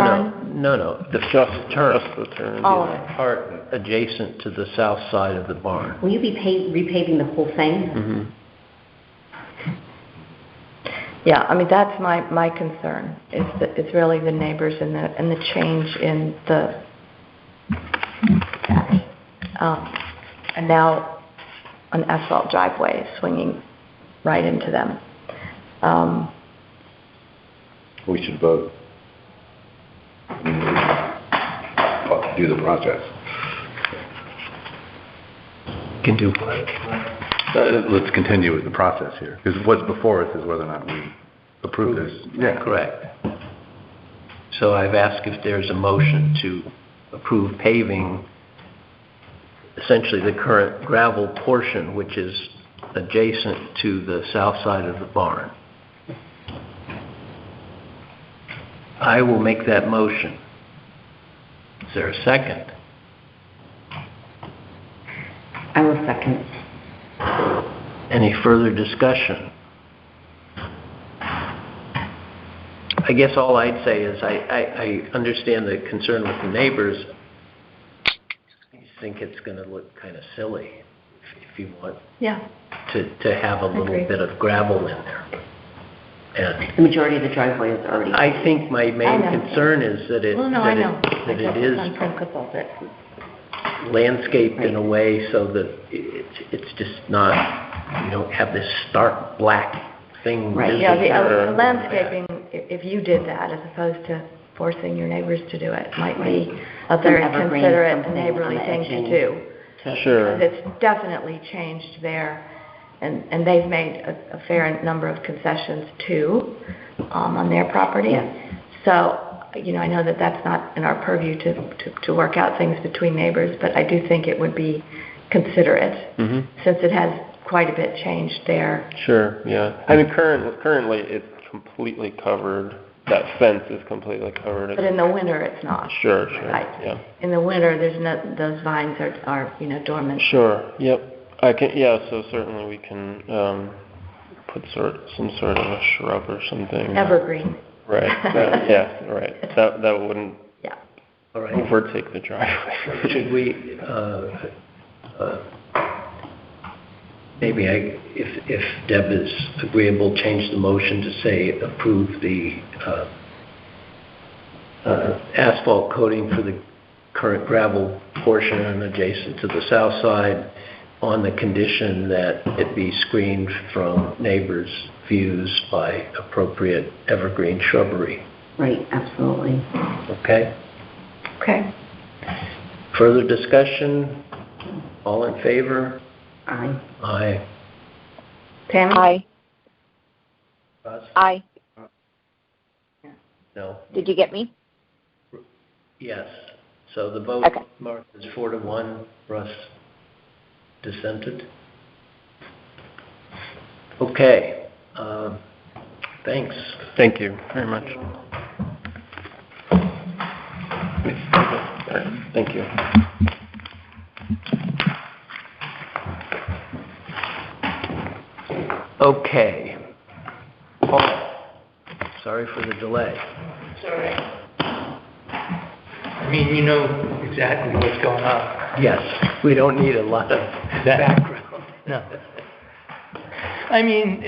the turn. Just the turn. Oh. The part adjacent to the south side of the barn. Will you be repaving the whole thing? Mm-hmm. Yeah, that's my concern, is that it's really the neighbors and the change in the, and now an asphalt driveway is swinging right into them. We should vote. Do the process. Can do. Let's continue with the process here, because what's before us is whether or not we approve this. Yeah. Correct. So I've asked if there's a motion to approve paving essentially the current gravel portion, which is adjacent to the south side of the barn. I will make that motion. Is there a second? I will second. Any further discussion? I guess all I'd say is I understand the concern with the neighbors. I think it's going to look kind of silly if you want, Yeah, to have a little Agree. bit of gravel in there. And The majority of the driveway is already. I think my I main know. concern is that well, no, I know. I that guess it it's is on principle, but, landscaped in a way so that it's just not, you don't have this stark black thing. Right. yeah, visible. the landscaping, if you did that as opposed to forcing your neighbors to do it, might be a very Some evergreen, considerate, something neighborly on the thing to edging. do. Sure. Because it's definitely changed there, and they've made a fair number of concessions too, on their property. Yeah. So, you know, I know that that's not in our purview to work out things between neighbors, but I do think it would be considerate, Mhm. since it has quite a bit changed there. Sure, yeah. I mean, currently it's completely covered. That fence is completely covered. But in the winter, it's not. Sure, Right. yeah. In the winter, there's no, those vines are, you know, dormant. Sure, yep. So certainly we can, put some sort of a shrub or something. Evergreen. Right, yeah, right. That wouldn't All right. overtake the driveway. Should we, maybe if Deb is agreeable, change the motion to say approve the asphalt coating for the current gravel portion and adjacent to the south side on the condition that it be screened from neighbors' views by appropriate evergreen shrubbery. Right, absolutely. Okay? Okay. Further discussion? All in favor? Aye. Aye. Tammy? Aye. Russ? Aye. No? Did you get me? Yes. So the vote, Okay. Mark, is 4-1. Russ dissented. Okay. Thanks. Thank you very much. Thank you. Okay. Paul, sorry for the delay. Sorry. I mean, you know exactly what's going on. Yes, we don't need a lot of background. No. I mean,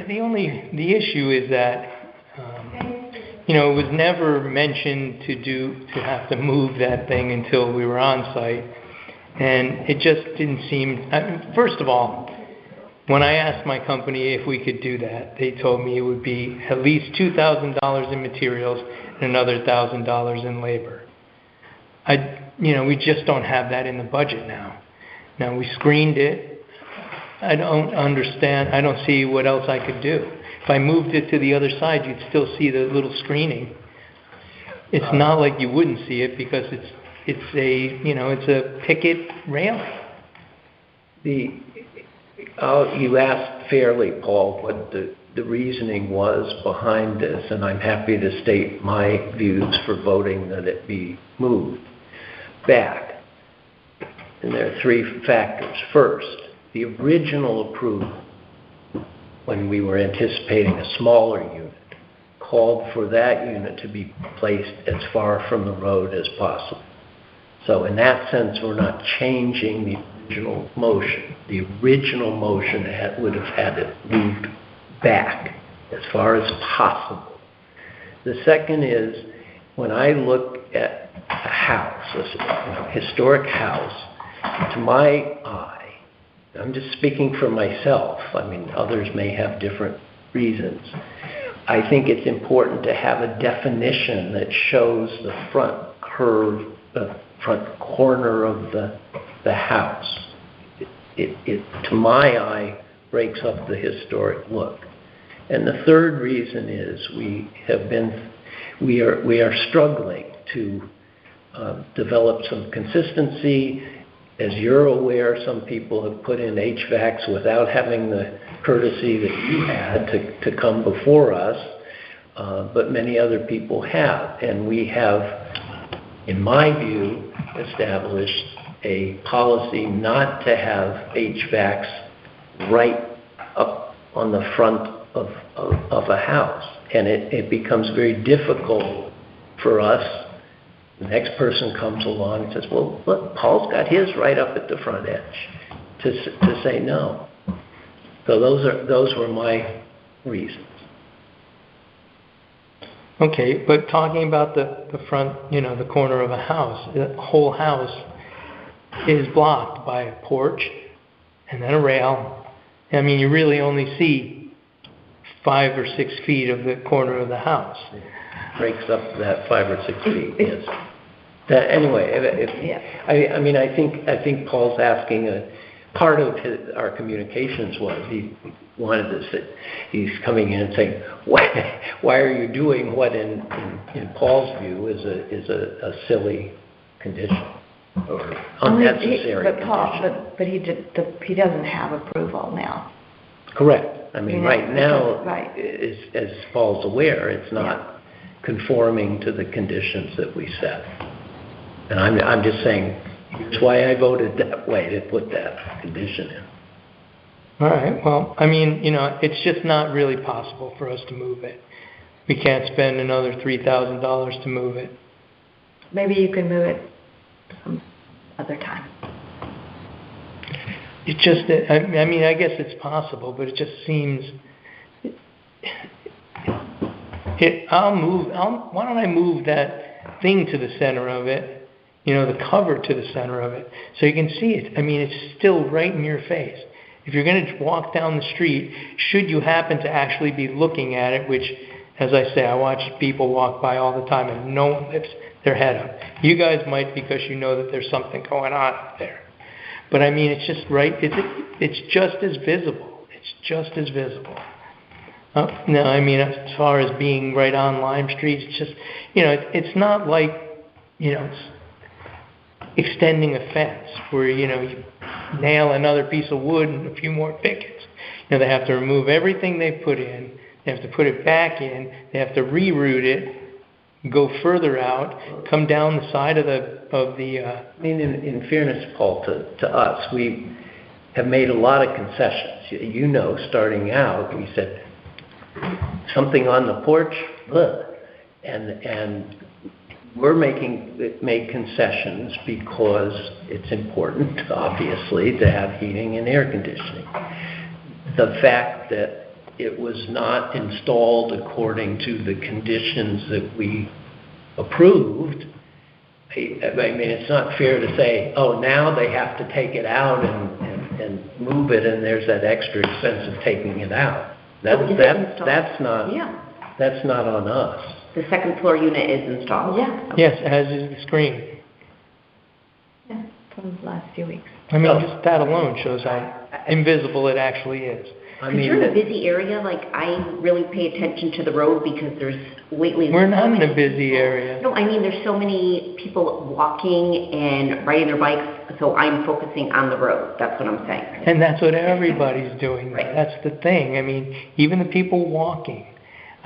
the issue is that, you know, it was never mentioned to have to move that thing until we were on site. And it just didn't seem, first of all, when I asked my company if we could do that, they told me it would be at least $2,000 in materials and another $1,000 in labor. We just don't have that in the budget now. Now, we screened it. I don't understand. I don't see what else I could do. If I moved it to the other side, you'd still see the little screening. It's not like you wouldn't see it because it's a picket railing. You asked fairly, Paul, what the reasoning was behind this, and I'm happy to state my views for voting that it be moved back. And there are three factors. First, the original approval, when we were anticipating a smaller unit, called for that unit to be placed as far from the road as possible. So in that sense, we're not changing the original motion. The original motion would have had it moved back as far as possible. The second is, when I look at a house, a historic house, to my eye, I'm just speaking for myself, I mean, others may have different reasons, I think it's important to have a definition that shows the front curve, the front corner of the house. It, to my eye, breaks up the historic look. And the third reason is we are struggling to develop some consistency. As you're aware, some people have put in HVACs without having the courtesy that you had to come before us, but many other people have. And we have, in my view, established a policy not to have HVACs right up on the front of a house. And it becomes very difficult for us. The next person comes along and says, well, look, Paul's got his right up at the front edge, to say no. So those were my reasons. Okay, but talking about the front, the corner of a house, the whole house is blocked by a porch and then a rail. I mean, you really only see 5 or 6 feet of the corner of the house. Breaks up that 5 or 6 feet, yes. Anyway, I think Paul's asking part of our communications was he wanted to sit. He's coming in and saying, "Why are you doing what in Paul's view is a silly condition or unnecessary condition?" But he doesn't have approval now. Correct. I mean, right now, right. as Paul's aware, it's not conforming to the conditions that we set. And I'm just saying, here's why I voted that way to put that condition in. All right. Well, I mean, it's just not really possible for us to move it. We can't spend another $3,000 to move it. Maybe you can move it some other time. It just, I mean, I guess it's possible, but it just seems. Why don't I move that thing to the center of it? The cover to the center of it, so you can see it. I mean, it's still right in your face. If you're going to walk down the street, should you happen to actually be looking at it, which, as I say, I watch people walk by all the time and no one lifts their head up. You guys might, because you know that there's something going on up there. But I mean, it's just right, it's just as visible. It's just as visible. No, I mean, as far as being right on Lime Street, it's just, it's not like, extending a fence where, you nail another piece of wood and a few more pickets. They have to remove everything they put in. They have to put it back in. They have to reroute it, go further out, come down the side of the. I mean, in fairness, Paul, to us, we have made a lot of concessions. Starting out, we said something on the porch, and we're made concessions because it's important, obviously, to have heating and air conditioning. The fact that it was not installed according to the conditions that we approved, I mean, it's not fair to say, oh, now they have to take it out and move it, and there's that extra expense of taking it out. That's not on us. The second floor unit is installed? Yeah. Yes, as is the screen. Yeah, from the last few weeks. I mean, just that alone shows how invisible it actually is. Because you're in a busy area, I really pay attention to the road because lately... We're not in a busy area. No, I mean, there's so many people walking and riding their bikes, so I'm focusing on the road. That's what I'm saying. And that's what everybody's doing. Right. That's the thing. I mean, even the people walking.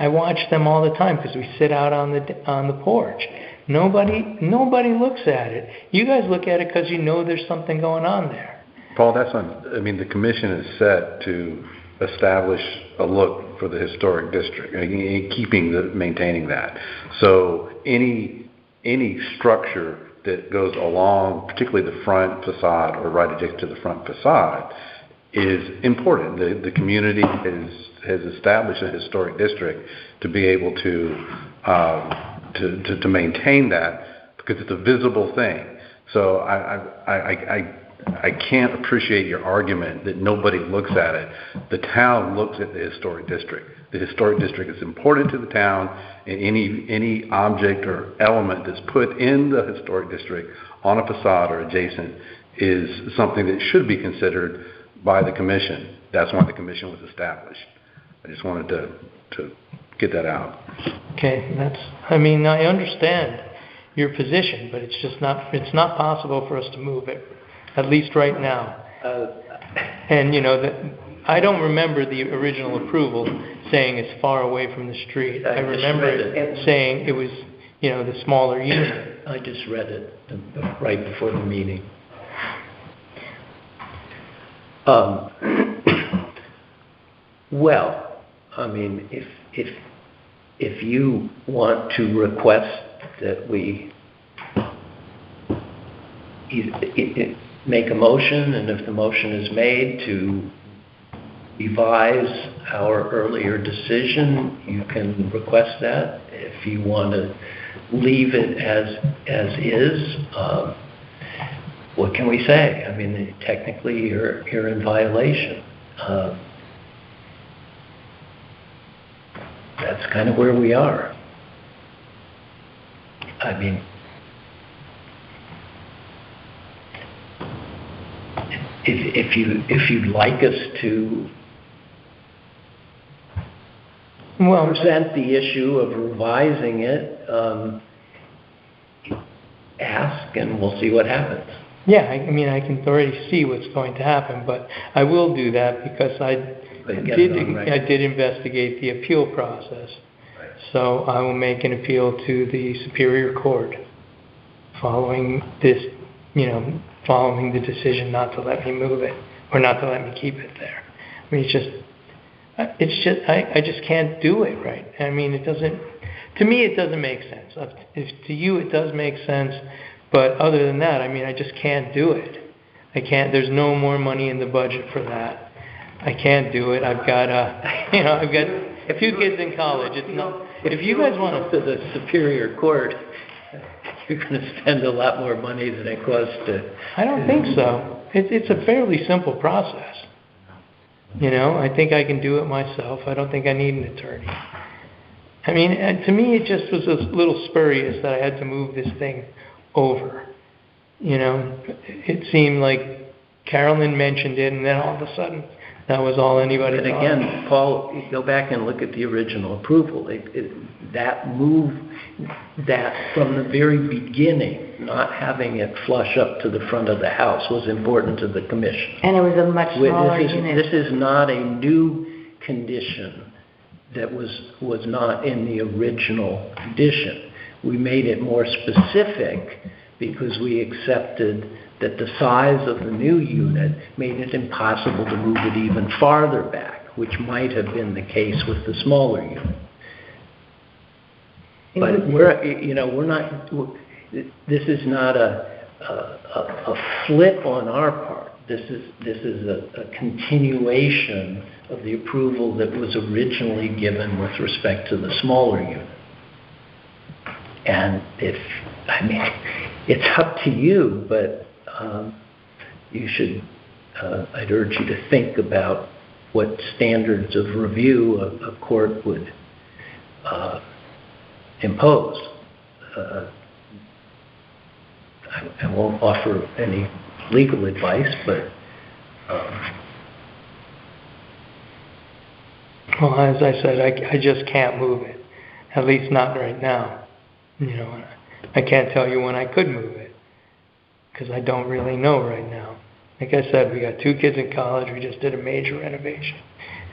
I watch them all the time because we sit out on the porch. Nobody looks at it. You guys look at it because you know there's something going on there. Paul, the commission is set to establish a look for the historic district, maintaining that. So any structure that goes along, particularly the front facade or right adjacent to the front facade, is important. The community has established a historic district to be able to maintain that because it's a visible thing. So I can't appreciate your argument that nobody looks at it. The town looks at the historic district. The historic district is important to the town, and any object or element that's put in the historic district on a facade or adjacent is something that should be considered by the commission. That's why the commission was established. I just wanted to get that out. Okay, I understand your position, but it's not possible for us to move it, at least right now. And I don't remember the original approval saying it's far away from the street. I remember it saying it was, the smaller unit. I just read it right before the meeting. Well, I mean, if you want to request that we make a motion, and if the motion is made to revise our earlier decision, you can request that. If you want to leave it as is, what can we say? I mean, technically, you're in violation. That's kind of where we are. I mean, if you'd like us to present the issue of revising it, ask and we'll see what happens. Yeah, I mean, I can already see what's going to happen, but I will do that because I did investigate the appeal process. Right. So I will make an appeal to the Superior Court following this, following the decision not to let me move it or not to let me keep it there. I mean, I just can't do it right. I mean, to me, it doesn't make sense. If to you it does make sense, but other than that, I mean, I just can't do it. I can't, there's no more money in the budget for that. I can't do it. I've got a few kids in college. It's not, if you guys want to the Superior Court, you're going to spend a lot more money than it costs to... I don't think so. It's a fairly simple process. I think I can do it myself. I don't think I need an attorney. I mean, to me, it just was a little spurious that I had to move this thing over. It seemed like Carolyn mentioned it, and then all of a sudden, that was all anybody thought. And again, Paul, you go back and look at the original approval. That move, that from the very beginning, not having it flush up to the front of the house was important to the commission. And it was a much smaller unit. This is not a new condition that was not in the original condition. We made it more specific because we accepted that the size of the new unit made it impossible to move it even farther back, which might have been the case with the smaller unit. But we're not. This is not a flip on our part. This is a continuation of the approval that was originally given with respect to the smaller unit. And it's up to you, but you should. I'd urge you to think about what standards of review a court would impose. I won't offer any legal advice, but well, as I said, I just can't move it, at least not right now. I can't tell you when I could move it because I don't really know right now. Like I said, we got 2 kids in college. We just did a major renovation,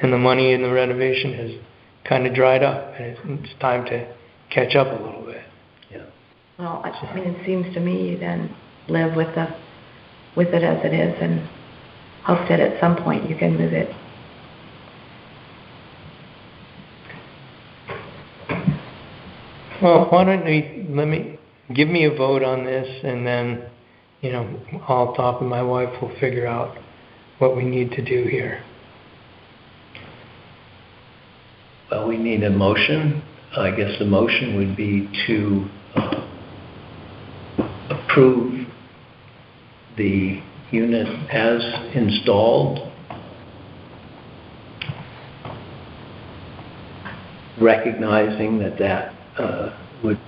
and the money in the renovation has kind of dried up, and it's time to catch up a little bit. Yeah. Well, I mean, it seems to me you then live with it as it is, and hope that at some point you can move it. Well, why don't we give me a vote on this, and then, I'll talk with my wife. We'll figure out what we need to do here. Well, we need a motion. I guess the motion would be to approve the unit as installed, recognizing that would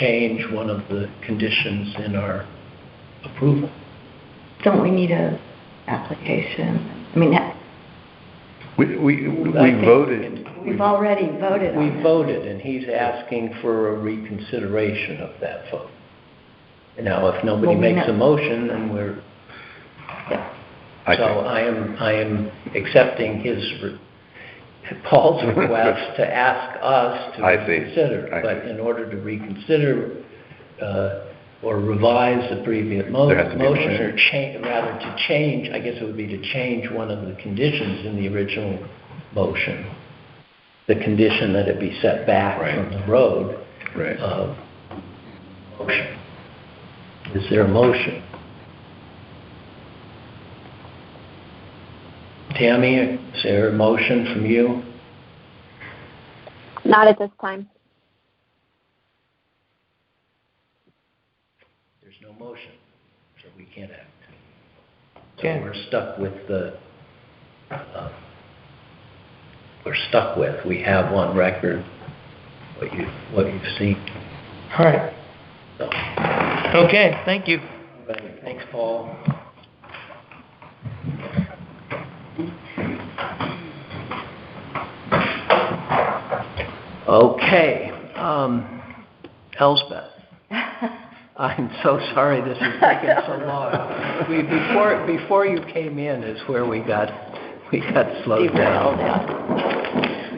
change one of the conditions in our approval. Don't we need a application? I mean, we voted. We've already voted on it. We voted, and he's asking for a reconsideration of that vote. Now, if nobody makes a motion, then we're... Yeah. I am accepting Paul's request to ask us to reconsider. But in order to reconsider or revise the previous motion, or to change, I guess it would be to change one of the conditions in the original motion, the condition that it be set back from the road. Right. Motion. Is there a motion? Tammy, is there a motion from you? Not at this time. There's no motion, so we can't act. So Okay. we're stuck with we have on record what you've seen. All right. So, Okay, thank you. thanks, Paul. Okay, Elsbeth. I'm so sorry this is taking so long. Before you came in is where we got slowed down.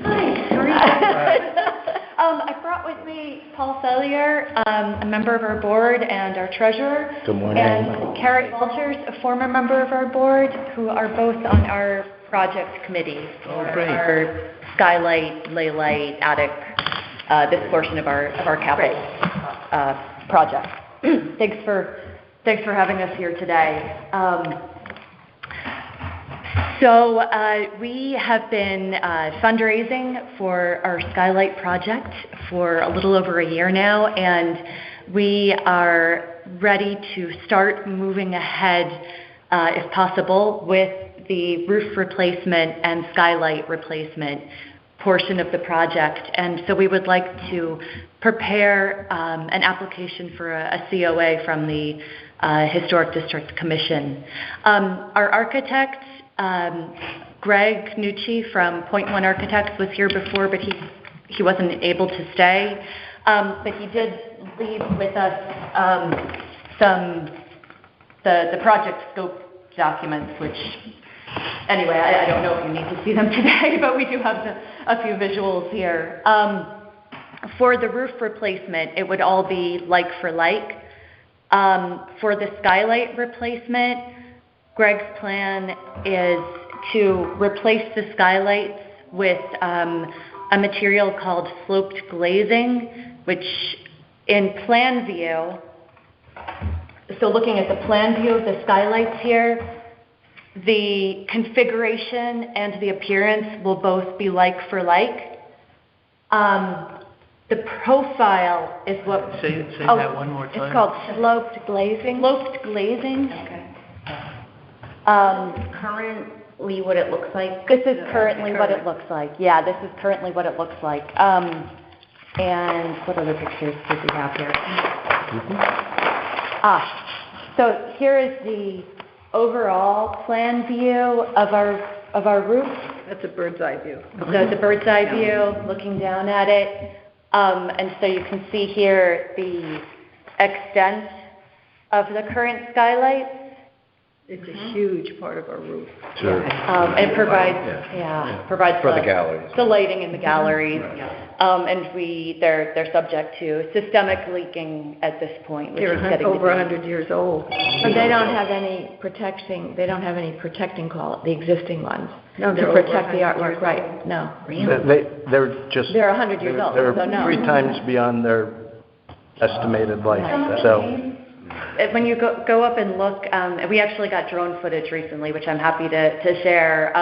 Hi, how are you? I brought with me Paul Sellier, a member of our board, and our treasurer. Good morning. And Carrie Walters, a former member of our board, who are both on our project committee for great. our skylight, laylight, attic, this portion of our capital project. Thanks for having us here today. So we have been fundraising for our skylight project for a little over a year now, and we are ready to start moving ahead, if possible, with the roof replacement and skylight replacement portion of the project. And so we would like to prepare an application for a COA from the Historic District Commission. Our architect, Greg Nucci from Point One Architects, was here before, but he wasn't able to stay. But he did leave with us the project scope documents, which, anyway, I don't know if you need to see them today, but we do have a few visuals here. For the roof replacement, it would all be like for like. For the skylight replacement, Greg's plan is to replace the skylights with a material called sloped glazing, which in plan view, so looking at the plan view of the skylights here, the configuration and the appearance will both be like for like. The profile is what... Say that one more time. It's called sloped glazing. Sloped glazing. Okay. Currently what it looks like? This is currently what it looks like. Yeah, this is currently what it looks like. And what other pictures did we have here? So here is the overall plan view of our roof. That's a bird's eye view. So it's a bird's eye view, looking down at it. And so you can see here the extent of the current skylights. It's a huge part of our roof. Sure. It provides, provides For the galleries. the lighting in the galleries. And they're subject to systemic leaking at this point, which is getting over 100 years old. But they don't have any protecting quality, the existing ones. No, to they're protect over the 100 artwork, years right, no. They're just... They're 100 years old, They're so no. 3 times beyond their estimated life, so... When you go up and look, we actually got drone footage recently, which I'm happy to share,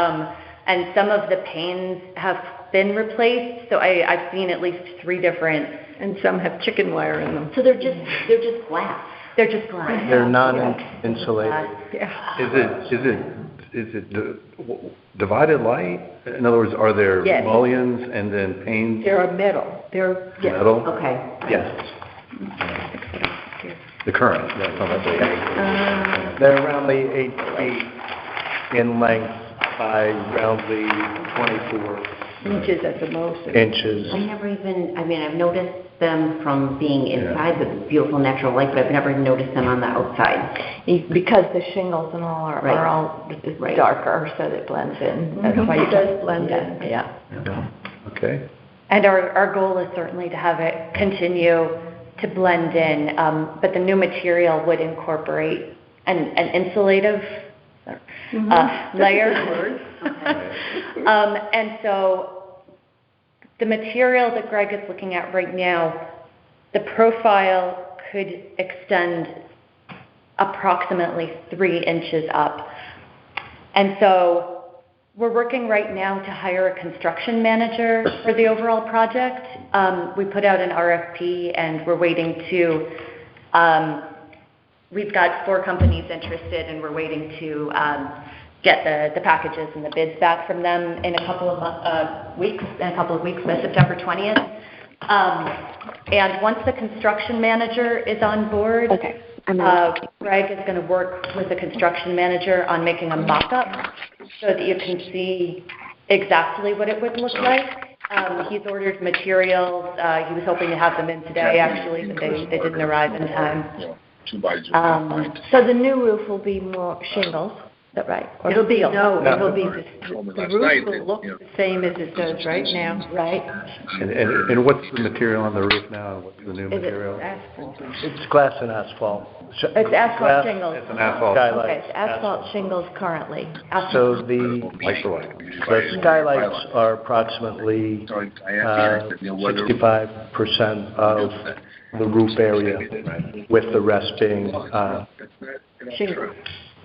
and some of the panes have been replaced, so I've seen at least 3 different... And some have chicken wire in them. So they're just glass. They're just glass. They're non-insulated. Is it divided light? In other words, are there Yes. mullions and then panes? They're metal. They're Metal? Okay. Yes. The current, They're around 8 feet in length by roundly 24 inches at the most. inches. I've noticed them from being inside the beautiful natural light, but I've never noticed them on the outside. Because the shingles and all are all darker, so that it blends in. That's why it does blend in. Yeah. Okay. And our goal is certainly to have it continue to blend in, but the new material would incorporate an insulative layer. And so the material that Greg is looking at right now, the profile could extend approximately 3 inches up. And so we're working right now to hire a construction manager for the overall project. We put out an RFP, and we're waiting to, we've got 4 companies interested, and we're waiting to get the packages and the bids back from them in a couple of weeks, by September 20th. And once the construction manager is on board, Greg is going to work with the construction manager on making a mock-up so that you can see exactly what it would look like. He's ordered materials. He was hoping to have them in today, actually, but they didn't arrive in time. So the new roof will be more shingles, is that right? Or It'll be, steel? no, it'll be, the roof will look the same as it does right now. Right. And what's the material on the roof now, and what's the new Is it material? asphalt? It's glass and asphalt. It's asphalt shingles. It's an asphalt. Skylights. Okay, it's asphalt shingles currently. So the skylights are approximately 65% of the roof area, with the rest being Shingles.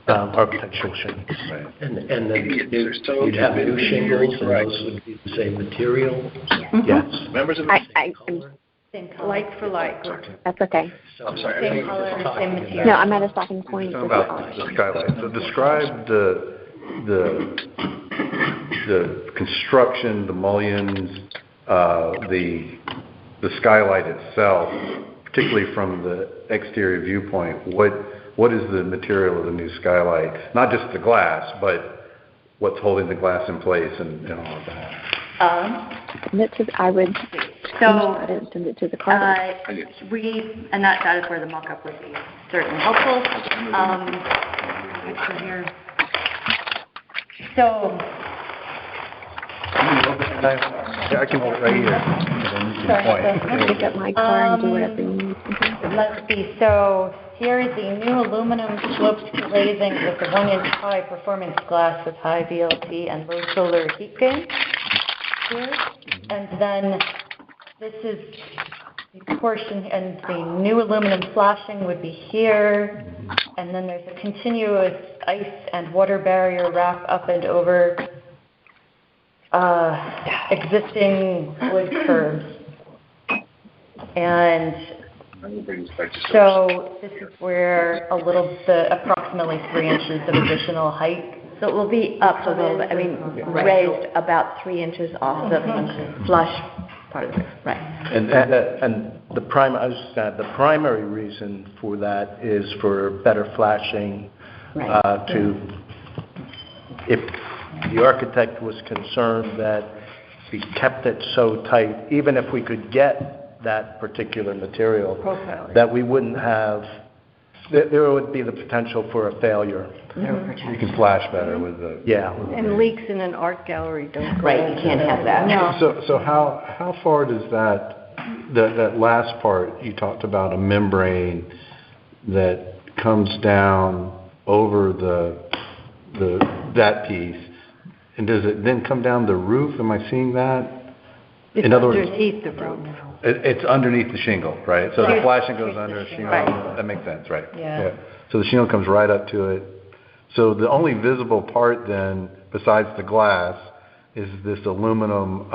architectural shingles. And then you'd have new shingles, and those would be the same material? Yes. Same color. Like for like. That's okay. I'm sorry. Same color, same material. No, I'm at a stopping point. Talking about the skylight. So describe the construction, the mullions, the skylight itself, particularly from the exterior viewpoint. What is the material of the new skylight? Not just the glass, but what's holding the glass in place and all of that. Send it to, I would send it to the card. And that is where the mock-up would be certainly helpful. Right here. So, I can hold it right here. And then you can point. Pick up my car and do whatever you need. let's see, so here is the new aluminum sloped glazing with the 1-inch high performance glass with high VLT and low solar heat gain here. And then this is the portion, and the new aluminum flashing would be here. And then there's a continuous ice and water barrier wrap up and over existing wood curbs. And so this is where approximately 3 inches of additional height. So it will be up a little bit, raised about 3 inches off the flush part of the roof, right. And the primary reason for that is for better flashing, if the architect was concerned that we kept it so tight, even if we could get that particular material, that we wouldn't have, there would be the potential for a failure. You can flash better with the... And leaks in an art gallery don't go. Right, you can't have that. No. So how far does that last part, you talked about a membrane that comes down over that piece, and does it then come down the roof? Am I seeing that? It's underneath the roof. It's underneath the shingle, right? So the flashing goes under a shingle. Right. That makes sense, right? Yeah. So the shingle comes right up to it. So the only visible part then, besides the glass, is this aluminum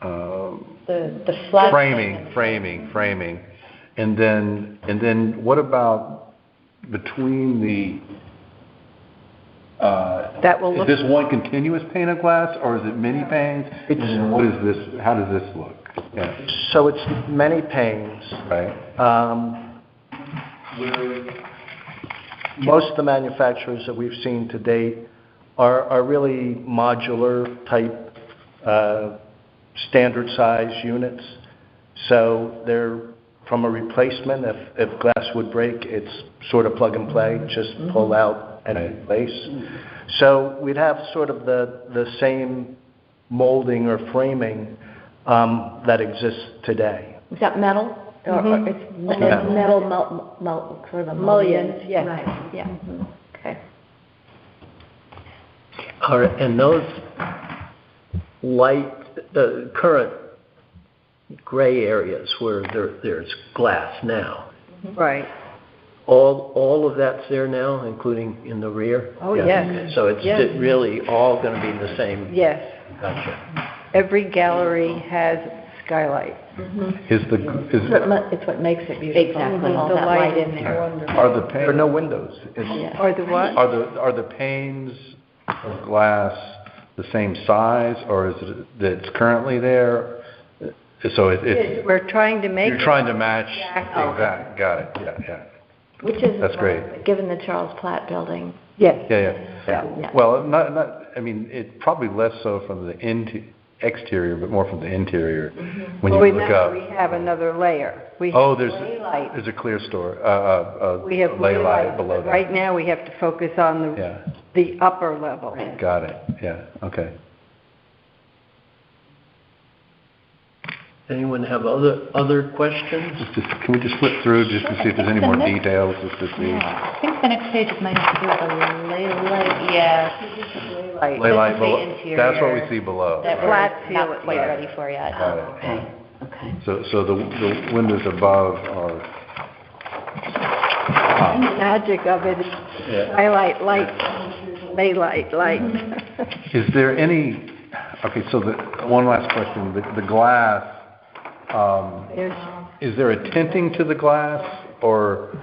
The flat framing. And then what about between the is this one continuous pane of glass, or is it many panes? And what is this? How does this look? Yeah. So it's many panes. Right. Most of the manufacturers that we've seen to date are really modular type, standard size units. So they're from a replacement. If glass would break, it's sort of plug and play, just pull out and replace. So we'd have sort of the same molding or framing that exists today. Is that metal? Or it's metal sort of a mullions, yes. Right, yeah. Okay. All right, and those current gray areas where there's glass now, Right. All of that's there now, including in the rear? Oh, Yeah. yes. So it's Yes. really all going to be the same? Yes. Gotcha. Every gallery has skylight. It's what makes it beautiful. Exactly. All The that light light in there. There are no windows. Or the what? Are the panes of glass the same size, or is it that's currently there? So it's We're trying to make you're it trying to match exactly. exact. Got it. Yeah. Which is That's great. given the Charles Platt building. Yes. Yeah. Yeah. Well, not. I mean, it probably less so from the exterior, but more from the interior. When you look up. We have another layer. We Oh, have there's daylight. a clear store. We have lay light daylight. below that. Right now, we have to focus on Yeah. the upper level. Got it. Yeah. Okay. Anyone have other questions? Can we just flip through just to see if there's any more details, just to see? I think the next page might have to do with the lay light, yeah. Lay light This is the below. interior That's what we see below. That Flat we're seal not it quite here. ready for yet. Got it. Okay. So the windows above are, The magic of it is skylight light, daylight light. is there any, okay, so one last question. The glass, There's is there a tinting to the glass, or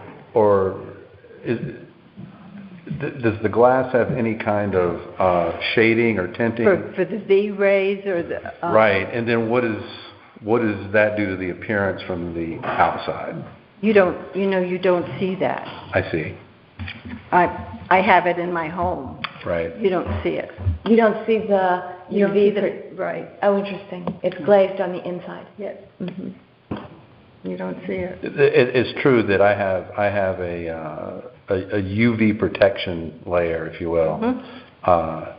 does the glass have any kind of shading or tinting? for the Z rays or the. Right, and then what does that do to the appearance from the outside? You don't see that. I see. I have it in my home. Right. You don't see it. You don't see the You don't see UV. right. Oh, interesting. It's glazed on the inside. Yes. You don't see it. It's true that I have a UV protection layer, if you will,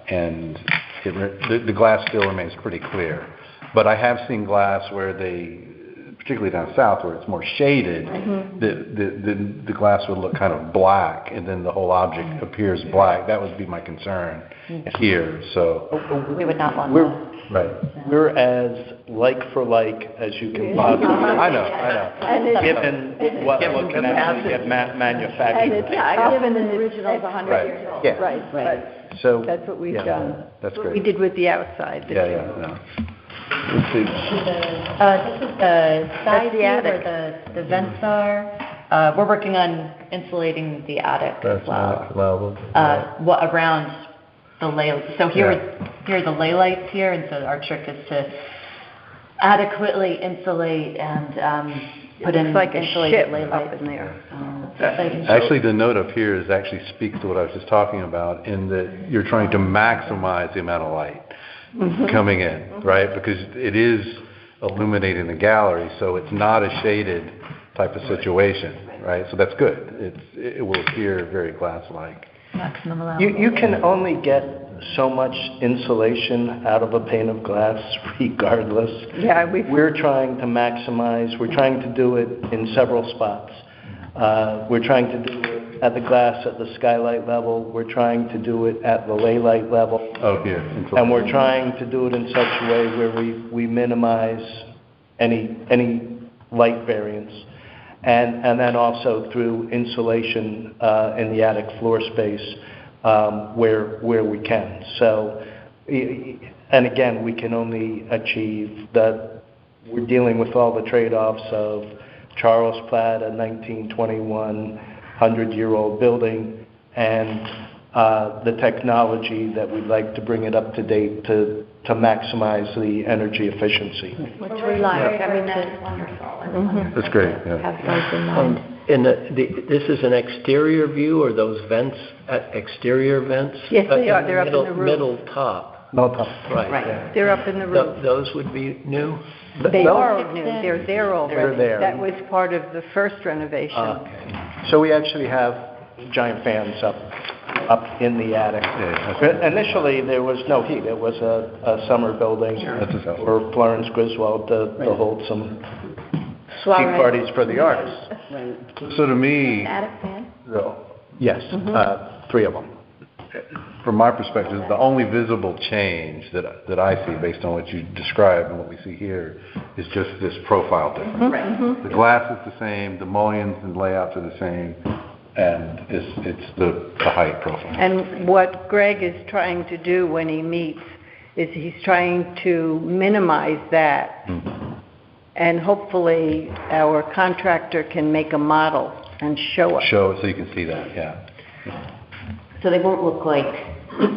and the glass still remains pretty clear. But I have seen glass where particularly down south where it's more shaded, the glass would look kind of black, and then the whole object appears black. That would be my concern here. So We would not want We're, that. right. we're as like for like as you can possibly. I know. And it's, Given what can actually get and manufactured. it's Given the original is 100 Right. years old. Yeah. Right, but So. that's what we've yeah, done. That's What we great. did with the outside. Yeah. No. Let's see. This is the side the view attic. where the vents are. We're working on insulating the attic as well. Around the lay, so here are the lay lights here, and so our trick is to adequately insulate and put in It's like a insulated ship lay up lights. in there. Actually, the note up here is actually speaks to what I was just talking about, in that you're trying to maximize the amount of light coming in, right? Because it is illuminating the gallery, so it's not a shaded type of situation, right? So that's good. It will appear very glass-like. Maximum allowable. You can only get so much insulation out of a pane of glass regardless. Yeah, We're trying to maximize, we're trying to do it in several spots. We're trying to do it at the glass at the skylight level. We're trying to do it at the lay light level. Oh, here. And we're trying to do it in such a way where we minimize any light variance. And then also through insulation in the attic floor space where we can. So, and again, we can only achieve that. We're dealing with all the trade-offs of Charles Platt, a 1921 100-year-old building, and the technology that we'd like to bring it up to date to maximize the energy efficiency. Which we like. I mean, that's wonderful. That's great. Yeah. Have those in mind. And this is an exterior view, or those vents, exterior vents? Yes, they are. They're up in the roof. Middle top. No top. Right. Right. They're up in the roof. Those would be new? They are new. They're there already. They're there. That was part of the first renovation. Okay. So we actually have giant fans up in the attic. Initially, there was no heat. It was a summer building for Florence Griswold to hold some tea parties for the artists. So to me, Attic fan? Yes, 3 of them. from my perspective, the only visible change that I see based on what you described and what we see here is just this profile difference. The glass is the same, the mullions and layouts are the same, and it's the height profile. And what Greg is trying to do when he meets is he's trying to minimize that. And hopefully our contractor can make a model and show us. Show it so you can see that, yeah. So they won't look like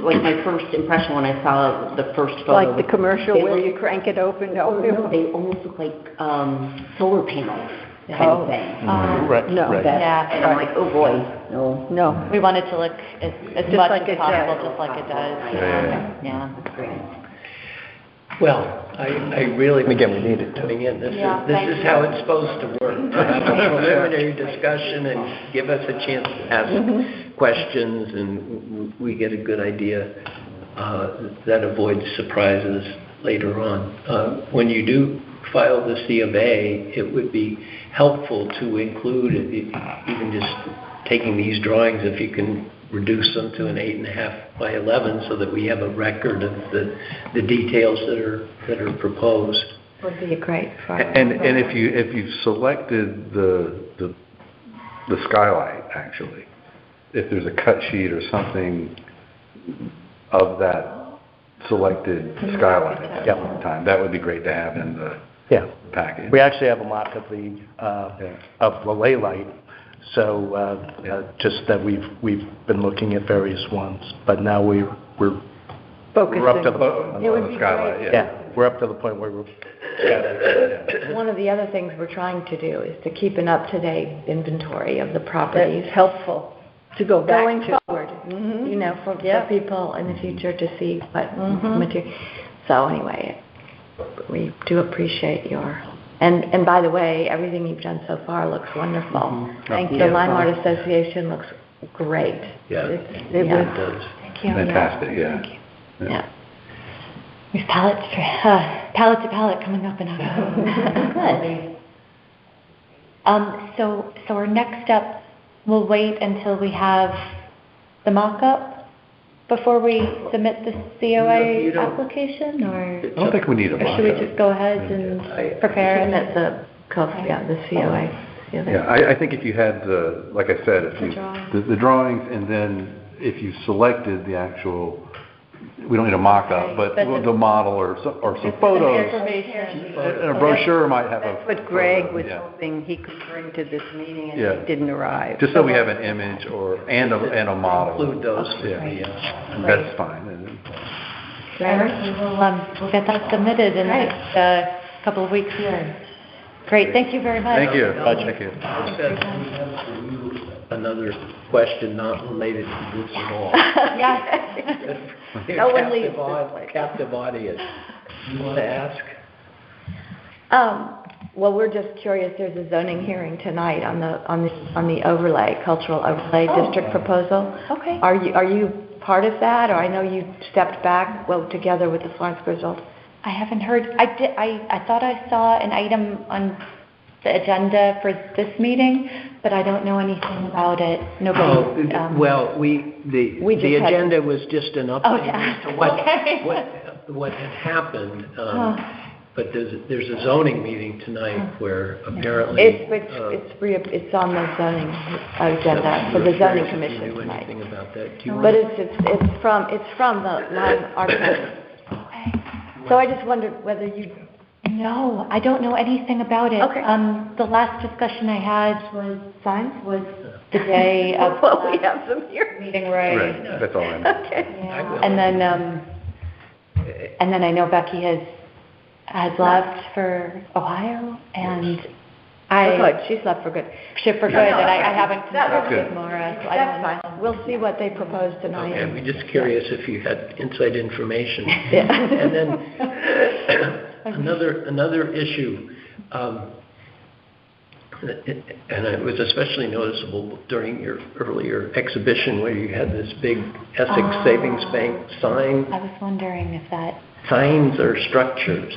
my first impression when I saw the first photo. Like the commercial where you crank it open? No, they almost look like solar panels kind of thing. Right, No, right. Yeah. And I'm like, oh boy, no. no. We want it to look as Just much like as it possible, does. just like it does. Yeah. Well, I really. Again, we need it to. Coming in, this Yeah, is thank how you. it's supposed to work. Have a preliminary discussion and give us a chance to ask questions, and we get a good idea that avoids surprises later on. When you do file the C of A, it would be helpful to include, even just taking these drawings, if you can reduce them to an 8.5 by 11 so that we have a record of the details that are proposed. Would be a great And if you've selected the skylight, actually, if there's a cut sheet or something of that selected skylight at that one time, that would be great to have in the package. We actually have a mock of the ley light. So just that we've been looking at various ones, but now we're up to the skylight. We're up to the point where we're. One of the other things we're trying to do is to keep an up-to-date inventory of the properties. That's helpful to go back Going to. forward, you know, for people in the future to see what material. So anyway, we do appreciate your. And by the way, everything you've done so far looks wonderful. Thank you. The Lime Art Association looks great. Yeah, It does. Thank you. Fantastic, Yeah. We've palette to palette coming up in October. So our next step, we'll wait until we have the mock-up before we submit the COA application, or? I don't think we need a Or should we mock-up. just go ahead and prepare it? Submit the COA. Yeah, I think if you had like I said, if the drawings, and then if you selected the actual, we don't need a mock-up, but the model or some photos. And a brochure might have a. That's what Greg was yeah. hoping he could bring to this meeting, and Yeah. it didn't arrive. Just so we have an image and a model. Include those. And that's fine. We'll get that submitted in the next couple of weeks here. Great, thank you very much. Thank you. Thank you. Another question not related to this at all. Yes. No one leaves Captive audience. You want to ask? Well, we're just curious, there's a zoning hearing tonight on the overlay, cultural overlay district proposal. Okay. Are you part of that, or I know you stepped back, together with the Florence Griswold? I haven't heard, I thought I saw an item on the agenda for this meeting, but I don't know anything about it. Nobody. Well, the agenda was just an update as to what had happened. But there's a zoning meeting tonight where apparently It's on the zoning agenda for the zoning commission tonight. Anything about that? Do you But want- it's from the Lime Archives. So I just wondered whether you. No, I don't know anything about it. Okay. The last discussion I had was the day of Well, we have some here. meeting, Right, that's all I know. Okay. Yeah. And then I know Becky has left for Ohio, and She's left for good. and I haven't That's consulted good. Maura, so I That's don't know. fine. We'll see what they propose tonight. Okay, we're just curious if you had inside information. Yeah. And then another issue, and it was especially noticeable during your earlier exhibition where you had this big Essex Savings Bank sign. I was wondering if that. Signs are structures.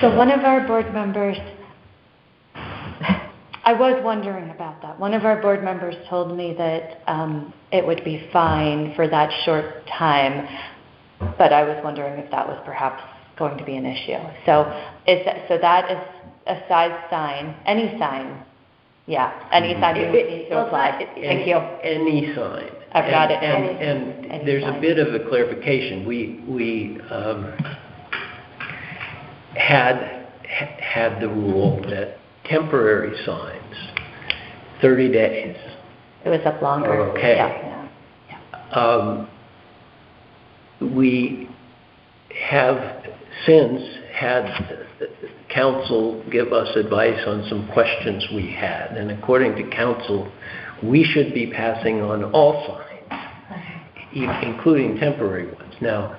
So one of our board members, I was wondering about that. One of our board members told me that it would be fine for that short time, but I was wondering if that was perhaps going to be an issue. So that is a size sign, any sign Yeah, any sign you need to apply. Thank you. Any sign. I've got it. And there's a bit of a clarification. We had the rule that temporary signs, 30 days. It was up longer. are okay. Yeah. We have since had council give us advice on some questions we had, and according to council, we should be passing on all signs, including temporary ones. Now,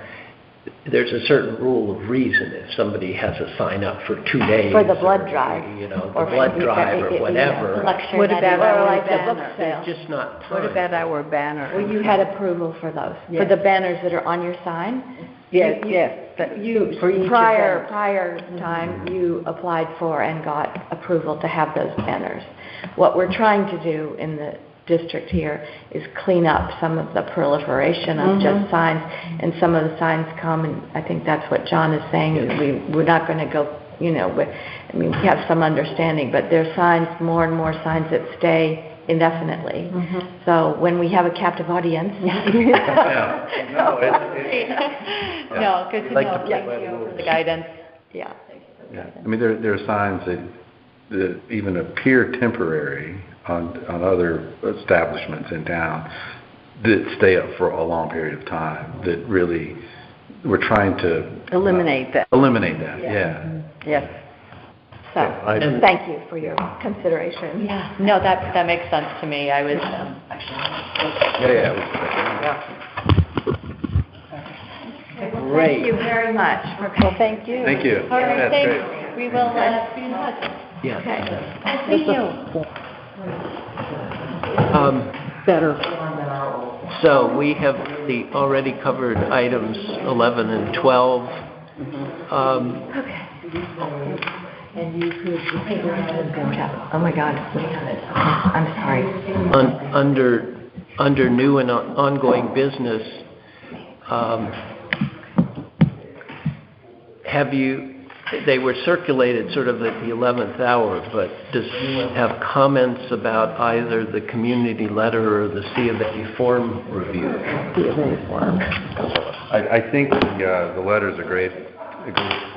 there's a certain rule of reason if somebody has a sign up for 2 days. For the blood drive. The blood drive or whatever. What about our like the book banner? sale? There's just not time. What about our banner? Well, you had approval for those, for Yes. the banners that are on your sign? Yes, You- yes. but You, for each prior event. time, you applied for and got approval to have those banners. What we're trying to do in the district here is clean up some of the proliferation of just signs, and some of the signs come, and I think that's what John is saying, we're not gonna go, we have some understanding, but there's signs, more and more signs that stay indefinitely. So when we have a captive audience. No, good to Like know. to play by Thank the you for rules. the guidance. Yeah. Yeah, I mean, there are signs that even appear temporary on other establishments in town that stay up for a long period of time, that really, we're trying to Eliminate that. eliminate that, yeah. Yes. So, I- thank you for your consideration. Yeah, no, that makes sense to me. I was, Great. Thank you very much. Well, thank you. Thank you. all right, That's thanks. great. We will be in touch. Yeah. Nice to meet you. Better. So we have already covered items 11 and 12. Okay. And you could, oh my God, I'm sorry. Under new and ongoing business, they were circulated sort of at the 11th hour, but does anyone have comments about either the community letter or the C of A form review? C of A form. I think the letter's a great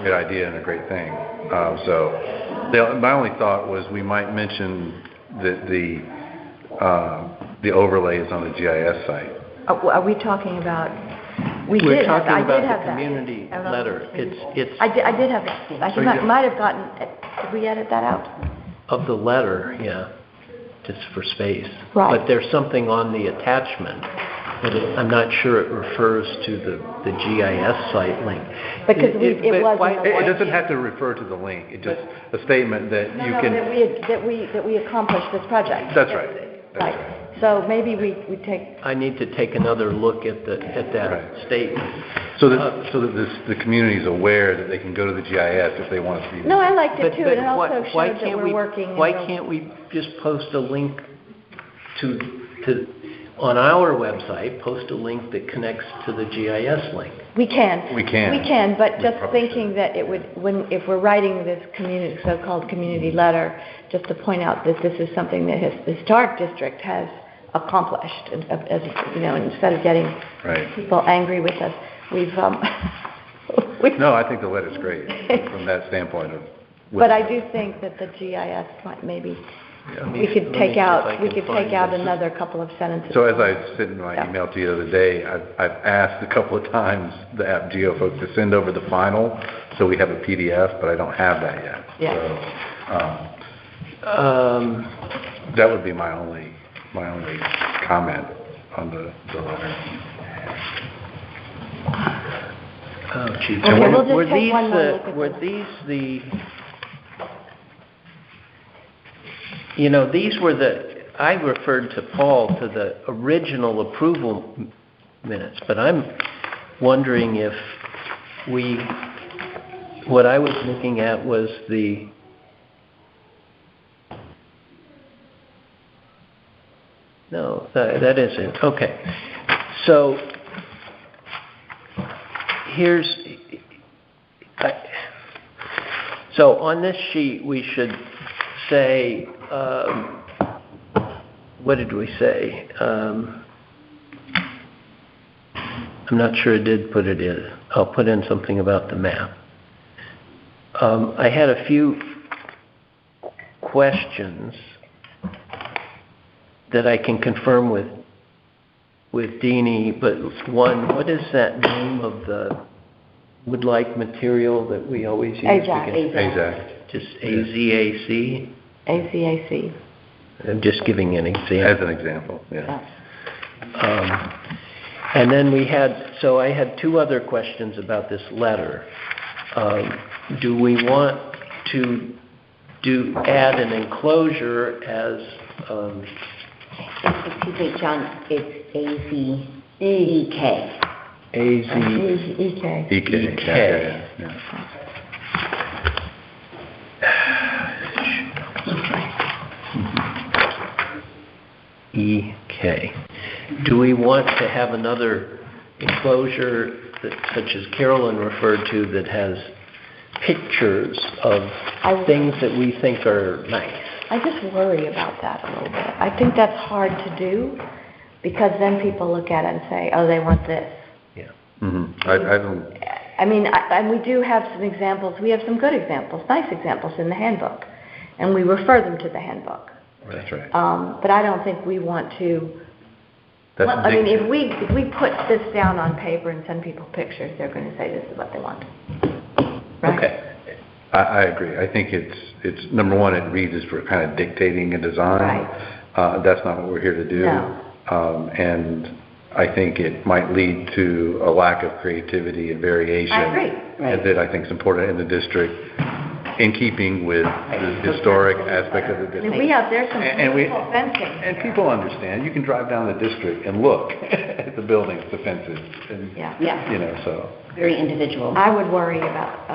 idea and a great thing. My only thought was we might mention that the overlays on the GIS site. Are we talking about, We're talking I about did have the that. community letter. It's I did have that. I might have gotten, did we edit that out? of the letter, yeah, just for space. Right. But there's something on the attachment, but I'm not sure it refers to the GIS site link. Because it was in the It doesn't have to refer to the link, it just, a statement that you can. that we accomplished this project. That's right. That's right. So maybe we take, I need to take another look at that Right. statement. So that the community's aware that they can go to the GIS if they want to see. no, I liked it But too, and it why- also why showed that can't we're we- working. Why can't we just post a link to on our website, post a link that connects to the GIS link? We can. We can. We can, but We just probably thinking that it would, if we're writing this so-called community letter, just to point out that this is something that the historic district has accomplished, as, instead of getting Right. people angry with us, we've, No, I think the letter's great from that standpoint of. but I do think that the GIS might maybe, we could take out another couple of sentences. So as I said in my email to you the other day, I've asked a couple of times the AppGeo folks to send over the final, so we have a PDF, but I don't have that yet. Yeah. So, that would be my only comment on the letter. Oh, geez. Okay, And we'll just were take these, one more look at were this. these these were I referred to Paul to the original approval minutes, but I'm wondering if what I was looking at was no, that isn't. Okay. So so on this sheet we should say what did we say? I'm not sure it did put it in. I'll put in something about the map. I had a few questions that I can confirm with Deanie, but one, what is that name of the wood-like material that we always use? AZAC. Just AZAC? AZAC. I'm just giving an example. As an example, yeah. And then I had two other questions about this letter. Do we want to add an enclosure as... Excuse me, John, it's AZEK. EK. Yeah. EK. Do we want to have another enclosure such as Carolyn referred to, that has pictures of things that we think are nice? I just worry about that a little bit. I think that's hard to do, because then people look at it and say, oh, they want this. Yeah. Mm-hmm. And we do have some examples. We have some good examples, nice examples in the handbook, and we refer them to the handbook. That's right. But I don't think we want to... if we put this down on paper and send people pictures, they're going to say this is what they want. Right? Okay. I agree. I think it's number one, it reads as we're kind of dictating a design. Right. That's not what we're here to do. No. And I think it might lead to a lack of creativity and variation. I agree. Right. That I think is important in the district, in keeping with the historic aspect of the district. There's some beautiful fencing. And people understand. You can drive down the district and look at the buildings, the fences, and so. Very individual. I would worry about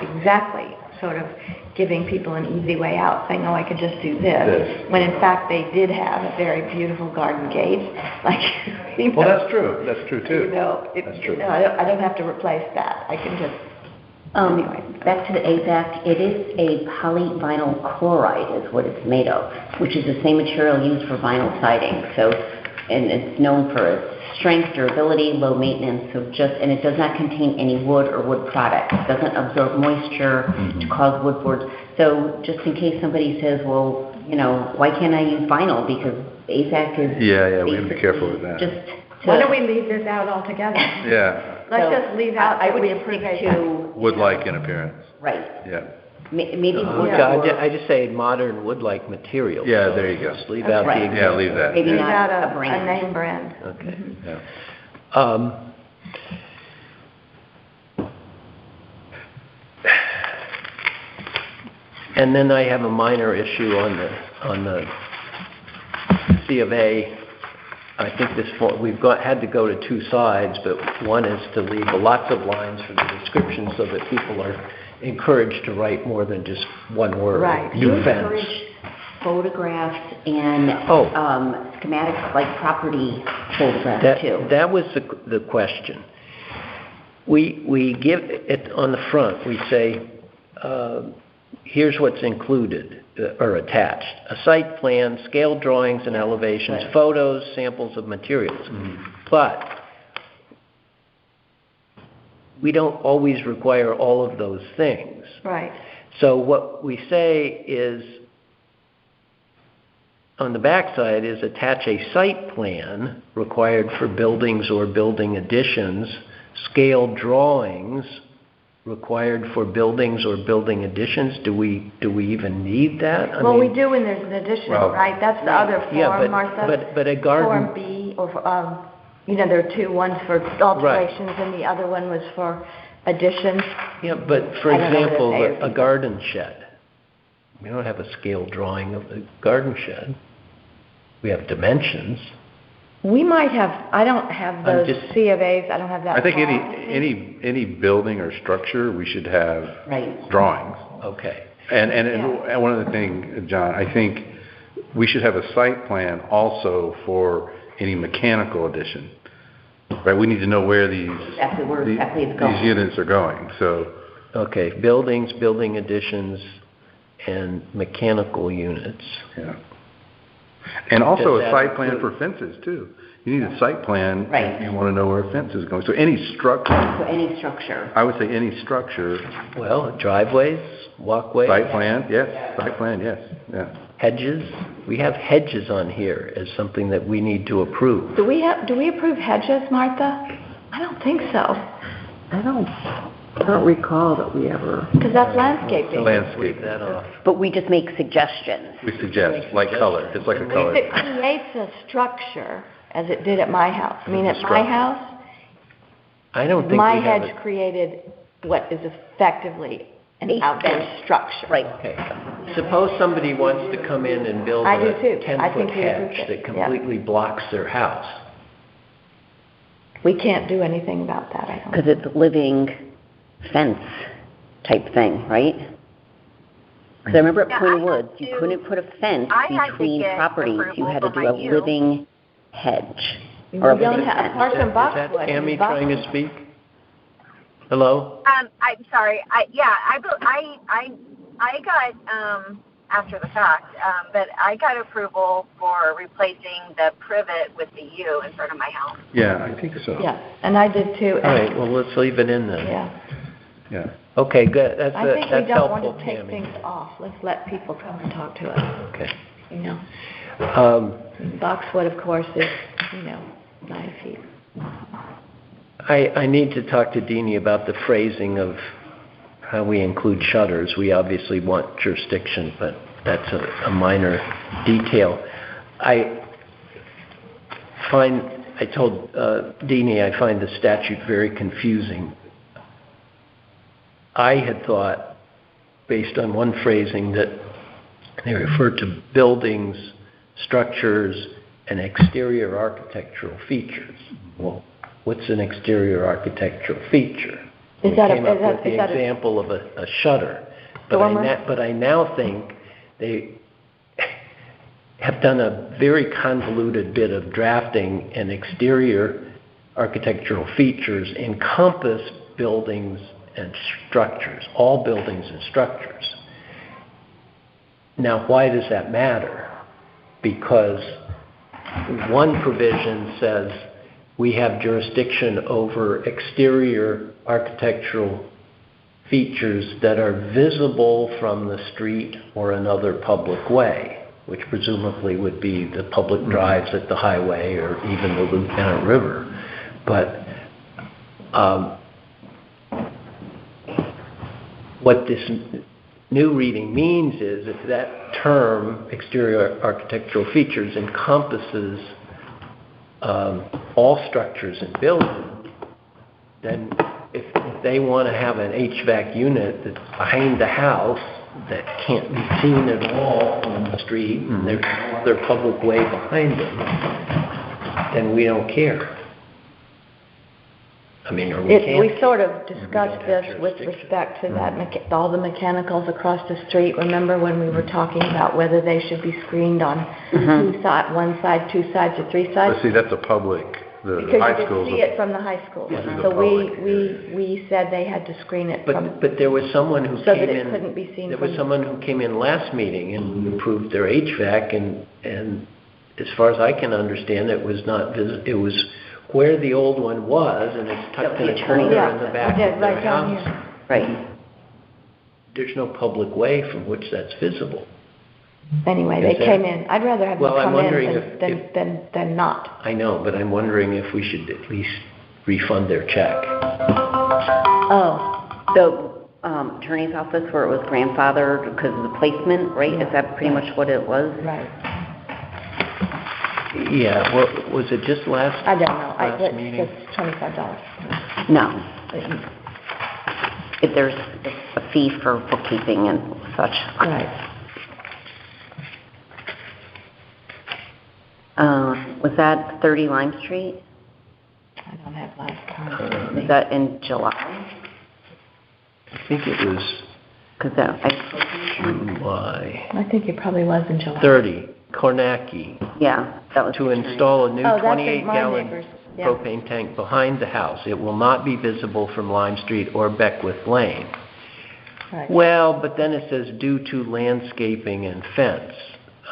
exactly sort of giving people an easy way out, saying, oh, I could just do this, when in fact they did have a very beautiful garden gate. Well, that's true. That's true too. That's true. I don't have to replace that. I can just... Anyway, back to the AZAC, it is a polyvinyl chloride is what it's made of, which is the same material used for vinyl siding. So, and it's known for its strength, durability, low maintenance, and it does not contain any wood or wood products. It doesn't absorb moisture to cause wood boards. So just in case somebody says, well, why can't I use vinyl? Because AZAC is... Yeah, we have to be careful with that. Why don't we leave this out altogether? Yeah. Let's just leave out I would we stick approve to... Wood-like in appearance. Right. Yeah. Maybe wood I just say modern wood-like material. Yeah, there you go. Just leave out the example. Yeah, leave that. Maybe leave not out a brand. a name brand. Okay. Yeah. And then I have a minor issue on the C of A. I think had to go to two sides, but one is to leave lots of lines for the description so that people are encouraged to write more than just one word. Right. New fence. Encourage photographs and schematics, like property photographs too. That was the question. We give it on the front. We say, here's what's included or attached: a site plan, scale drawings and elevations, photos, samples of materials. But we don't always require all of those things. Right. So what we say is, on the backside, is attach a site plan required for buildings or building additions, scale drawings required for buildings or building additions. Do we even need that? We do when there's an addition, right? That's the other form, Martha. But a garden... Form B, or there are two, one's for alterations and the other one was for additions. Yeah, but for example, a garden shed. We don't have a scale drawing of the garden shed. We have dimensions. We might have, I don't have those C of A's, I don't have that. I think any building or structure, we should have drawings. Okay. And one other thing, John, I think we should have a site plan also for any mechanical addition. Right, we need to know where these units are going. So, okay, buildings, building additions, and mechanical units. Yeah. And also Does a that site plan include- for fences too. You need a site plan Right. if you want to know where a fence is going. So any structure, So any structure. I would say any structure, Well, driveways, walkways, site plan, yes, yeah. hedges. We have hedges on here as something that we need to approve. Do we approve hedges, Martha? I don't think so, I don't recall that we ever, because that's landscaping. Landscape. Leave that off. But we just make suggestions. We suggest, like color, it's like a color. If it creates a structure, as it did at my house, I mean, at my Structure. house, I don't think my we have hedge it. created what is effectively an A outdoor fence. structure. Right. Okay. Suppose somebody wants to come in and build I do a too. I 10-foot think we approved hedge it. that Yeah. completely blocks their house. We can't do anything about that, I don't. Because it's a living fence type thing, right? Because I remember at Point of Woods, you couldn't put a fence between properties. You had to do a living hedge. Or a We don't living have, fence. apart from Is that Boxwood. Tammy trying to speak? Hello? I'm sorry. I got, after the fact, but I got approval for replacing the privet with the U in front of my house. Yeah, I think so. Yeah, and I did too. All right, well, let's leave it in then. Yeah. Yeah. Okay, good. That's I think we that's don't want helpful, to take Tammy. things off. Let's let people come and talk to us, Okay. you know. Boxwood, of course, is, 9 feet. I need to talk to Deanie about the phrasing of how we include shutters. We obviously want jurisdiction, but that's a minor detail. I told Deanie I find the statute very confusing. I had thought, based on one phrasing, that they referred to buildings, structures, and exterior architectural features. Well, what's an exterior architectural feature? Is We that a- came up is that- with the is that a- example of a shutter. But I now think they have done a very convoluted bit of drafting, and exterior architectural features encompass buildings and structures, all buildings and structures. Now, why does that matter? Because one provision says we have jurisdiction over exterior architectural features that are visible from the street or another public way, which presumably would be the public drives at the highway or even the Lieutenant River. But what this new reading means is if that term, exterior architectural features, encompasses all structures and buildings, then if they want to have an HVAC unit that's behind the house that can't be seen at all on the street, and there's no other public way behind them, then we don't care. I mean, or we can't. We sort of discussed this with respect to that, all the mechanicals across the street. Remember when we were talking about whether they should be screened on one side, 2 sides, or 3 sides? But see, that's a public, the Because high you schools. could see it from the high school. This is a So public, we said they had to screen it from, But there was someone who so came that in. it couldn't be seen There was from. someone who came in last meeting and approved their HVAC, and as far as I can understand, it was not it was where the old one was, and it's tucked in a corner in the back of their right down house. here. Right. There's no public way from which that's visible. Anyway, they Is there? came in. I'd rather have them Well, I'm come wondering in than not. I know, but I'm wondering if we should at least refund their check. Oh, The attorney's office where it was grandfathered because of the placement, right? Is that pretty much what it was? right. Yeah, well, was it just last? I don't know. Last meeting? It's $25. No. If there's a fee for bookkeeping and such. Right. Was that 30 Lime Street? I don't have last time. Was that in July? I think it was Because July. I think it probably was in July. 30, Kornacki, yeah, that was. to install a new Oh, that's in my 28-gallon neighbors. Yeah. propane tank behind the house. It will not be visible from Lime Street or Beckwith Lane. Right. Well, but then it says due to landscaping and fence.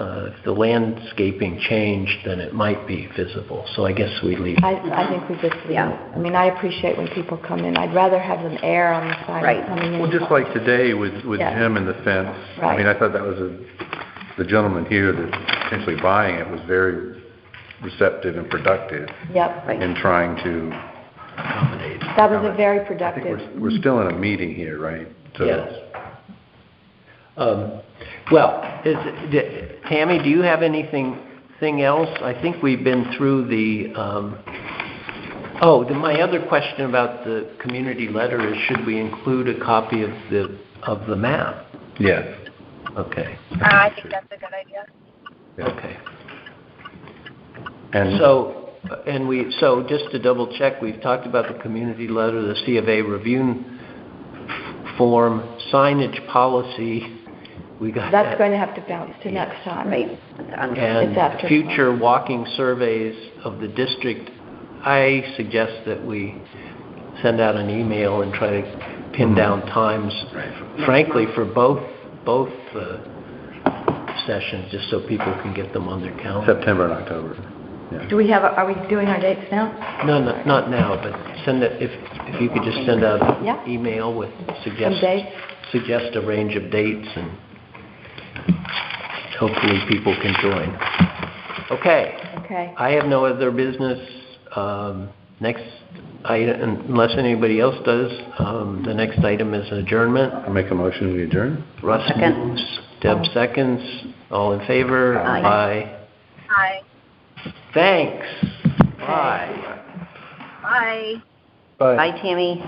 if the landscaping changed, then it might be visible. So I guess we leave. I think we just leave it. I mean, I appreciate when people come in. I'd rather have them err on the side Right. of coming in. Well, just like today with Yeah. Jim and the fence. I Right. mean, I thought that was the gentleman here that's potentially buying it was very receptive and productive Yep. in trying to Accommodate. That was a very I think productive. we're still in a meeting here, right? So- Yes. Well, Tammy, do you have anything else? I think we've been through the, my other question about the community letter is, should we include a copy of the map? Yes. Okay, I think that's a good idea. okay. And So just to double check, we've talked about the community letter, the C of A review form, signage policy. We got That's that. going to have to bounce to next time. Right. It's after And future walking surveys of the district, I suggest that we send out an email and try to pin down times, frankly, for both sessions, just so people can get them on their calendar. September and October. Are we doing our dates now? No, not now, but send it, if you could just send out Yeah. an email with Some dates? suggest a range of dates, and hopefully people can join. Okay. Okay. I have no other business. Next item, unless anybody else does, the next item is adjournment. I'll make a motion, we adjourn. Russ Second. moves, Deb seconds. All in favor? Aye. Hi. Thanks. Bye. Bye. Bye, Tammy.